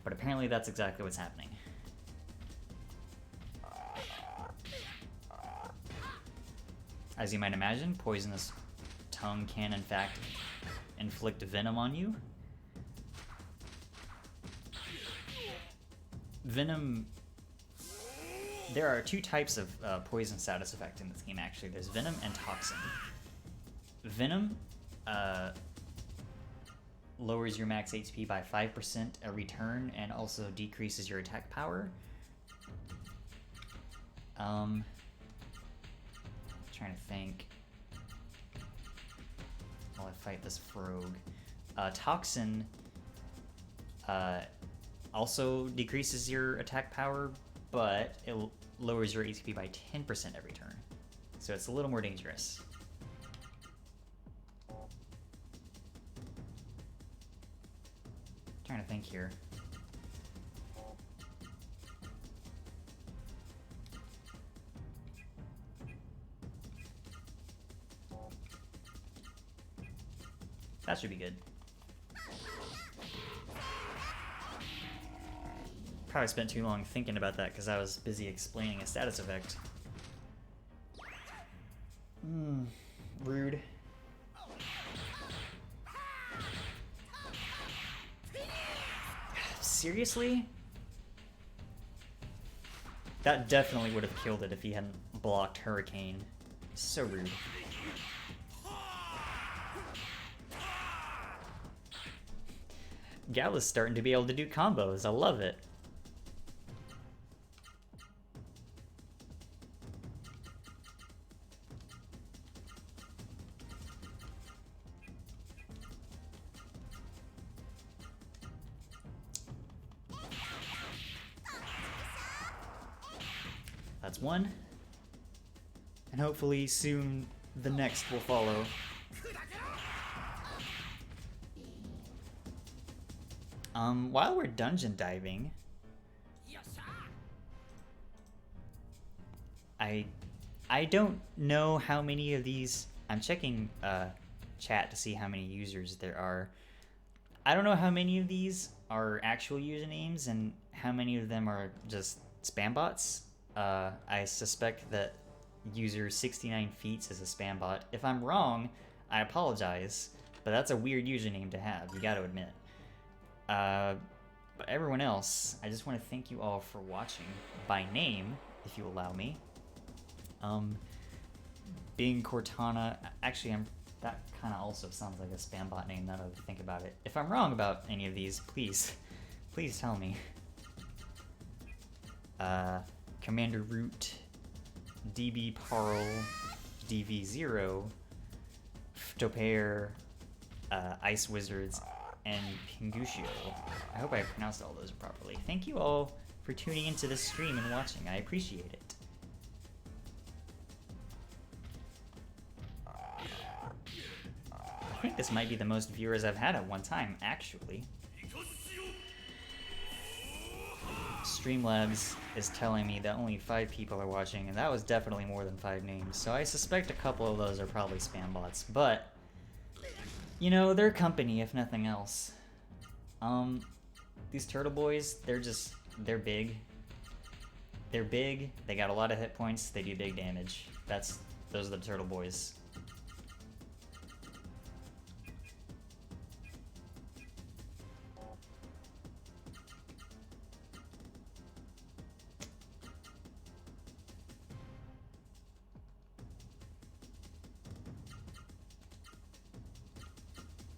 But apparently that's exactly what's happening. As you might imagine, poisonous tongue can in fact inflict venom on you. Venom... There are two types of poison status effect in this game, actually. There's Venom and Toxin. Venom lowers your max HP by 5% every turn and also decreases your attack power. Trying to think while I fight this frog. Toxin also decreases your attack power, but it lowers your HP by 10% every turn. So it's a little more dangerous. Trying to think here. That should be good. Probably spent too long thinking about that because I was busy explaining a status effect. Rude. Seriously? That definitely would have killed it if he hadn't blocked Hurricane. So rude. Gal is starting to be able to do combos. I love it. That's one. And hopefully soon the next will follow. While we're dungeon diving, I don't know how many of these. I'm checking chat to see how many users there are. I don't know how many of these are actual usernames and how many of them are just spam bots. I suspect that user 69 feet is a spam bot. If I'm wrong, I apologize, but that's a weird username to have, you gotta admit. But everyone else, I just want to thank you all for watching by name, if you allow me. Bing Cortana, actually that kind of also sounds like a spam bot name now that I think about it. If I'm wrong about any of these, please tell me. Commander Root, DB Parl, DV0, Ftopair, Ice Wizards, and Pingutio. I hope I pronounced all those properly. Thank you all for tuning into this stream and watching. I appreciate it. I think this might be the most viewers I've had at one time, actually. Streamlabs is telling me that only 5 people are watching, and that was definitely more than 5 names, so I suspect a couple of those are probably spam bots, but you know, they're company if nothing else. These turtle boys, they're big. They're big, they got a lot of hit points, they do big damage. Those are the turtle boys.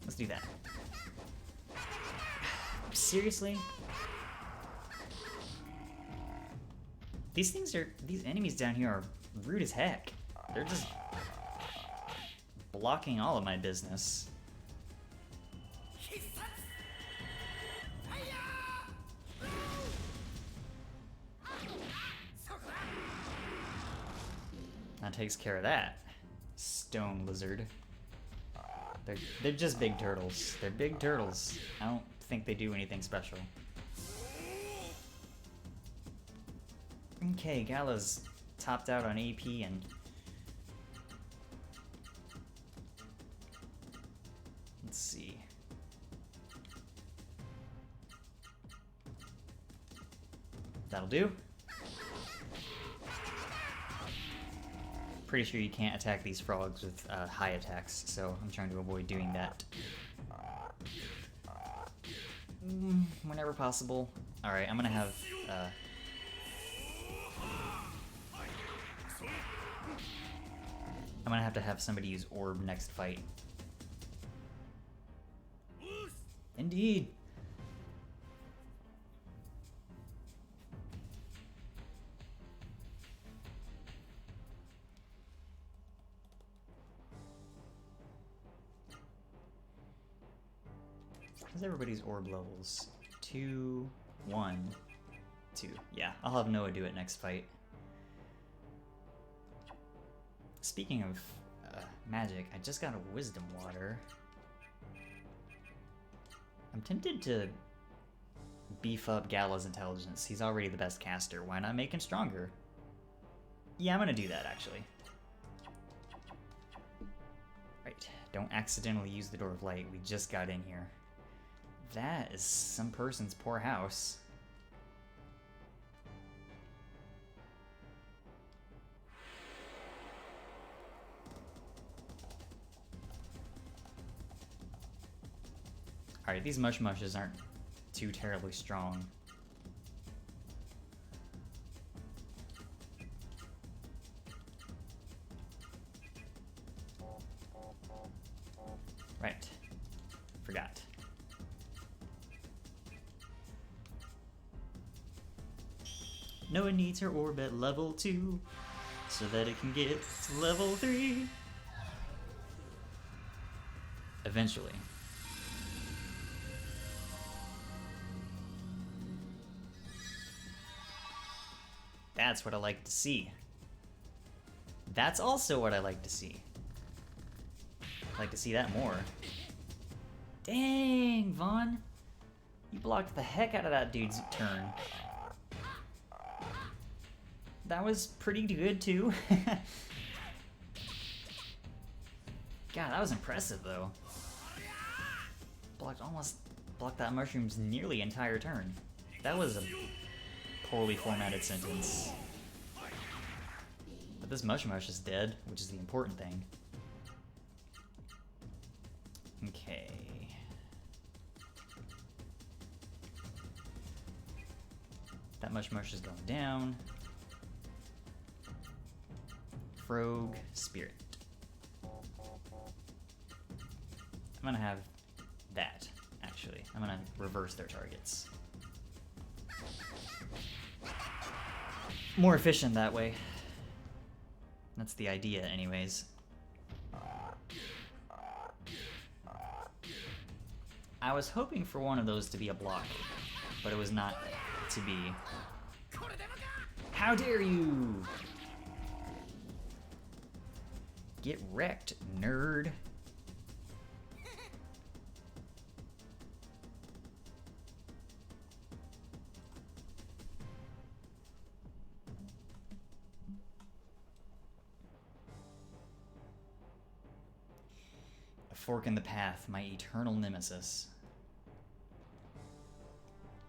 Let's do that. Seriously? These enemies down here are rude as heck. They're just blocking all of my business. That takes care of that. Stone lizard. They're just big turtles. They're big turtles. I don't think they do anything special. Okay, Gala's topped out on AP and... Let's see. That'll do. Pretty sure you can't attack these frogs with high attacks, so I'm trying to avoid doing that. Whenever possible. Alright, I'm gonna have... I'm gonna have to have somebody use orb next fight. Indeed! How's everybody's orb levels? 2, 1, 2. Yeah, I'll have Noah do it next fight. Speaking of magic, I just got a wisdom water. I'm tempted to beef up Gala's intelligence. He's already the best caster. Why not make him stronger? Yeah, I'm gonna do that, actually. Right, don't accidentally use the Door of Light. We just got in here. That is some person's poor house. Alright, these mush-mushes aren't too terribly strong. Right. Forgot. Noah needs her orb at level 2 so that it can get to level 3. Eventually. That's what I like to see. That's also what I like to see. I'd like to see that more. Dang, Vaughn. You blocked the heck out of that dude's turn. That was pretty good, too. God, that was impressive, though. Almost blocked that mushroom's nearly entire turn. That was a poorly formatted sentence. But this Mush is dead, which is the important thing. Okay. That Mush is going down. Frog, Spirit. I'm gonna have that, actually. I'm gonna reverse their targets. More efficient that way. That's the idea, anyways. I was hoping for one of those to be a block, but it was not to be. How dare you! Get wrecked, nerd. A fork in the path, my eternal nemesis.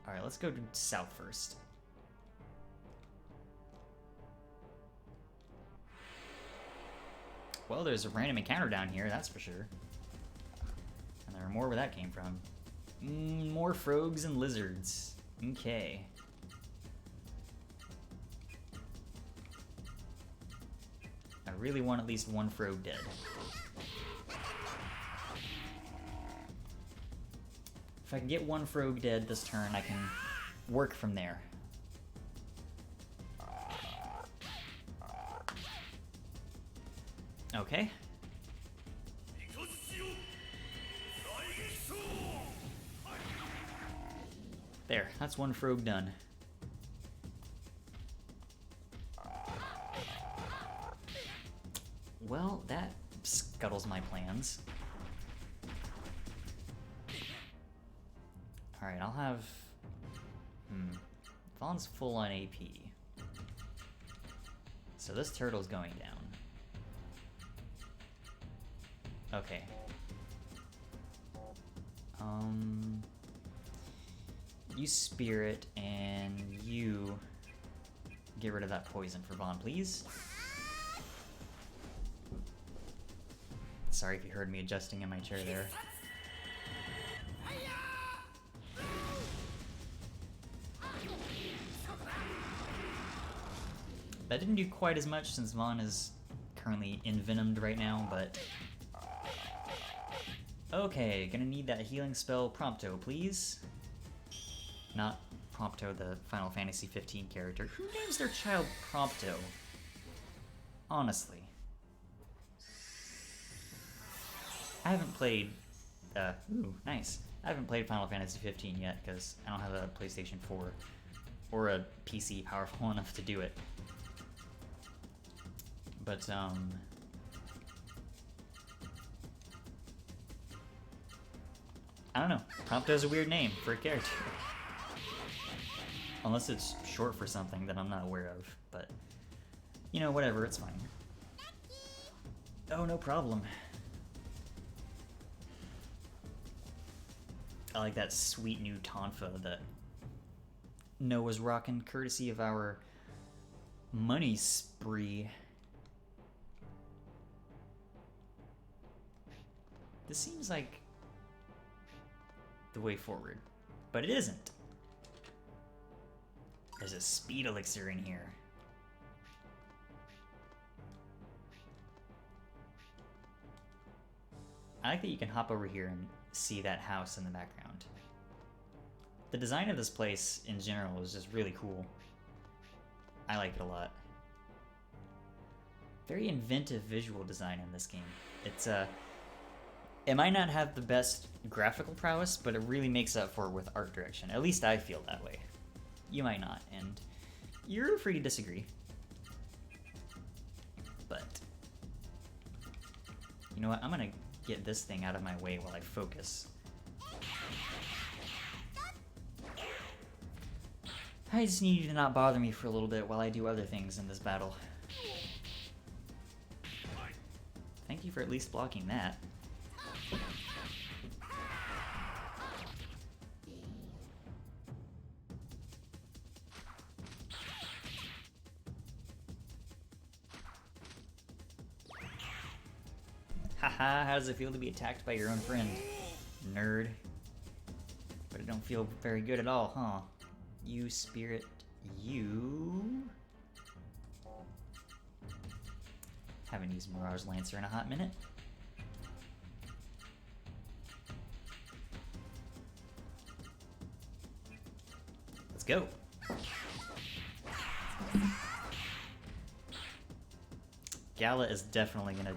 Alright, let's go south first. Well, there's a random encounter down here, that's for sure. And there are more where that came from. More frogs and lizards. Okay. I really want at least one frog dead. If I can get one frog dead this turn, I can work from there. Okay. There, that's one frog done. Well, that scuttles my plans. Alright, I'll have... Vaughn's full on AP. So this turtle's going down. Okay. You Spirit, and you get rid of that poison for Vaughn, please. Sorry if you heard me adjusting in my chair there. That didn't do quite as much since Vaughn is currently envenomed right now, but... Okay, gonna need that healing spell Prompto, please. Not Prompto, the Final Fantasy 15 character. Who names their child Prompto? Honestly. I haven't played... ooh, nice. I haven't played Final Fantasy 15 yet, because I don't have a PlayStation 4 or a PC powerful enough to do it. But, I don't know. Prompto's a weird name for a character. Unless it's short for something that I'm not aware of, but... You know, whatever, it's fine. Oh, no problem. I like that sweet new tonfa that Noah's rocking, courtesy of our money spree. This seems like the way forward, but it isn't. There's a speed elixir in here. I like that you can hop over here and see that house in the background. The design of this place in general is just really cool. I like it a lot. Very inventive visual design in this game. It's it might not have the best graphical prowess, but it really makes up for it with art direction. At least I feel that way. You might not, and You're free to disagree. But you know what? I'm gonna get this thing out of my way while I focus. I just need you to not bother me for a little bit while I do other things in this battle. Thank you for at least blocking that. Haha, how does it feel to be attacked by your own friend? Nerd. But it don't feel very good at all, huh? You spirit, you... Haven't used Mirage Lancer in a hot minute. Let's go. Gala is definitely gonna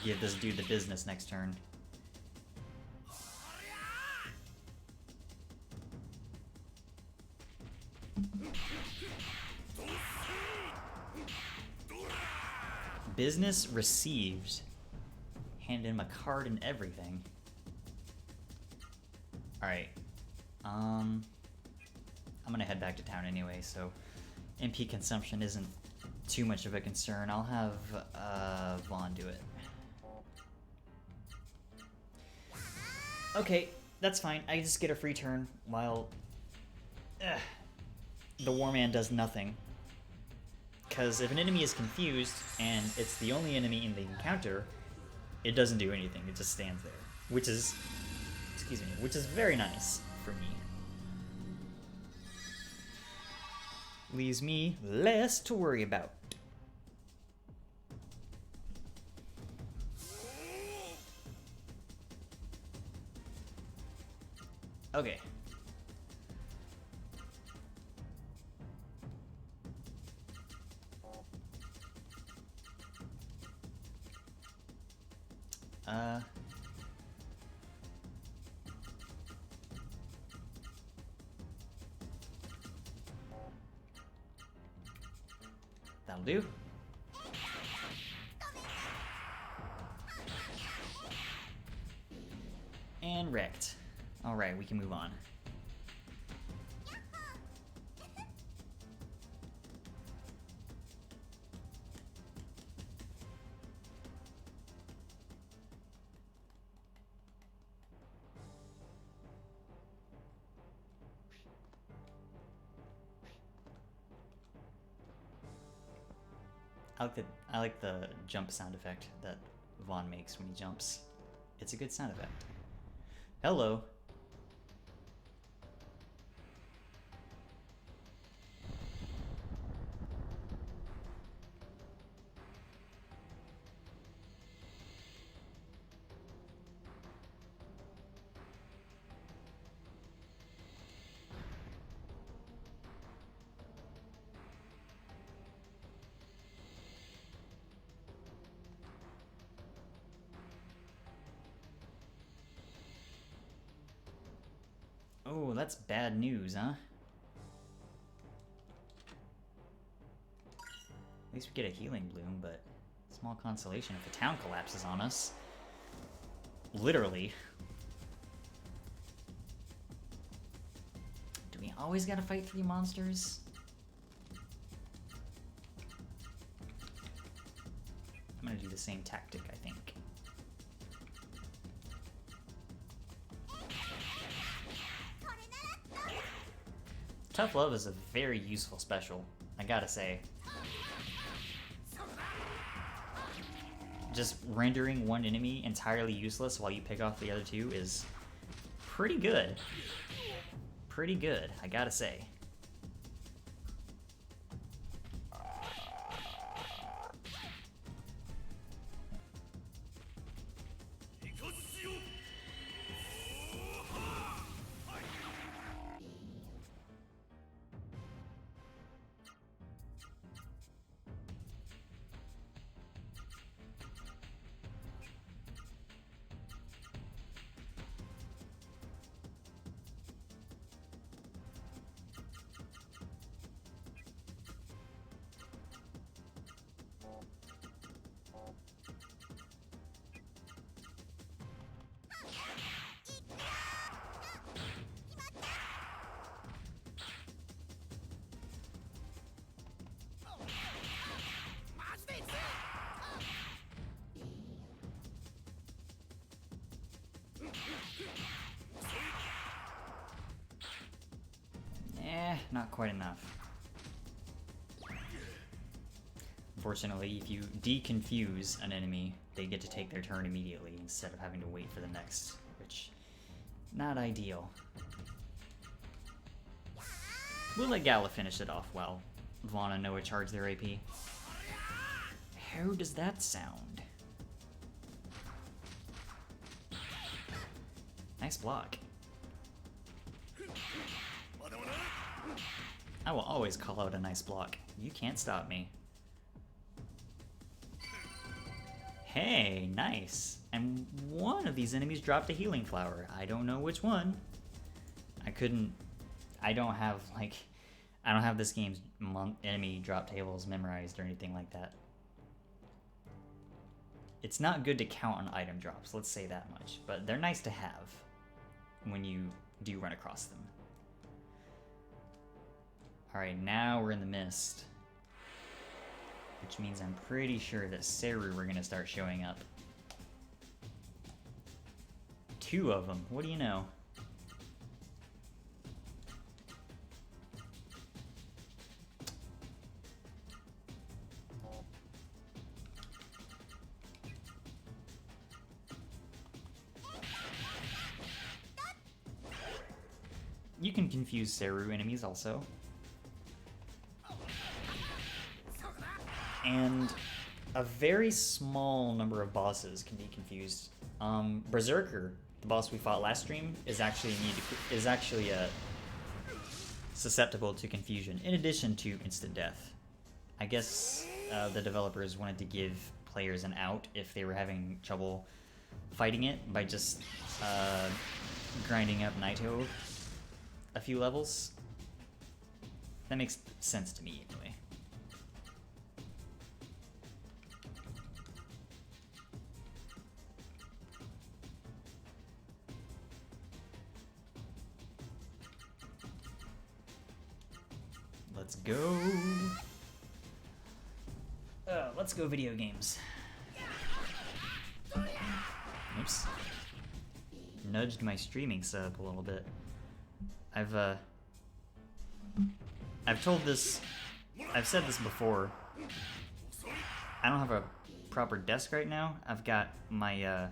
give this dude the business next turn. Business received. Hand him a card and everything. Alright. I'm gonna head back to town anyway, so MP consumption isn't too much of a concern. I'll have Vaughn do it. Okay, that's fine. I just get a free turn while the Warman does nothing. Because if an enemy is confused and it's the only enemy in the encounter, it doesn't do anything. It just stands there, which is, excuse me, which is very nice for me. Leaves me less to worry about. Okay. That'll do. And wrecked. Alright, we can move on. I like the jump sound effect that Vaughn makes when he jumps. It's a good sound effect. Hello. Oh, that's bad news, huh? At least we get a healing bloom, but small consolation if the town collapses on us. Literally. Do we always gotta fight 3 monsters? I'm gonna do the same tactic, I think. Tough Love is a very useful special, I gotta say. Just rendering one enemy entirely useless while you pick off the other 2 is pretty good. Pretty good, I gotta say. not quite enough. Unfortunately, if you deconfuse an enemy, they get to take their turn immediately instead of having to wait for the next, which, not ideal. We'll let Gala finish it off while Vaughn and Noah charge their AP. How does that sound? Nice block. I will always call out a nice block. You can't stop me. Hey, nice. And one of these enemies dropped a healing flower. I don't know which one. I don't have this game's enemy drop tables memorized or anything like that. It's not good to count on item drops, let's say that much, but they're nice to have when you do run across them. Alright, now we're in the mist, which means I'm pretty sure that Seru are going to start showing up. 2 of them, what do you know? You can confuse Seru enemies also. And a very small number of bosses can be confused. Berserker, the boss we fought last stream, is actually susceptible to confusion, in addition to instant death. I guess the developers wanted to give players an out if they were having trouble fighting it by just grinding up Naito a few levels. That makes sense to me, anyway. Let's go. Let's go video games. Oops. Nudged my streaming sub a little bit. I've said this before. I don't have a proper desk right now. I've got my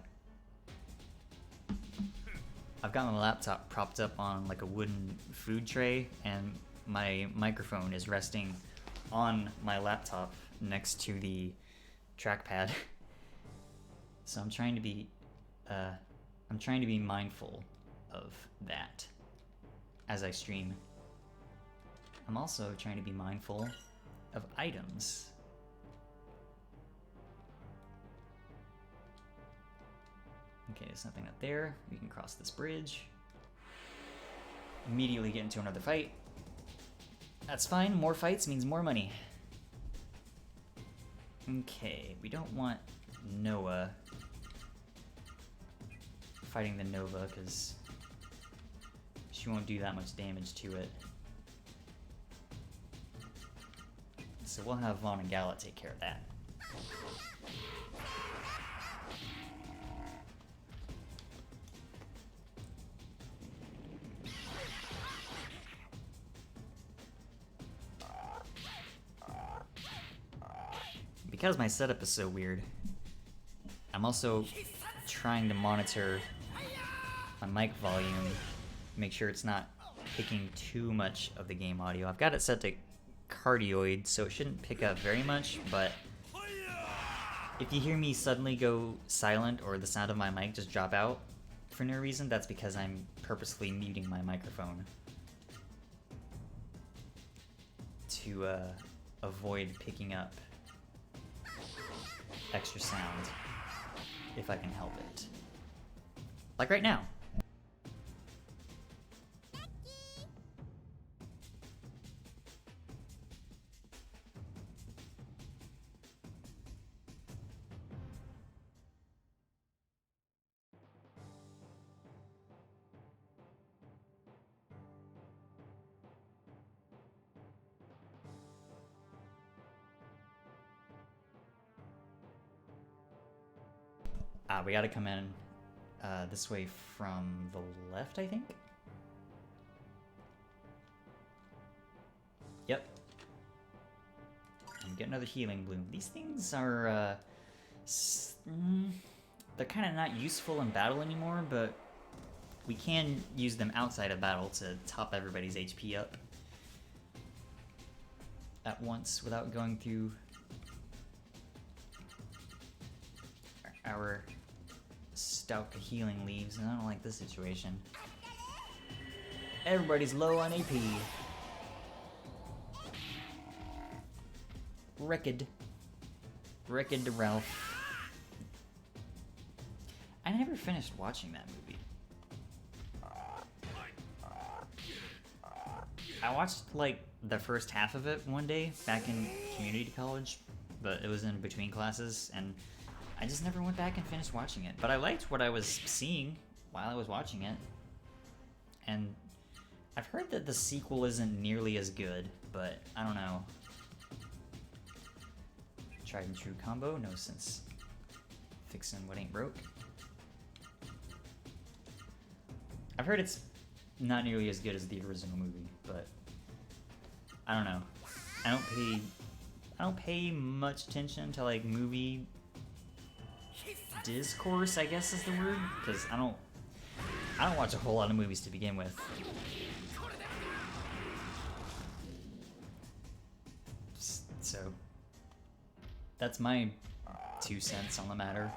laptop propped up on like a wooden food tray, and my microphone is resting on my laptop next to the trackpad. So I'm trying to be mindful of that as I stream. I'm also trying to be mindful of items. Okay, there's nothing up there. We can cross this bridge. Immediately get into another fight. That's fine, more fights means more money. Okay, we don't want Noah fighting the Nova because she won't do that much damage to it. So we'll have Vaughn and Gala take care of that. Because my setup is so weird, I'm also trying to monitor my mic volume, make sure it's not picking too much of the game audio. I've got it set to cardioid, so it shouldn't pick up very much, but if you hear me suddenly go silent or the sound of my mic just drop out for no reason, that's because I'm purposely muting my microphone to avoid picking up extra sound if I can help it. Like right now. We gotta come in this way from the left, I think? Get another healing bloom. These things are, they're kind of not useful in battle anymore, but we can use them outside of battle to top everybody's HP up at once without going through our stout healing leaves, and I don't like this situation. Everybody's low on AP. Wrecked Ralph. I never finished watching that movie. I watched like the first half of it one day back in community college, but it was in between classes, and I just never went back and finished watching it. But I liked what I was seeing while I was watching it, and I've heard that the sequel isn't nearly as good, but I don't know. Tried and true combo, no sense fixing what ain't broke. I've heard it's not nearly as good as the original movie, but I don't know. I don't pay much attention to like movie discourse, I guess is the word, because I don't watch a whole lot of movies to begin with. So that's my 2 cents on the matter.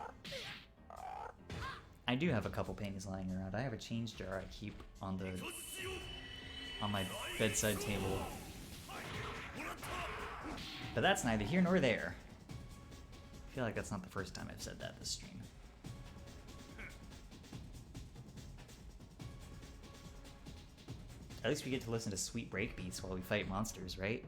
I do have a couple pennies lying around. I have a change jar I keep on my bedside table. But that's neither here nor there. I feel like that's not the first time I've said that this stream. At least we get to listen to sweet breakbeats while we fight monsters, right?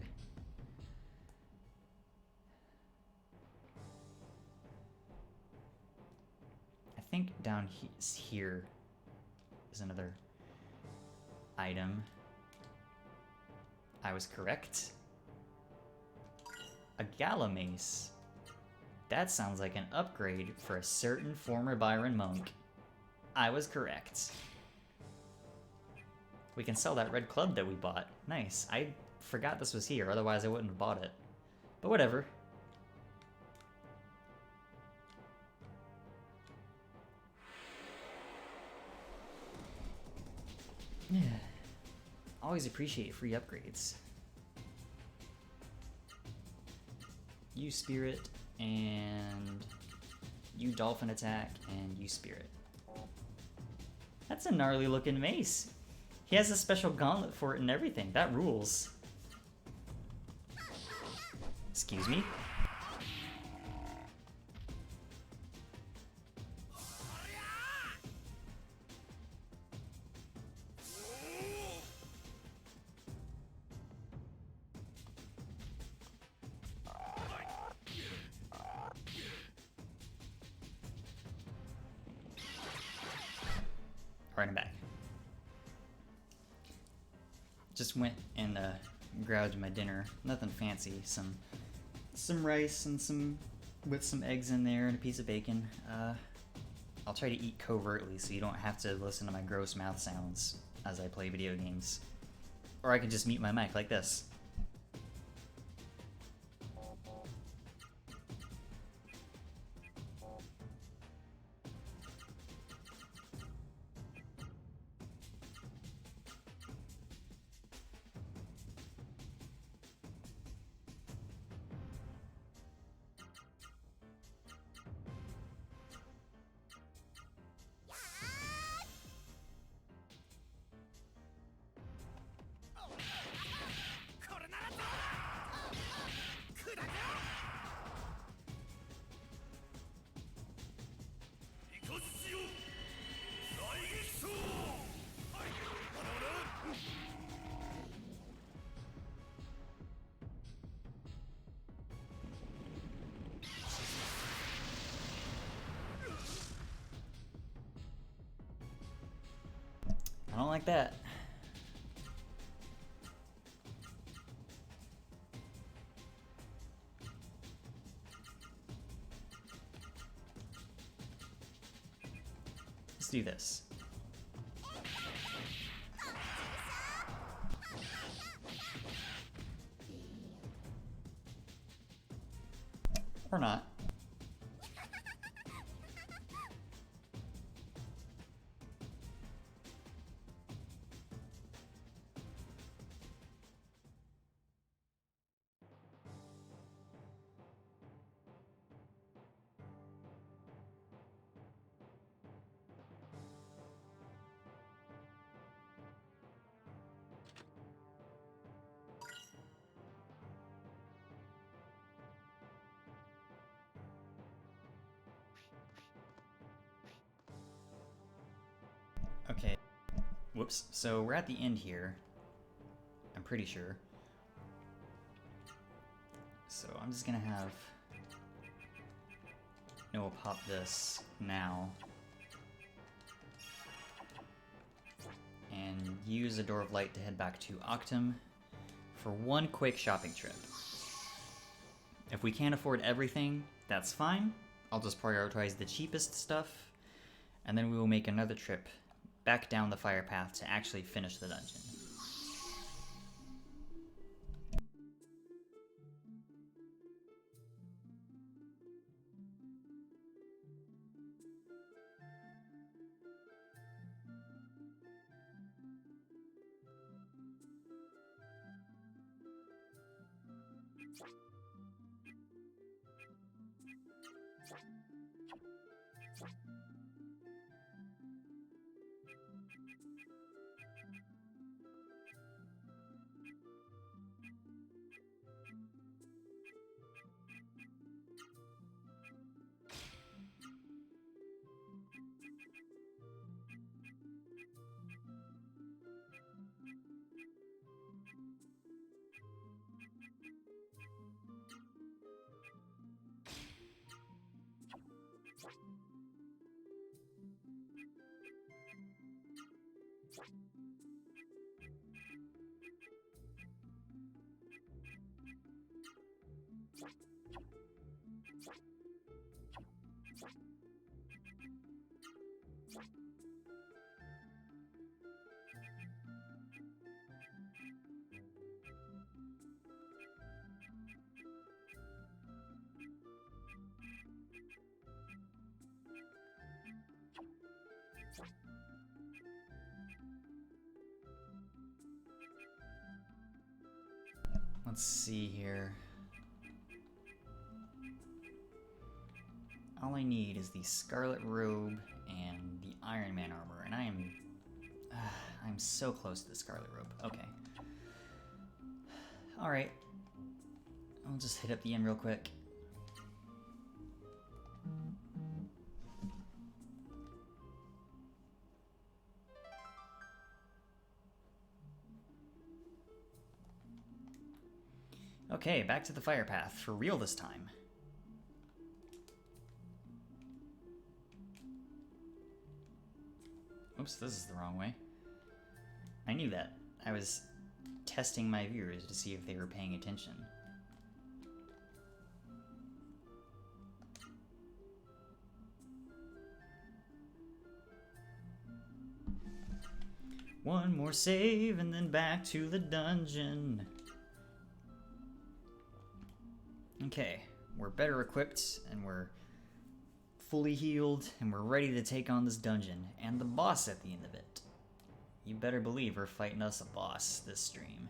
I think down here is another item. I was correct. A Gala Mace. That sounds like an upgrade for a certain former Byron monk. I was correct. We can sell that red club that we bought. Nice. I forgot this was here, otherwise I wouldn't have bought it. But whatever. Yeah. Always appreciate free upgrades. You Spirit, and you Dolphin Attack, and you Spirit. That's a gnarly looking mace. He has a special gauntlet for it and everything. That rules. Excuse me? Alright, I'm back. Just went and grabbed my dinner. Nothing fancy. Some rice and some eggs in there and a piece of bacon. I'll try to eat covertly so you don't have to listen to my gross mouth sounds as I play video games. Or I can just mute my mic like this. I don't like that. Let's do this. Or not. Okay, whoops. So we're at the end here, I'm pretty sure. So I'm just gonna have Noah pop this now. And use a Door of Light to head back to Octam for one quick shopping trip. If we can't afford everything, that's fine. I'll just prioritize the cheapest stuff, and then we will make another trip back down the fire path to actually finish the dungeon. Let's see here. All I need is the Scarlet Robe and the Iron Man armor, and I'm so close to the Scarlet Robe. Okay. Alright. I'll just hit up the inn real quick. Okay, back to the fire path, for real this time. Oops, this is the wrong way. I knew that. I was testing my viewers to see if they were paying attention. One more save and then back to the dungeon. Okay, we're better equipped and we're fully healed and we're ready to take on this dungeon and the boss at the end of it. You better believe we're fighting us a boss this stream.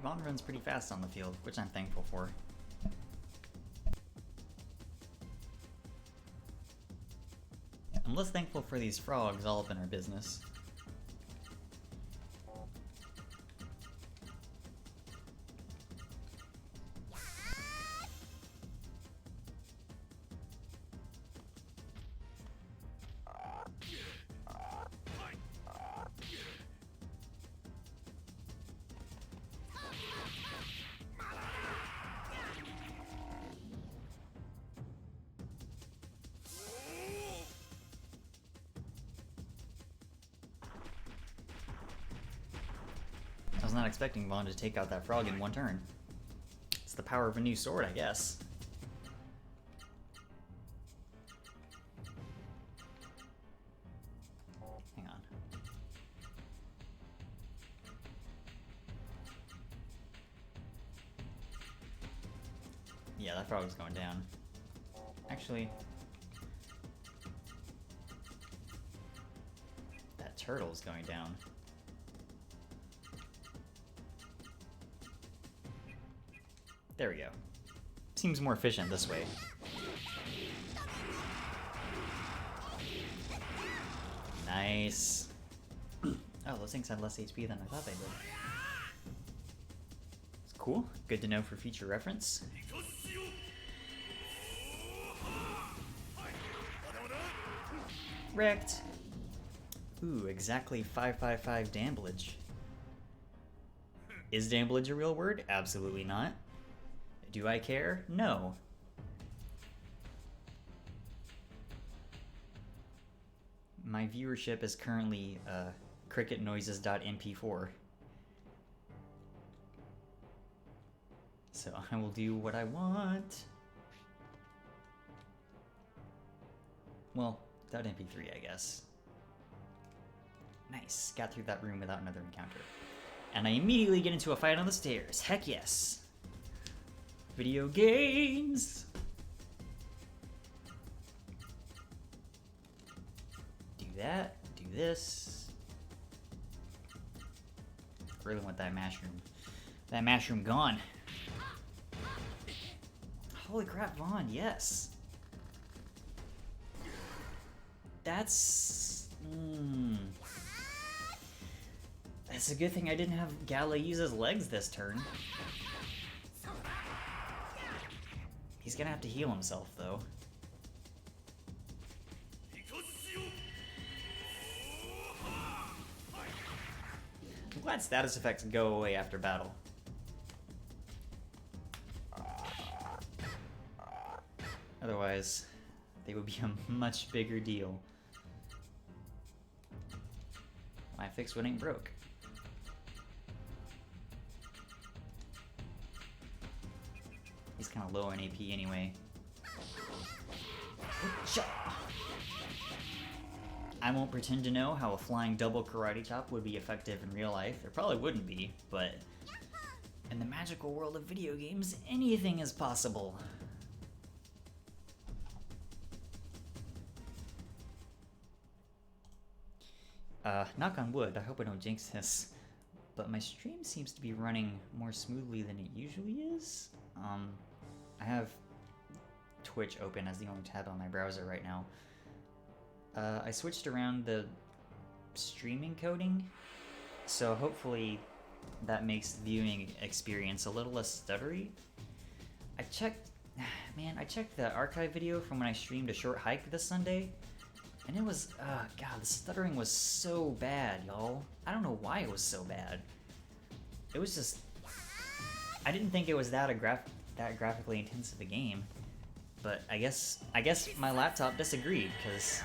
Vaughn runs pretty fast on the field, which I'm thankful for. I'm less thankful for these frogs all up in our business. I was not expecting Vaughn to take out that frog in one turn. It's the power of a new sword, I guess. Hang on. Yeah, that frog's going down. Actually, that turtle's going down. There we go. Seems more efficient this way. Nice. Oh, those things had less HP than I thought they did. It's cool. Good to know for future reference. Wrecked. Ooh, exactly 555 damblage. Is damblage a real word? Absolutely not. Do I care? No. My viewership is currently cricketnoises.mp4. So I will do what I want. Well, .mp3, I guess. Nice. Got through that room without another encounter. And I immediately get into a fight on the stairs. Heck yes. Video games! Do that, do this. Really want that mushroom. That mushroom gone. Holy crap, Vaughn, yes. That's... That's a good thing I didn't have Gala use his legs this turn. He's gonna have to heal himself, though. I'm glad status effects go away after battle. Otherwise, they would be a much bigger deal. Why fix what ain't broke? He's kind of low on AP anyway. I won't pretend to know how a flying double karate chop would be effective in real life. It probably wouldn't be, but in the magical world of video games, anything is possible. Knock on wood, I hope I don't jinx this, but my stream seems to be running more smoothly than it usually is. I have Twitch open as the only tab on my browser right now. I switched around the streaming coding, so hopefully that makes the viewing experience a little less stuttery. I checked the archive video from when I streamed a short hike this Sunday, and it was, God, the stuttering was so bad, y'all. I don't know why it was so bad. It was just, I didn't think it was that graphically intensive a game, but I guess my laptop disagreed, because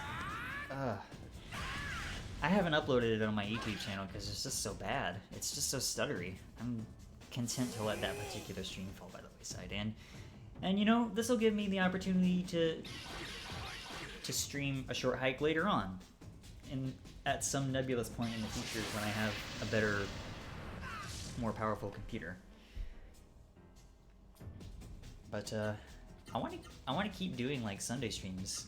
I haven't uploaded it on my YouTube channel because it's just so bad. It's just so stuttery. I'm content to let that particular stream fall by the wayside, and you know, this will give me the opportunity to stream a short hike later on, and at some nebulous point in the future when I have a better, more powerful computer. But I want to keep doing like Sunday streams.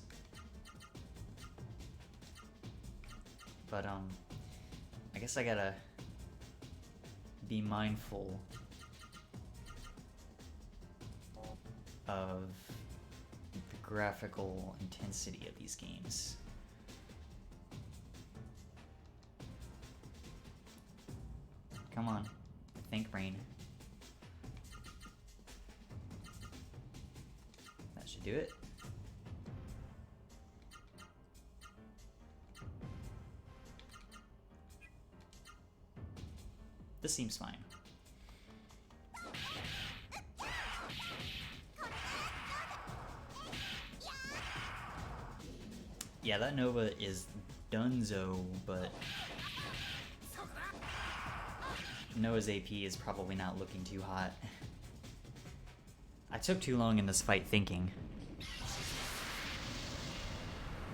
But I guess I gotta be mindful of the graphical intensity of these games. Come on, think brain. That should do it. This seems fine. Yeah, that Nova is dunzo, but Noah's AP is probably not looking too hot. I took too long in this fight thinking.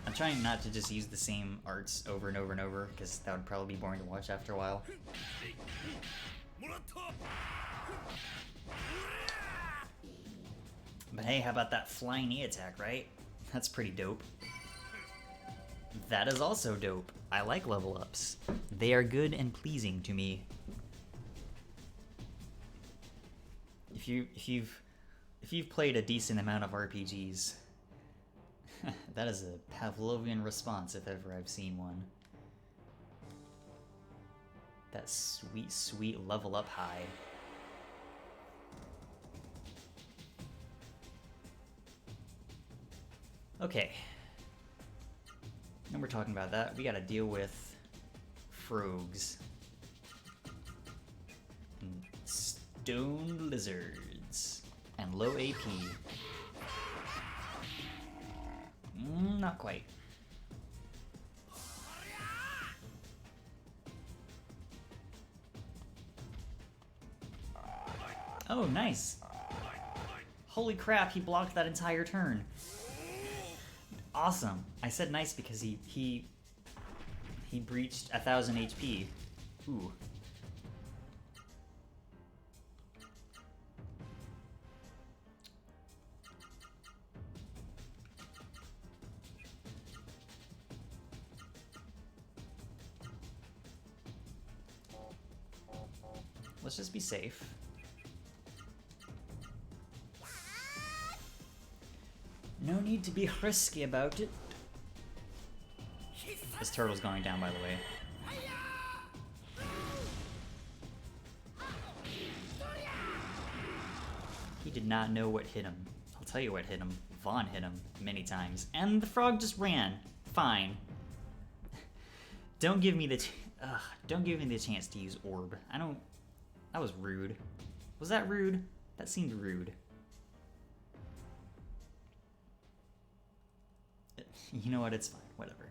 I'm trying not to just use the same arts over and over and over, because that would probably be boring to watch after a while. But hey, how about that flying knee attack, right? That's pretty dope. That is also dope. I like level ups. They are good and pleasing to me. If you've played a decent amount of RPGs, that is a Pavlovian response if ever I've seen one. That sweet, sweet level up high. Okay. Now we're talking about that. We gotta deal with frogs. And stone lizards. And low AP. Not quite. Oh, nice. Holy crap, he blocked that entire turn. Awesome. I said nice because he breached 1000 HP. Ooh. Let's just be safe. No need to be risky about it. This turtle's going down, by the way. He did not know what hit him. I'll tell you what hit him. Vaughn hit him many times. And the frog just ran. Fine. Don't give me the chance to use orb. I don't... That was rude. Was that rude? That seemed rude. You know what? It's fine. Whatever.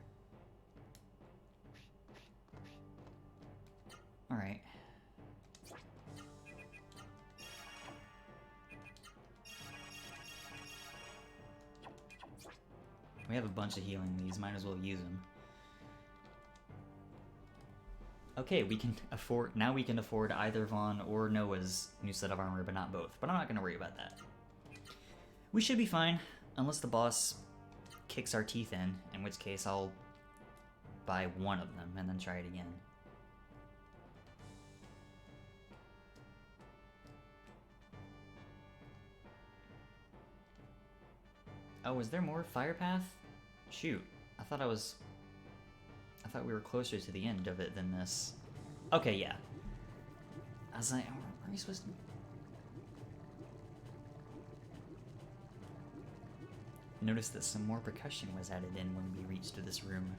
Alright. We have a bunch of healing these. Might as well use them. Okay, we can afford... Now we can afford either Vaughn or Noah's new set of armor, but not both. But I'm not going to worry about that. We should be fine, unless the boss kicks our teeth in which case I'll buy one of them and then try it again. Oh, is there more fire path? Shoot, I thought we were closer to the end of it than this. Okay, yeah. I was like, are we supposed to... Notice that some more percussion was added in when we reached this room.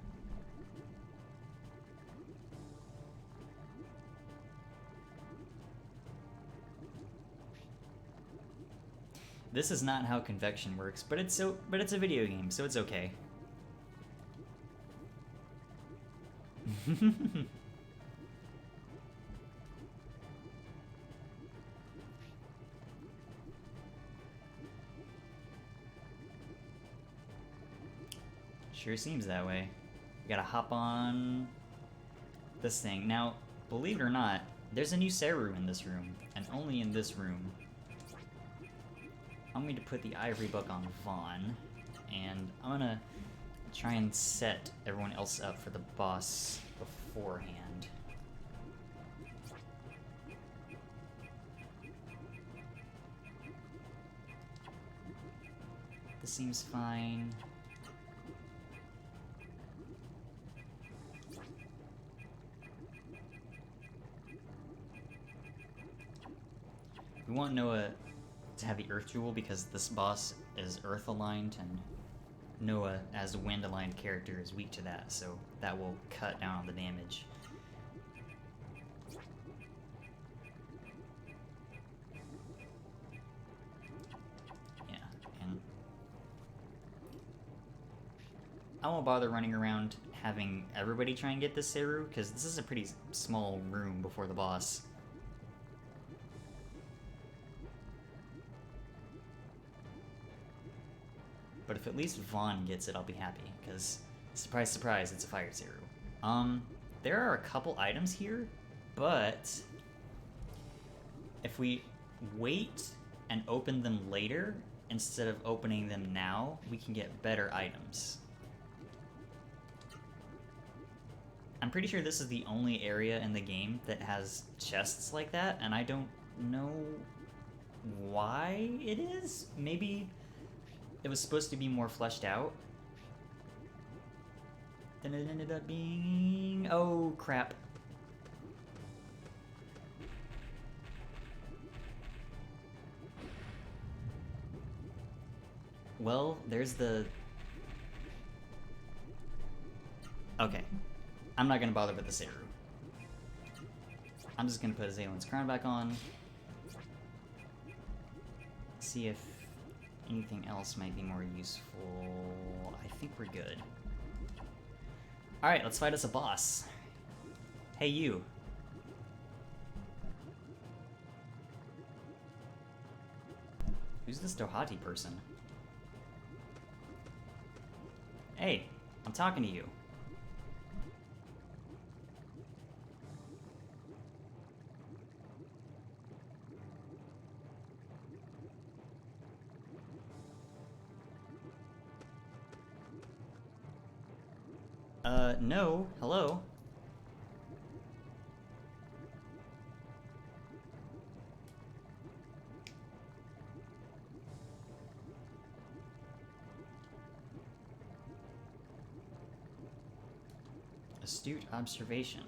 This is not how convection works, but it's a video game, so it's okay. Sure seems that way. You gotta hop on this thing. Now, believe it or not, there's a new Seru in this room, and only in this room. I'm going to put the Ivory Book on Vaughn, and I'm gonna try and set everyone else up for the boss beforehand. This seems fine. We want Noah to have the Earth Jewel because this boss is Earth aligned, and Noah, as a Wind aligned character, is weak to that, so that will cut down on the damage. Yeah, and I won't bother running around having everybody try and get this Seru, because this is a pretty small room before the boss. But if at least Vaughn gets it, I'll be happy, because surprise, surprise, it's a Fire Seru. There are a couple items here, but if we wait and open them later instead of opening them now, we can get better items. I'm pretty sure this is the only area in the game that has chests like that, and I don't know why it is. Maybe it was supposed to be more fleshed out than it ended up being. Oh, crap. Well, there's the... Okay. I'm not gonna bother with the Seru. I'm just gonna put Zalan's crown back on. See if anything else might be more useful. I think we're good. Alright, let's fight us a boss. Hey, you. Who's this Dohati person? Hey, I'm talking to you. No. Hello? Astute observation.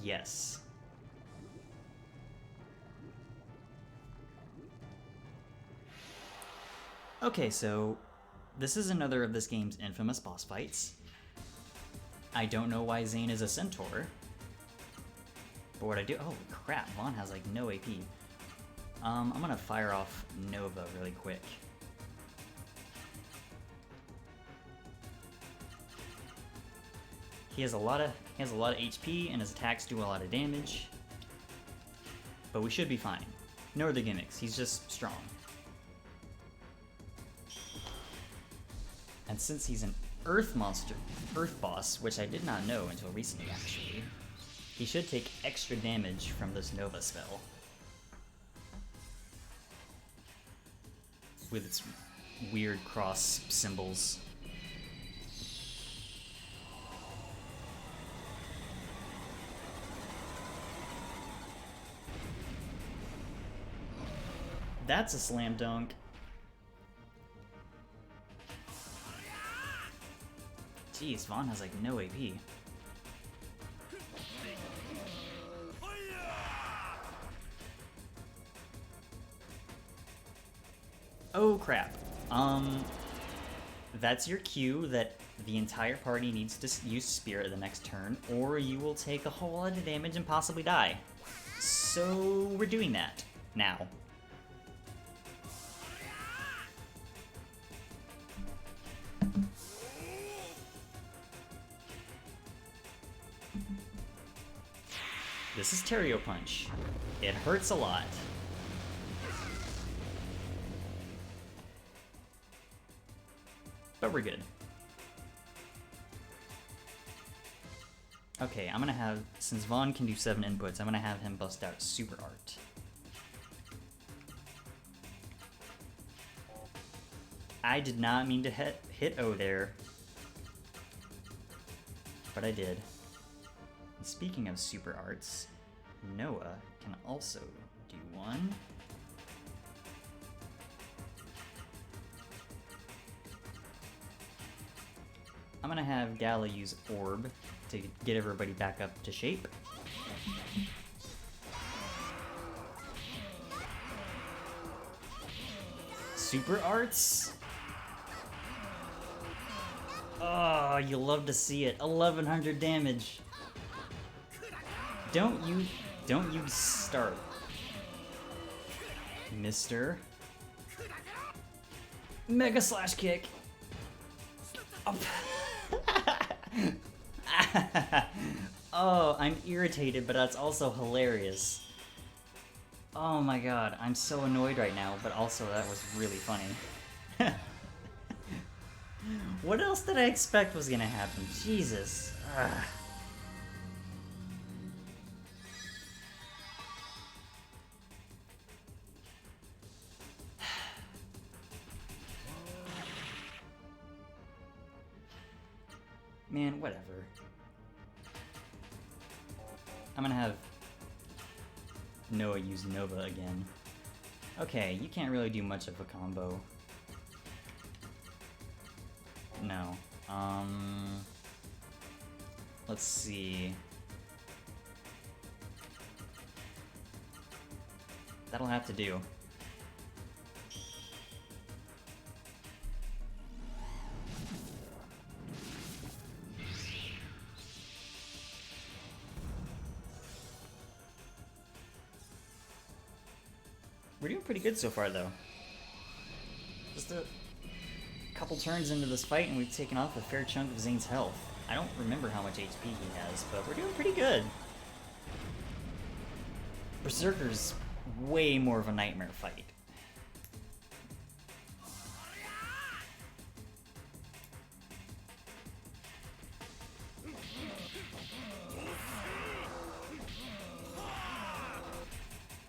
Yes. Okay, so this is another of this game's infamous boss fights. I don't know why Xain is a centaur. But what I do... Oh, crap. Vaughn has, like, no AP. I'm gonna fire off Nova really quick. He has a lot of HP, and his attacks do a lot of damage. But we should be fine. No other gimmicks. He's just strong. And since he's an Earth monster, Earth boss, which I did not know until recently actually, he should take extra damage from this Nova spell. With its weird cross symbols. That's a slam dunk. Jeez, Vaughn has like no AP. Oh crap. That's your cue that the entire party needs to use Spirit the next turn, or you will take a whole lot of damage and possibly die. So we're doing that now. This is Terrio Punch. It hurts a lot. But we're good. Okay, I'm gonna have, since Vaughn can do 7 inputs, I'm gonna have him bust out Super Art. I did not mean to hit O there, but I did. And speaking of Super Arts, Noah can also do one. I'm gonna have Gala use Orb to get everybody back up to shape. Super Arts? Oh, you love to see it. 1100 damage. Don't you start. Mister. Mega Slash Kick. Oh. Oh, I'm irritated, but that's also hilarious. Oh my god, I'm so annoyed right now, but also that was really funny. What else did I expect was gonna happen? Jesus. Ugh. Man, whatever. I'm gonna have Noah use Nova again. Okay, you can't really do much of a combo. No. Let's see. That'll have to do. We're doing pretty good so far, though. Just a couple turns into this fight, and we've taken off a fair chunk of Xain's health. I don't remember how much HP he has, but we're doing pretty good. Berserker's way more of a nightmare fight.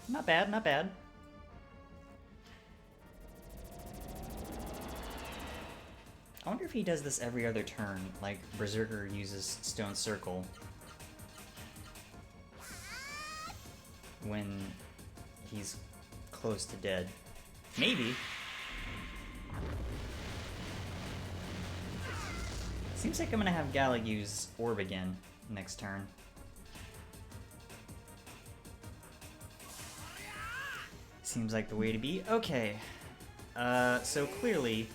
Not bad, not bad. I wonder if he does this every other turn, like Berserker uses Stone Circle when he's close to dead. Maybe. Seems like I'm gonna have Gala use Orb again next turn. Seems like the way to be. Okay. So clearly,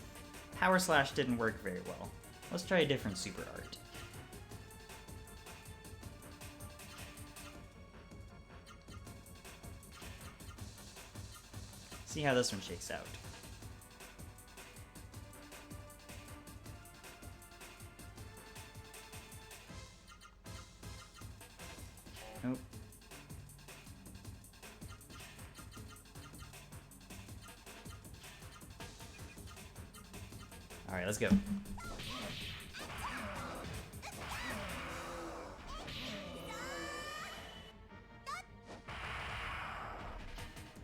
Power Slash didn't work very well. Let's try a different super art. See how this one shakes out. Nope. Alright, let's go.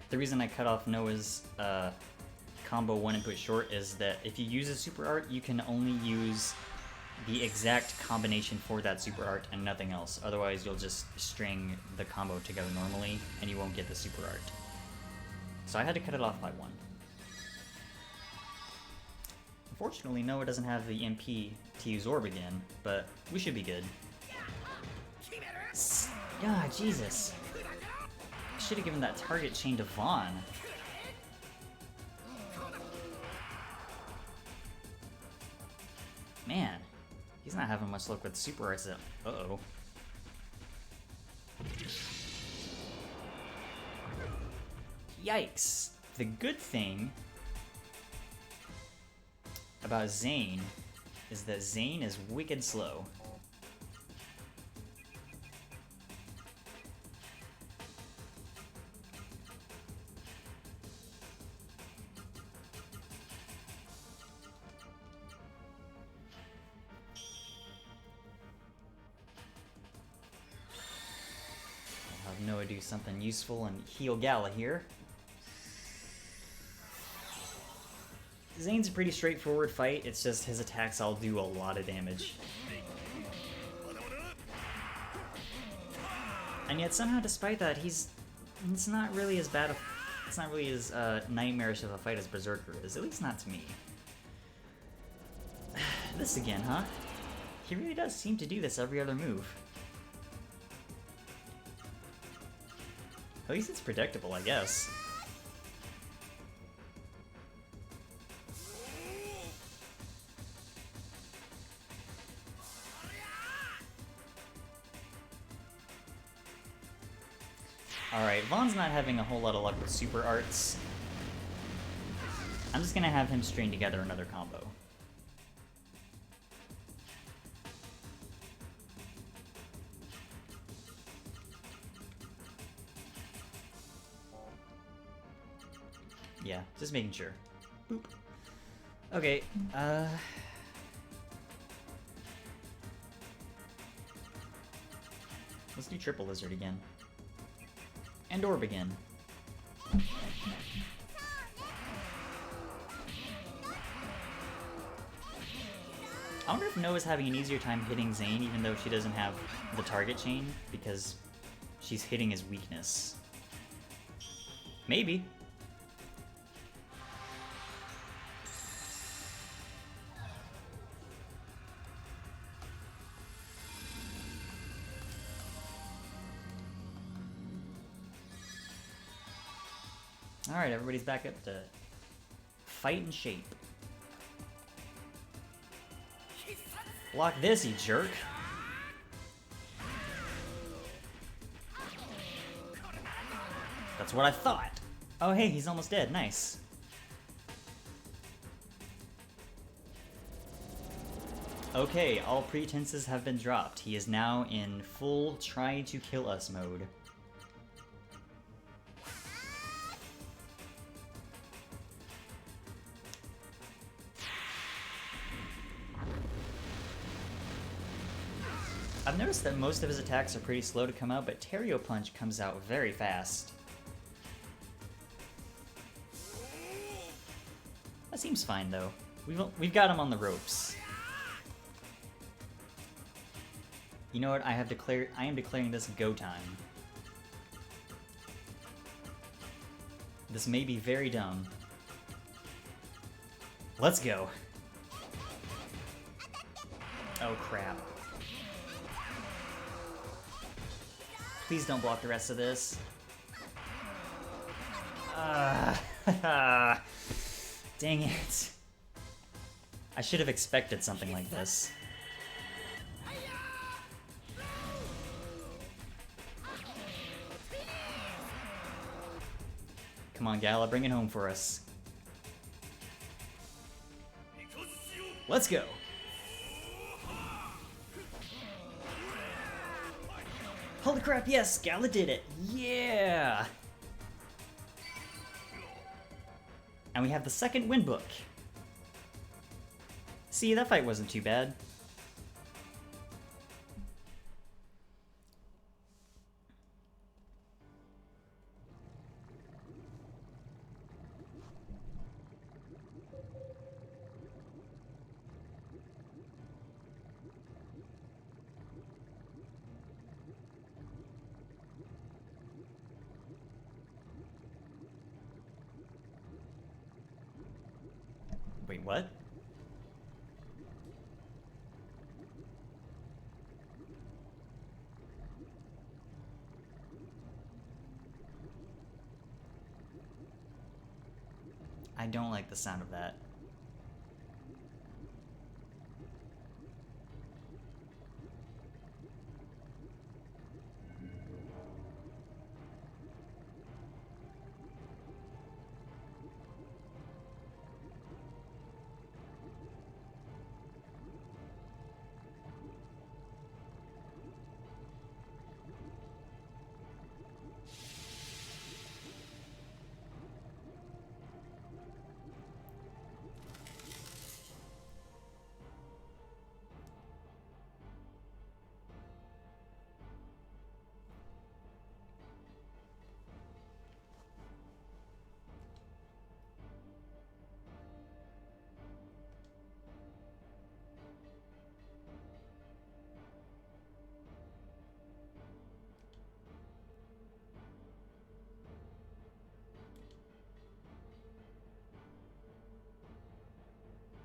The reason I cut off Noah's combo one input short is that if you use a super art, you can only use the exact combination for that super art and nothing else. Otherwise, you'll just string the combo together normally, and you won't get the super art. So I had to cut it off by one. Unfortunately, Noah doesn't have the MP to use Orb again, but we should be good. Ah, Jesus. I should have given that target chain to Vaughn. Man, he's not having much luck with super arts. Uh-oh. Yikes. The good thing about Xain is that Xain is wicked slow. I'll have Noah do something useful and heal Gala here. Xain's a pretty straightforward fight, it's just his attacks all do a lot of damage. And yet somehow despite that, it's not really as bad it's not really as nightmarish of a fight as Berserker is, at least not to me. This again, huh? He really does seem to do this every other move. At least it's predictable, I guess. Alright, Vaughn's not having a whole lot of luck with super arts. I'm just gonna have him string together another combo. Yeah, just making sure. Boop. Okay, let's do Triple Lizard again. And Orb again. I wonder if Noah's having an easier time hitting Xain even though she doesn't have the target chain, because she's hitting his weakness. Maybe. Alright, everybody's back up to fight and shape. Block this, you jerk! That's what I thought! Oh hey, he's almost dead, nice. Okay, all pretenses have been dropped. He is now in full try to kill us mode. I've noticed that most of his attacks are pretty slow to come out, but Terrio Punch comes out very fast. That seems fine, though. We've got him on the ropes. You know what? I am declaring this go time. This may be very dumb. Let's go. Oh crap. Please don't block the rest of this. Dang it. I should have expected something like this. Come on, Gala, bring it home for us. Let's go! Holy crap, yes! Gala did it! Yeah! And we have the second win book. See, that fight wasn't too bad. Wait, what? I don't like the sound of that.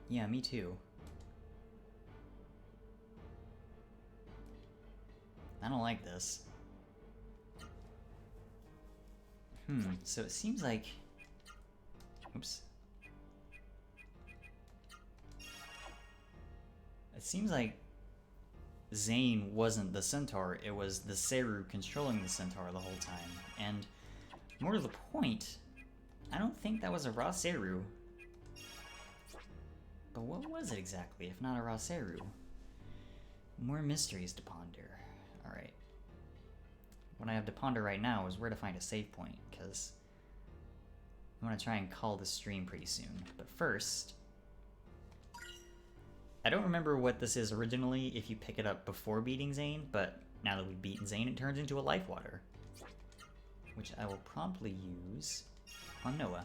Yeah, me too. I don't like this. So it seems like... Oops. It seems like Xain wasn't the centaur, it was the Seru controlling the centaur the whole time. And more to the point, I don't think that was a raw Seru. But what was it exactly, if not a raw Seru? More mysteries to ponder. Alright. What I have to ponder right now is where to find a save point, because I'm going to try and call this stream pretty soon. But first, I don't remember what this is originally if you pick it up before beating Xain, but now that we've beaten Xain, it turns into a life water, which I will promptly use on Noah.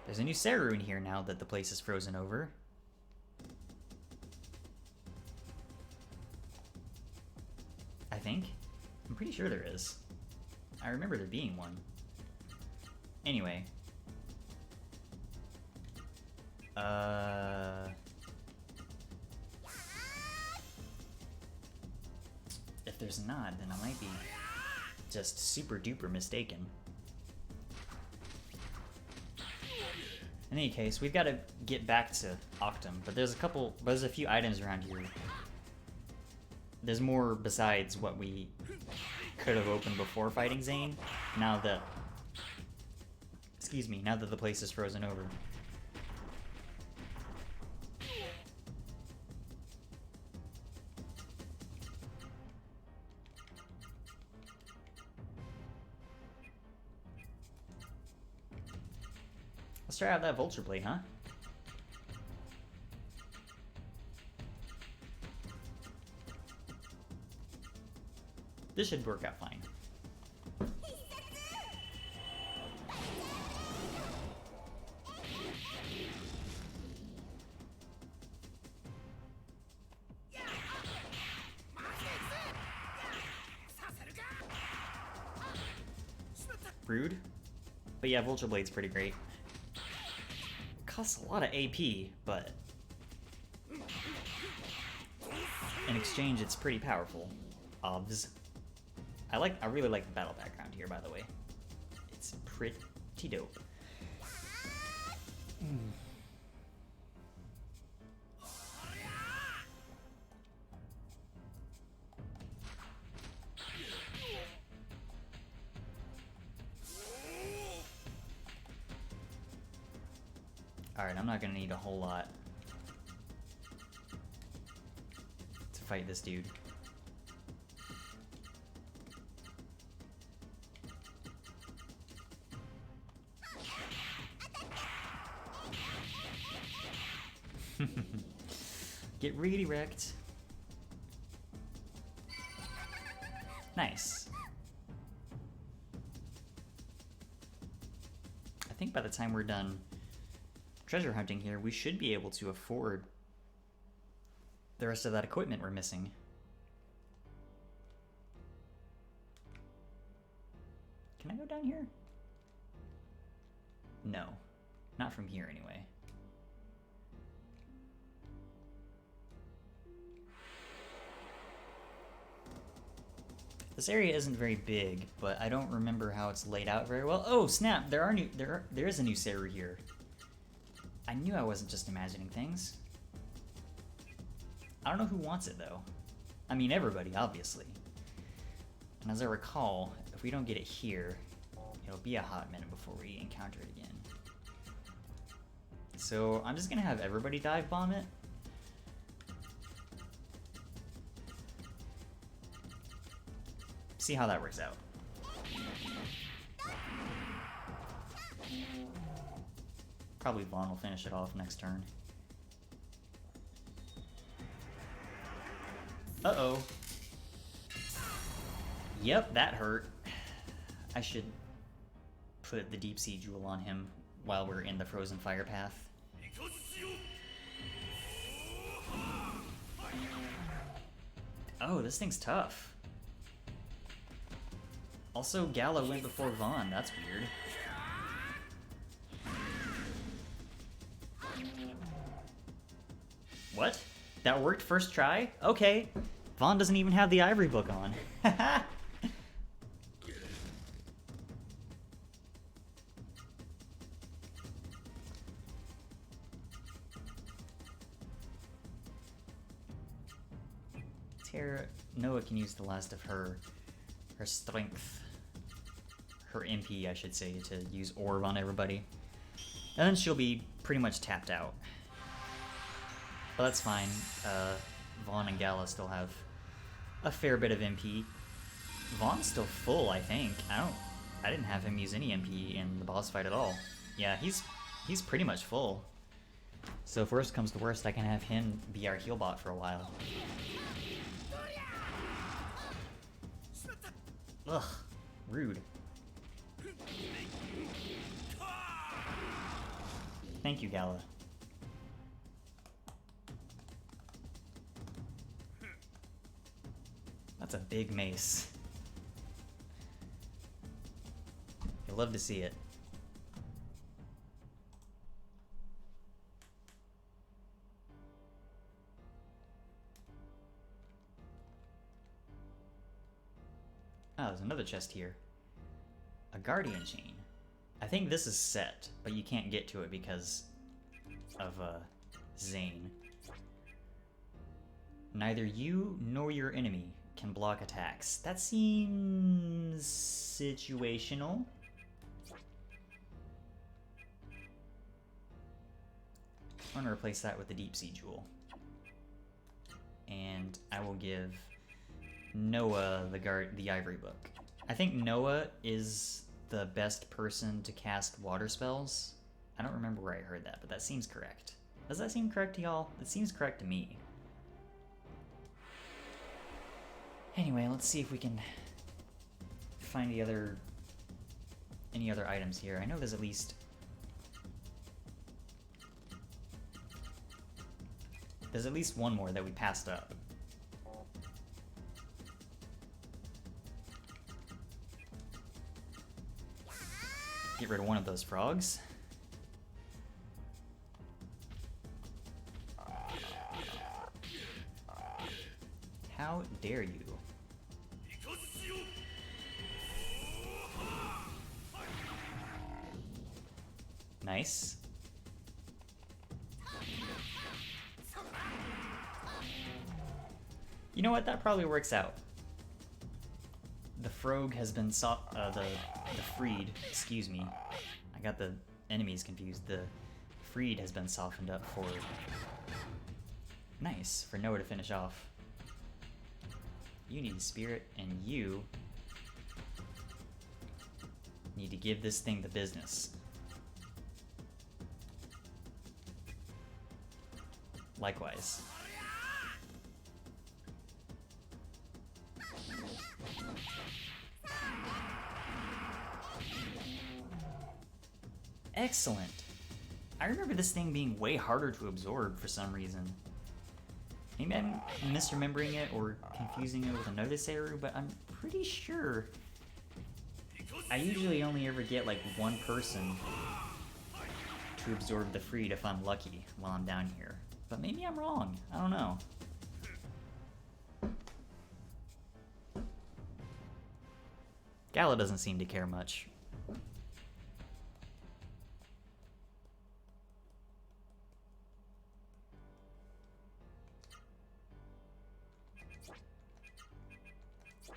There's a new Seru in here now that the place is frozen over. I think. I'm pretty sure there is. I remember there being one. Anyway. If there's not, then I might be just super duper mistaken. In any case, we've got to get back to Octam, but there's a few items around here. There's more besides what we could have opened before fighting Xain, now that the place is frozen over. Let's try out that vulture blade, huh? This should work out fine. Rude. But yeah, vulture blade's pretty great. Costs a lot of AP, but in exchange it's pretty powerful. Obvs. I really like the battle background here, by the way. It's pretty dope. Alright, I'm not gonna need a whole lot to fight this dude. Get really wrecked. Nice. I think by the time we're done treasure hunting here, we should be able to afford the rest of that equipment we're missing. Can I go down here? No. Not from here, anyway. This area isn't very big, but I don't remember how it's laid out very well. Oh, snap! There is a new Seru here. I knew I wasn't just imagining things. I don't know who wants it, though. I mean, everybody, obviously. And as I recall, if we don't get it here, it'll be a hot minute before we encounter it again. So I'm just gonna have everybody dive bomb it. See how that works out. Probably Vaughn will finish it off next turn. Uh-oh. Yep, that hurt. I should put the deep sea jewel on him while we're in the frozen fire path. Oh, this thing's tough. Also, Gala went before Vaughn. That's weird. What? That worked first try? Okay. Vaughn doesn't even have the ivory book on. Noah can use the last of her strength. Her MP, I should say, to use orb on everybody. And then she'll be pretty much tapped out. But that's fine. Vaughn and Gala still have a fair bit of MP. Vaughn's still full, I think. I didn't have him use any MP in the boss fight at all. Yeah, he's pretty much full. So if worst comes to worst, I can have him be our heal bot for a while. Ugh, rude. Thank you, Gala. That's a big mace. You'll love to see it. Oh, there's another chest here. A guardian chain. I think this is set, but you can't get to it because of Xain. Neither you nor your enemy can block attacks. That seems situational. I'm gonna replace that with the deep sea jewel. And I will give Noah the ivory book. I think Noah is the best person to cast water spells. I don't remember where I heard that, but that seems correct. Does that seem correct to y'all? It seems correct to me. Anyway, let's see if we can find any other items here. I know there's at least one more that we passed up. Get rid of one of those frogs. How dare you? Nice. You know what? That probably works out. The frog has been the freed, excuse me. I got the enemies confused. The freed has been softened up for... Nice, for Noah to finish off. You need spirit, and you need to give this thing the business. Likewise. Excellent. I remember this thing being way harder to absorb for some reason. Maybe I'm misremembering it or confusing it with another Seru, but I'm pretty sure I usually only ever get like one person to absorb the freed if I'm lucky while I'm down here. But maybe I'm wrong. I don't know. Gala doesn't seem to care much.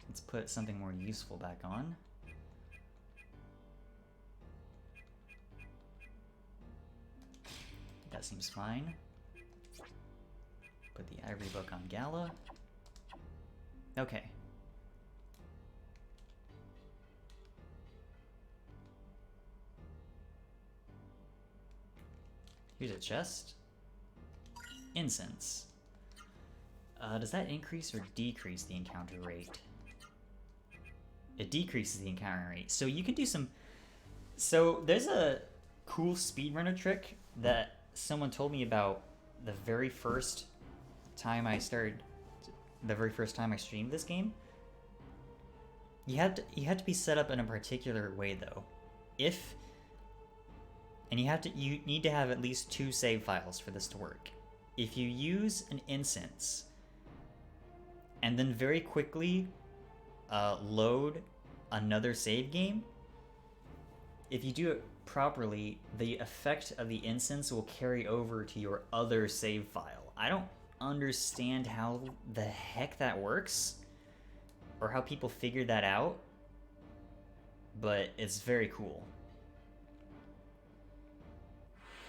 Let's put something more useful back on. That seems fine. Put the ivory book on Gala. Okay. Here's a chest. Incense. Does that increase or decrease the encounter rate? It decreases the encounter rate. So you can do some... So there's a cool speedrunner trick that someone told me about the very first time I streamed this game. You had to be set up in a particular way though. You need to have at least 2 save files for this to work. if you use an incense and then very quickly load another save game, if you do it properly, the effect of the incense will carry over to your other save file. I don't understand how the heck that works or how people figured that out, but it's very cool.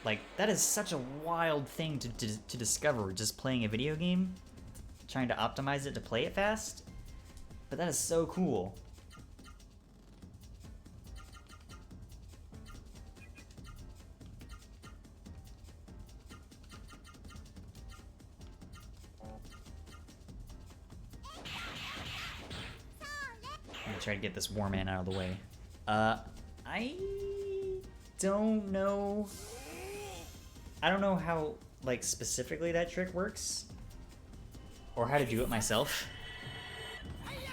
Like, that is such a wild thing to discover just playing a video game, trying to optimize it to play it fast, but that is so cool. I'm gonna try to get this war man out of the way. I don't know. I don't know how, like, specifically that trick works, or how to do it myself,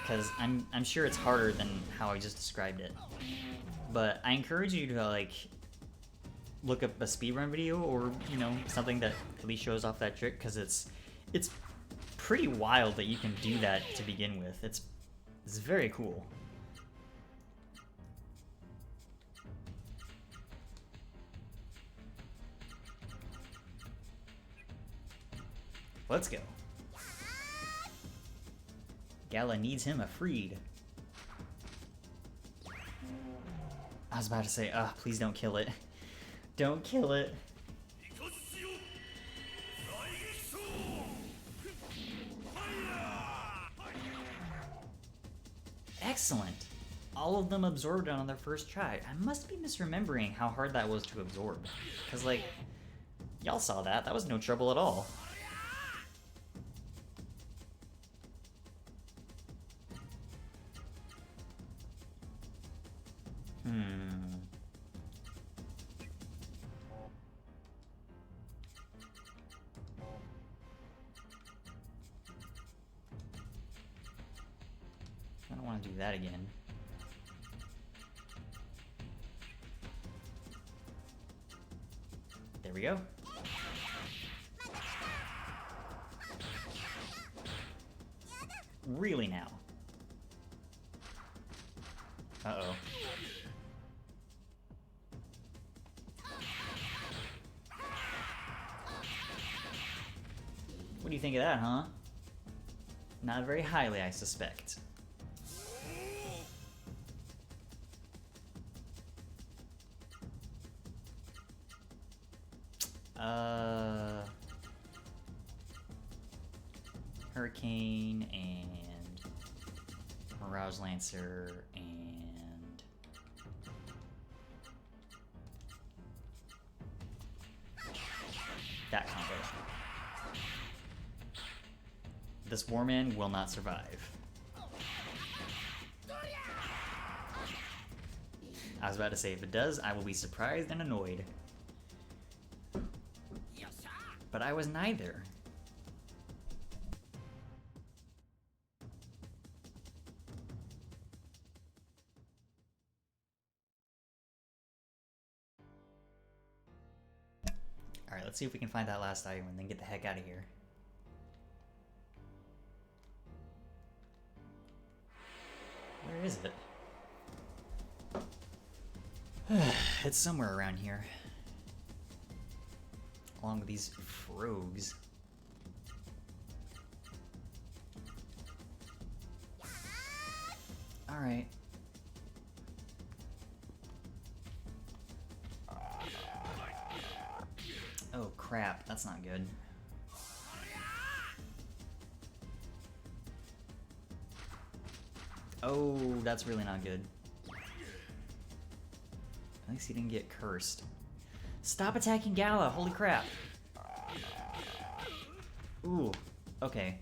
because I'm sure it's harder than how I just described it. But I encourage you to, like, look up a speedrun video, or, you know, something that at least shows off that trick, because it's pretty wild that you can do that to begin with. It's very cool. Let's go. Gala needs him a freed. I was about to say, please don't kill it. Don't kill it. Excellent. All of them absorbed on their first try. I must be misremembering how hard that was to absorb. Because, like, y'all saw that. That was no trouble at all. I don't want to do that again. There we go. Really now? Uh-oh. What do you think of that, huh? Not very highly, I suspect. Hurricane and Mirage Lancer and that combo. This Warman will not survive. I was about to say, if it does, I will be surprised and annoyed. But I was neither. Alright, let's see if we can find that last item and then get the heck out of here. Where is it? It's somewhere around here. Along with these frogs. Alright. Oh crap, that's not good. Oh, that's really not good. At least he didn't get cursed. Stop attacking Gala, holy crap. Ooh, okay.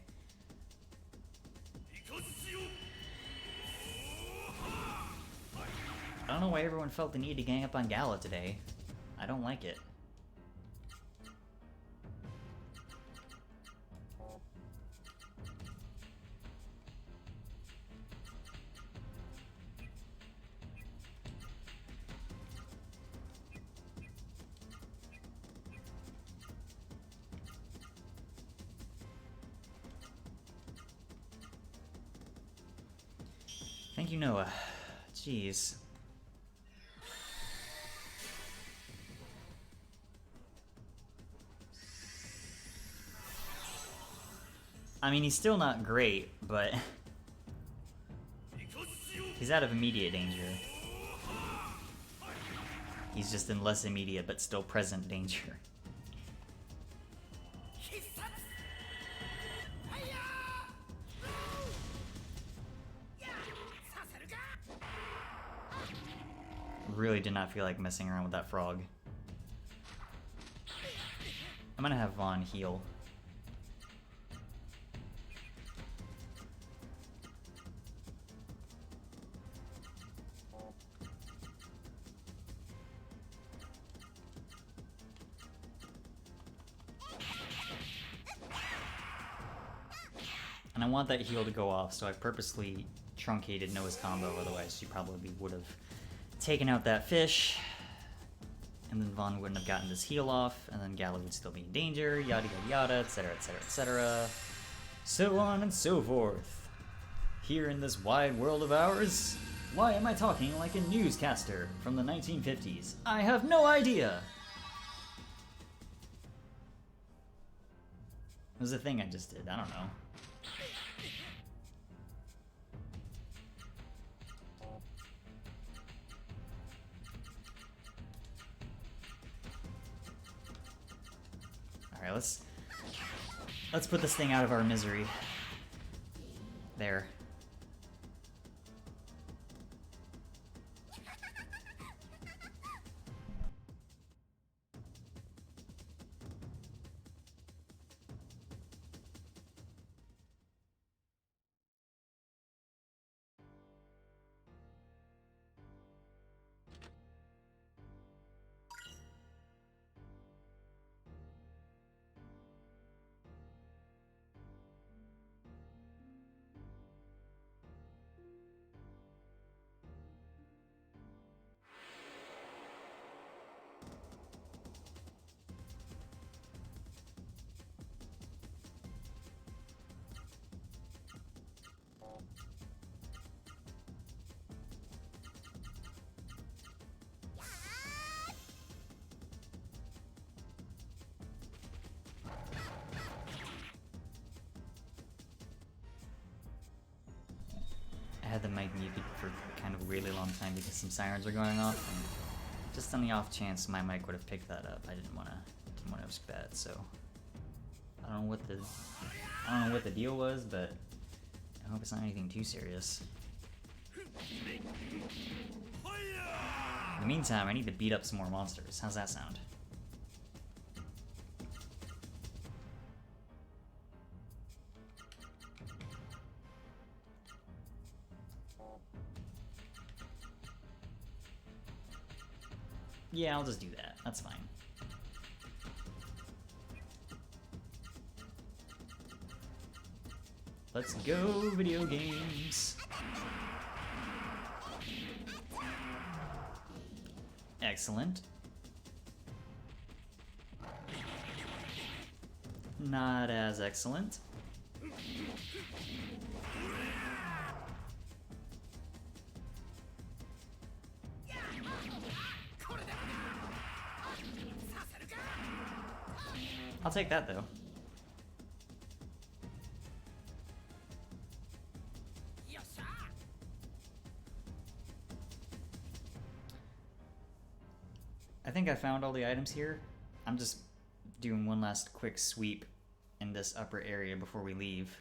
I don't know why everyone felt the need to gang up on Gala today. I don't like it. Thank you, Noah. Jeez. I mean, he's still not great, but he's out of immediate danger. He's just in less immediate but still present danger. Really did not feel like messing around with that frog. I'm gonna have Vaughn heal. And I want that heal to go off, so I purposely truncated Noah's combo, otherwise she probably would have taken out that fish, and then Vaughn wouldn't have gotten this heal off, and then Gala would still be in danger, yada yada yada, etc, etc, etc. So on and so forth. Here in this wide world of ours, why am I talking like a newscaster from the 1950s? I have no idea! It was a thing I just did, I don't know. Alright, let's put this thing out of our misery. There. I had the mic muted for kind of a really long time because some sirens were going off, and just on the off chance my mic would have picked that up, I didn't want to risk that. So I don't know what the deal was, but I hope it's not anything too serious. In the meantime, I need to beat up some more monsters. How's that sound? Yeah, I'll just do that. That's fine. Let's go, video games. Excellent. Not as excellent. I'll take that, though. I think I found all the items here. I'm just doing one last quick sweep in this upper area before we leave.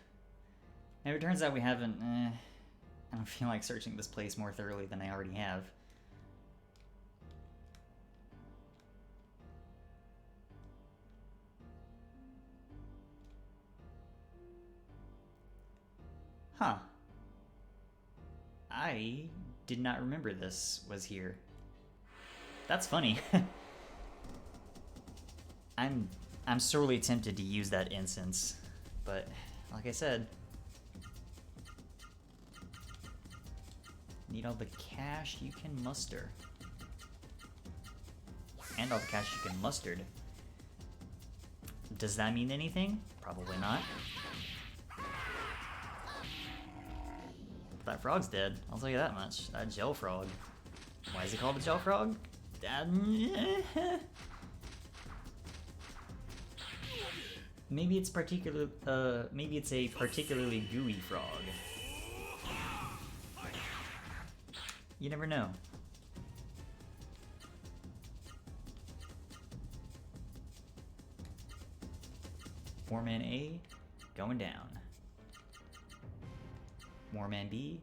And if it turns out we haven't, I don't feel like searching this place more thoroughly than I already have. Huh. I did not remember this was here. That's funny. I'm sorely tempted to use that incense, but like I said, need all the cash you can muster. And all the cash you can mustered. Does that mean anything? Probably not. That frog's dead. I'll tell you that much. That gel frog. Why is it called a gel frog? Maybe it's maybe it's a particularly gooey frog. You never know. 4-man A, going down. More man B,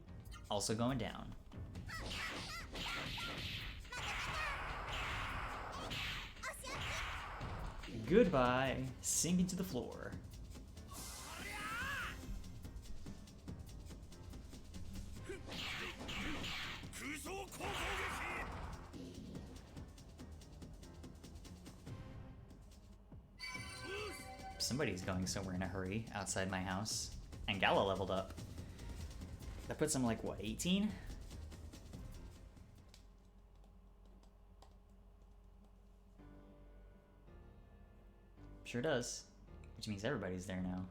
also going down. Goodbye, sinking to the floor. Somebody's going somewhere in a hurry outside my house. And Gala leveled up. That puts him like, what, 18? Sure does. Which means everybody's there now.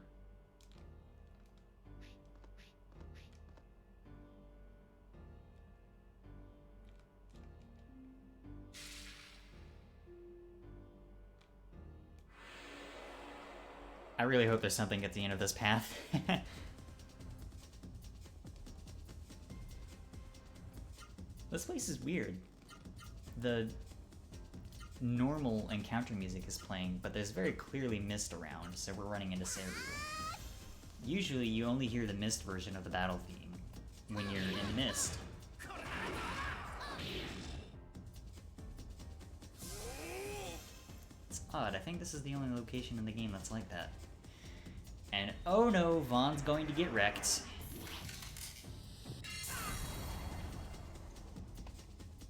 I really hope there's something at the end of this path. This place is weird. The normal encounter music is playing, but there's very clearly mist around, so we're running into Seru. Usually you only hear the mist version of the battle theme when you're in the mist. It's odd, I think this is the only location in the game that's like that. And oh no, Vaughn's going to get wrecked.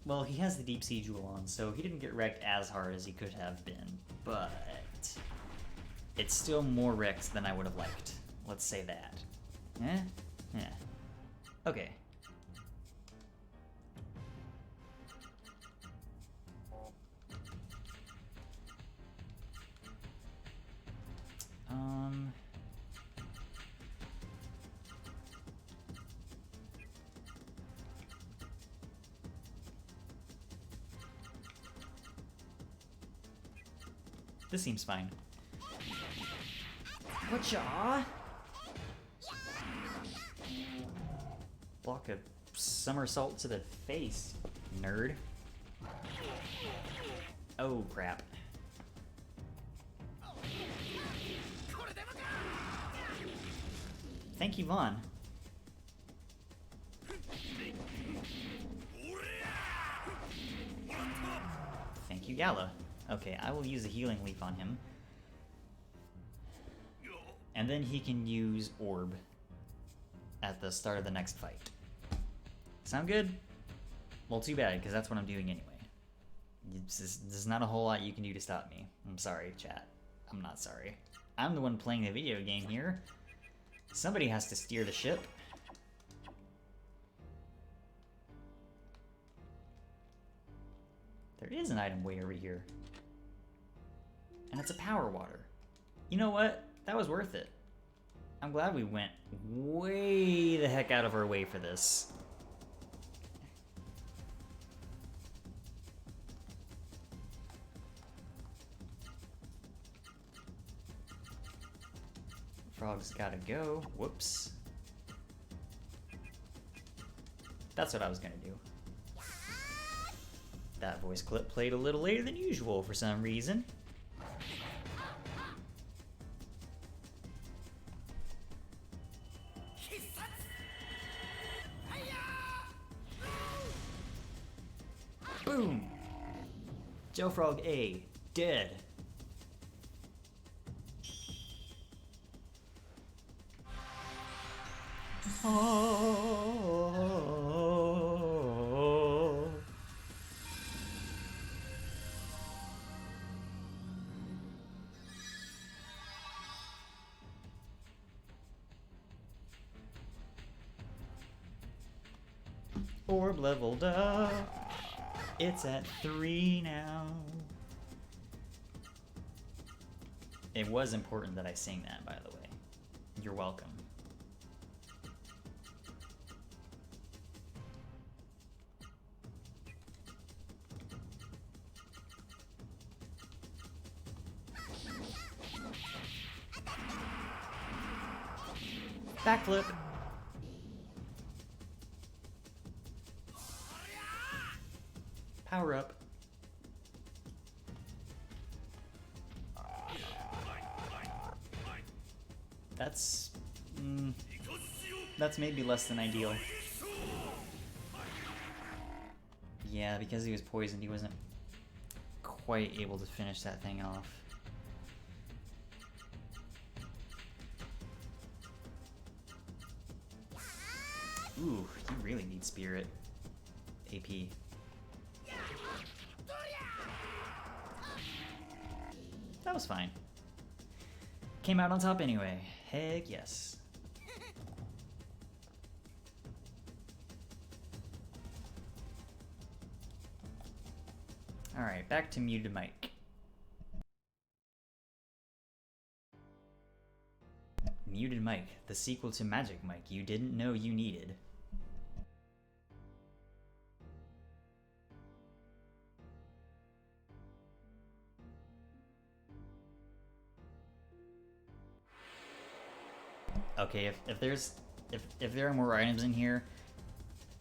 Well, he has the Deep Sea Jewel on, so he didn't get wrecked as hard as he could have been, but it's still more wrecked than I would have liked. Let's say that. Yeah. Okay. This seems fine. Whatcha? Block a somersault to the face, nerd. Oh, crap. Thank you, Vaughn. Thank you, Gala. Okay, I will use a healing leaf on him. And then he can use Orb at the start of the next fight. Sound good? Well, too bad, because that's what I'm doing anyway. There's not a whole lot you can do to stop me. I'm sorry, chat. I'm not sorry. I'm the one playing the video game here. Somebody has to steer the ship. There is an item way over here. And it's a power water. You know what? That was worth it. I'm glad we went way the heck out of our way for this. Frog's gotta go. Whoops. That's what I was gonna do. That voice clip played a little later than usual for some reason. Boom! Joe Frog A, dead. Oh. Orb leveled up. It's at 3 now. It was important that I sing that, by the way. You're welcome. Backflip. Power up. That's maybe less than ideal. Yeah, because he was poisoned, he wasn't quite able to finish that thing off. Ooh, you really need Spirit AP. That was fine. Came out on top anyway. Heck yes. Alright, back to muted mic. Muted mic, the sequel to Magic Mic you didn't know you needed. Okay, if there are more items in here,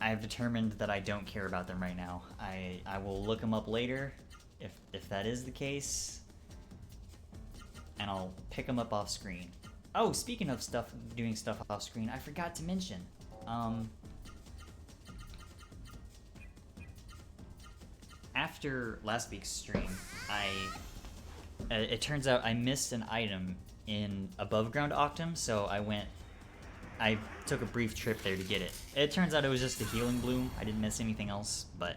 I have determined that I don't care about them right now. I will look them up later, if that is the case, and I'll pick them up off screen. Oh, speaking of doing stuff off screen, I forgot to mention. After last week's stream, it turns out I missed an item in above ground Octam, so I took a brief trip there to get it. It turns out it was just a healing bloom. I didn't miss anything else, but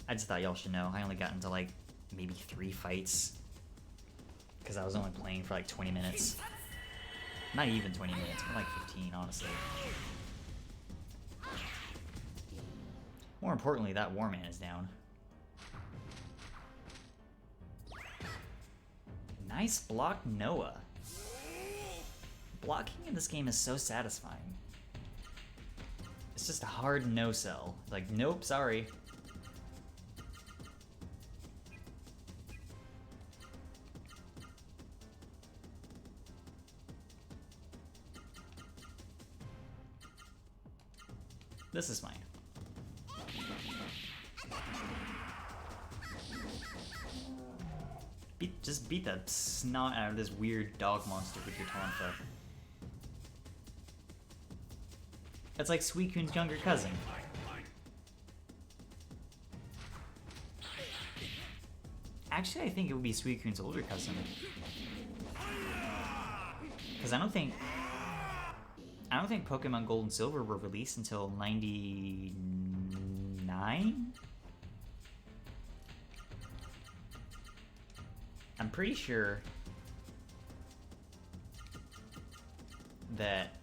I just thought y'all should know. I only got into like maybe 3 fights because I was only playing for like 20 minutes. Not even 20 minutes, but like 15, honestly. More importantly, that War Man is down. Nice block, Noah. Blocking in this game is so satisfying. It's just a hard no-sell. Like, nope, sorry. This is mine. Just beat the snot out of this weird dog monster with your Tonfa. That's like Suicune's younger cousin. Actually, I think it would be Suicune's older cousin. Because I don't think Pokemon Gold and Silver were released until 99? I'm pretty sure that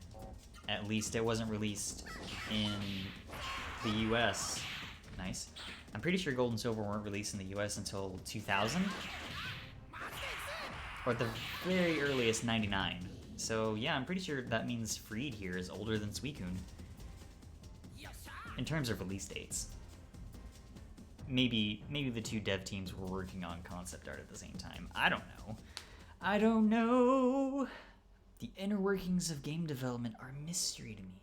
at least it wasn't released in the US. Nice. I'm pretty sure Gold and Silver weren't released in the US until 2000. Or at the very earliest, 99. So yeah, I'm pretty sure that means Freed here is older than Suicune. In terms of release dates. Maybe the two dev teams were working on concept art at the same time. I don't know. I don't know. The inner workings of game development are a mystery to me.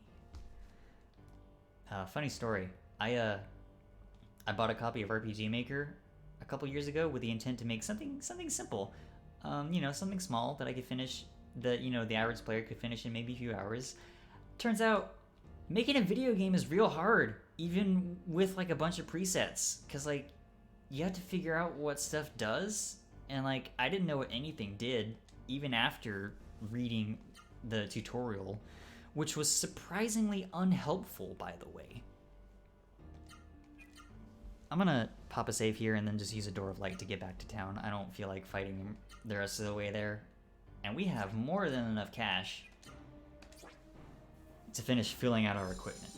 Funny story. I bought a copy of RPG Maker a couple years ago with the intent to make something simple. You know, something small that I could finish, that, you know, the average player could finish in maybe a few hours. Turns out, making a video game is real hard, even with like a bunch of presets, because like you have to figure out what stuff does, and like I didn't know what anything did even after reading the tutorial, which was surprisingly unhelpful, by the way. I'm gonna pop a save here and then just use a Door of Light to get back to town. I don't feel like fighting the rest of the way there, and we have more than enough cash to finish filling out our equipment.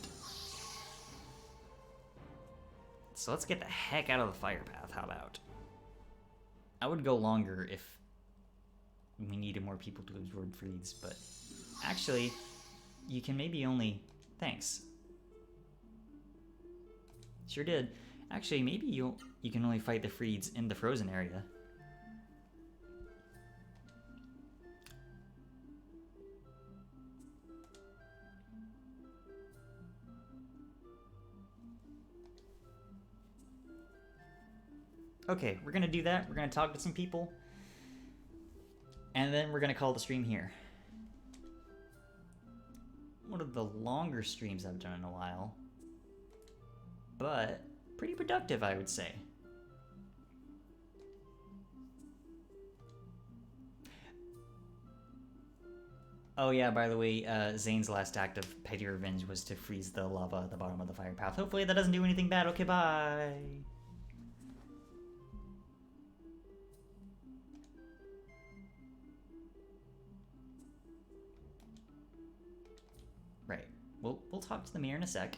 So let's get the heck out of the fire path, how about? I would go longer if we needed more people to absorb freeds, but actually, you can maybe only... Thanks. Sure did. Actually, maybe you can only fight the freeds in the frozen area. Okay, we're gonna do that. We're gonna talk to some people. And then we're gonna call the stream here. One of the longer streams I've done in a while. But pretty productive, I would say. Oh yeah, by the way, Xain's last act of petty revenge was to freeze the lava at the bottom of the fire path. Hopefully that doesn't do anything bad. Okay, bye! Right. We'll talk to the mirror in a sec.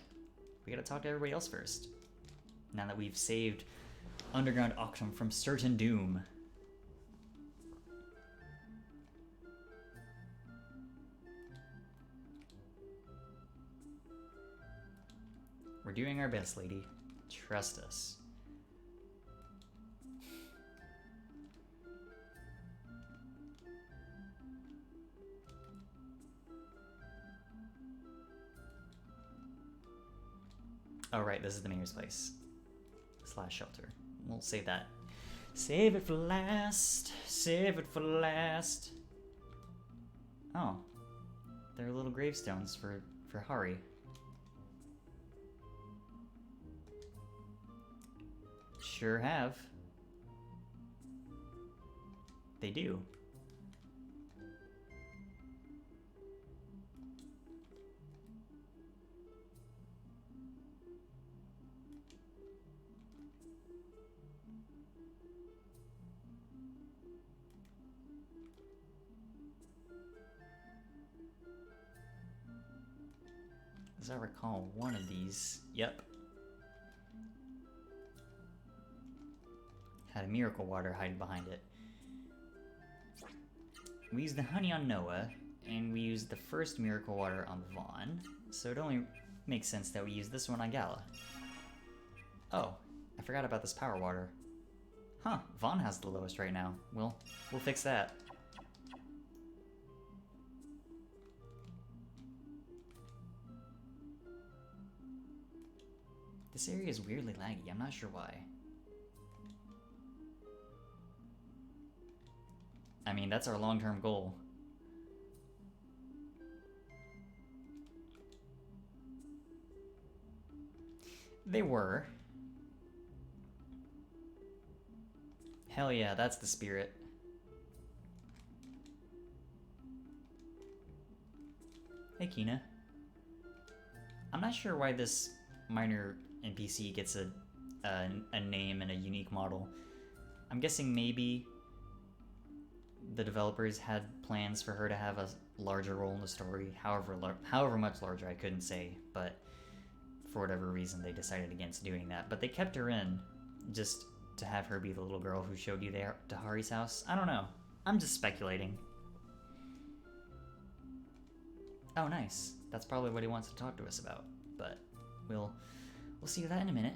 We gotta talk to everybody else first. Now that we've saved Underground Octam from certain doom. We're doing our best, lady. Trust us. Oh right, this is the mayor's place. / shelter. We'll save that. Save it for last. Save it for last. Oh. They're little gravestones for Hari. Sure have. They do. As I recall, one of these, yep, had a miracle water hiding behind it. We used the honey on Noah, and we used the first miracle water on Vaughn, so it only makes sense that we use this one on Gala. Oh, I forgot about this power water. Huh, Vaughn has the lowest right now. We'll fix that. This area is weirdly laggy, I'm not sure why. I mean, that's our long-term goal. They were. Hell yeah, that's the spirit. Hey, Kina. I'm not sure why this minor NPC gets a name and a unique model. I'm guessing maybe the developers had plans for her to have a larger role in the story, however much larger, I couldn't say, but for whatever reason they decided against doing that. But they kept her in just to have her be the little girl who showed you there to Hari's house. I don't know. I'm just speculating. Oh, nice. That's probably what he wants to talk to us about, but we'll see that in a minute.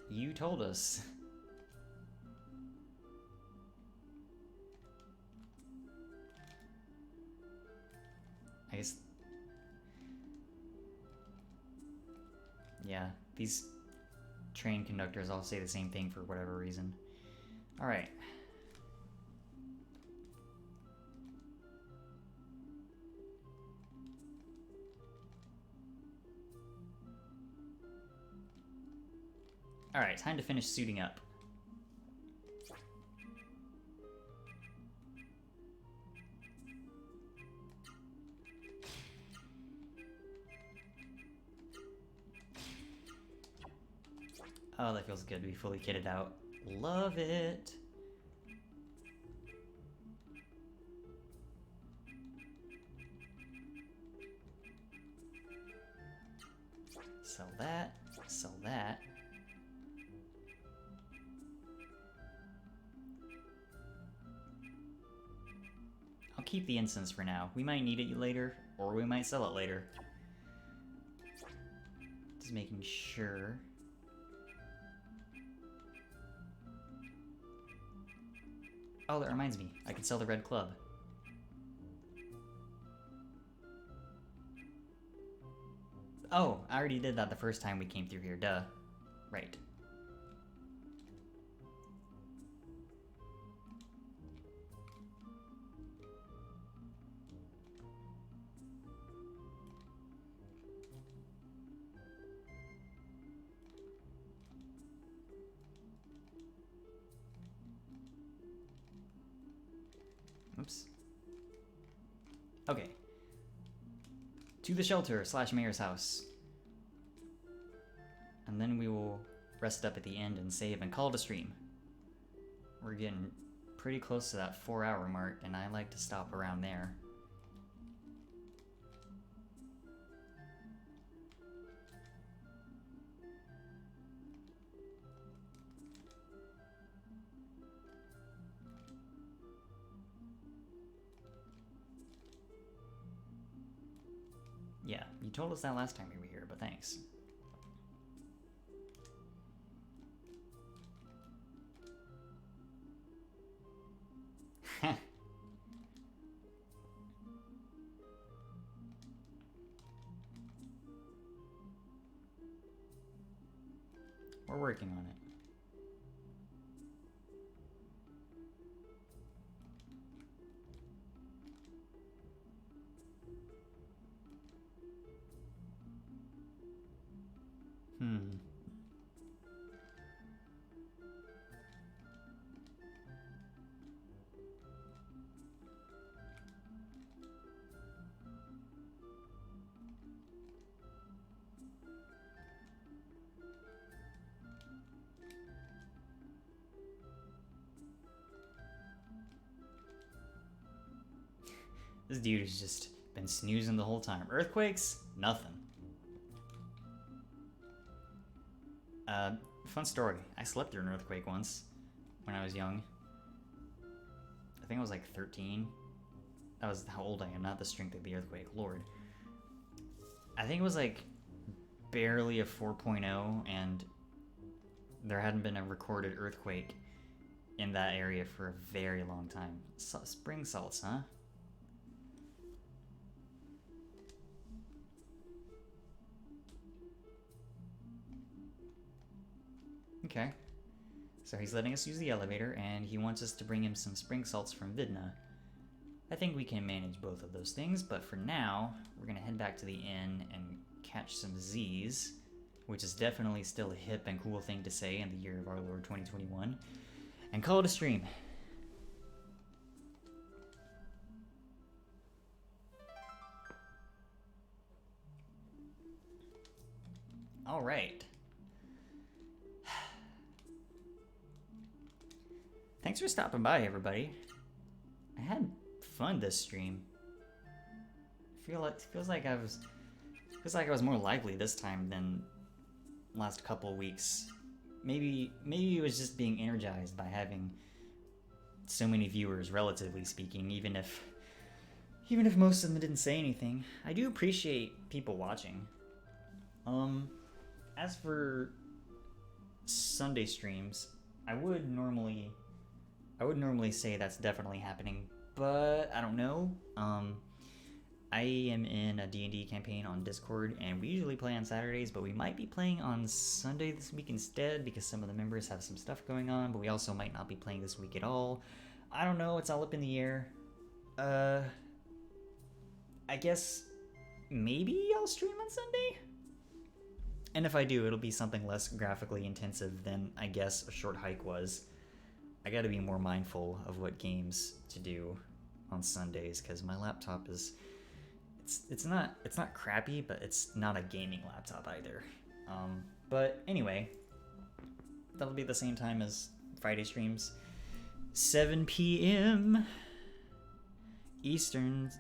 You told us. I guess... yeah, these train conductors all say the same thing for whatever reason. Alright. Alright, time to finish suiting up. Oh, that feels good to be fully kitted out. Love it! Sell that, sell that. keep the incense for now. We might need it later, or we might sell it later. Just making sure. Oh, that reminds me. I can sell the red club. Oh, I already did that the first time we came through here. Duh. Right. Oops. Okay. To the shelter / mayor's house. And then we will rest up at the end and save and call it a stream. We're getting pretty close to that 4-hour mark, and I like to stop around there. Yeah, you told us that last time we were here, but thanks. We're working on it. This dude has just been snoozing the whole time. Earthquakes? Nothing. Fun story. I slept through an earthquake once when I was young. I think I was like 13. That was how old I am, not the strength of the earthquake. Lord. I think it was like barely a 4.0, and there hadn't been a recorded earthquake in that area for a very long time. Spring salts, huh? Okay. So he's letting us use the elevator, and he wants us to bring him some spring salts from Vidna. I think we can manage both of those things, but for now, we're gonna head back to the inn and catch some Z's, which is definitely still a hip and cool thing to say in the year of our Lord 2021, and call it a stream. All right. Thanks for stopping by, everybody. I had fun this stream. Feels like I was more lively this time than last couple weeks. Maybe it was just being energized by having so many viewers, relatively speaking, even if most of them didn't say anything. I do appreciate people watching. As for Sunday streams, I would normally say that's definitely happening, but I don't know. I am in a D&D campaign on Discord, and we usually play on Saturdays, but we might be playing on Sunday this week instead because some of the members have some stuff going on, but we also might not be playing this week at all. I don't know, it's all up in the air. I guess maybe I'll stream on Sunday? And if I do, it'll be something less graphically intensive than, I guess, A Short Hike was. I gotta be more mindful of what games to do on Sundays, because my laptop is... It's not crappy, but it's not a gaming laptop either. But anyway, that'll be the same time as Friday streams. 7 p.m. Eastern,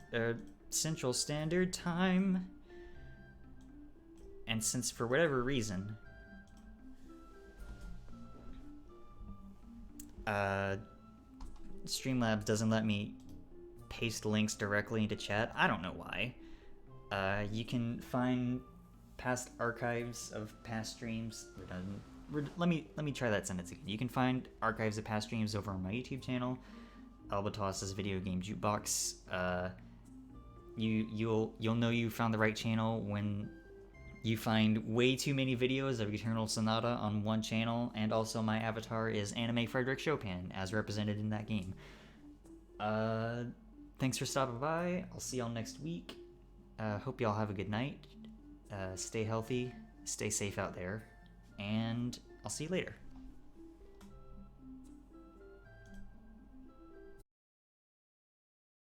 Central Standard Time. And since for whatever reason, Streamlabs doesn't let me paste links directly into chat. I don't know why. You can find past archives of past streams. Let me try that sentence again. You can find archives of past streams over on my YouTube channel, Albatross's Video Game Jukebox. You'll know you found the right channel when you find way too many videos of Eternal Sonata on one channel, and also my avatar is Anime Frederick Chopin, as represented in that game. Thanks for stopping by. I'll see y'all next week. Hope y'all have a good night. Stay healthy, stay safe out there, and I'll see you later.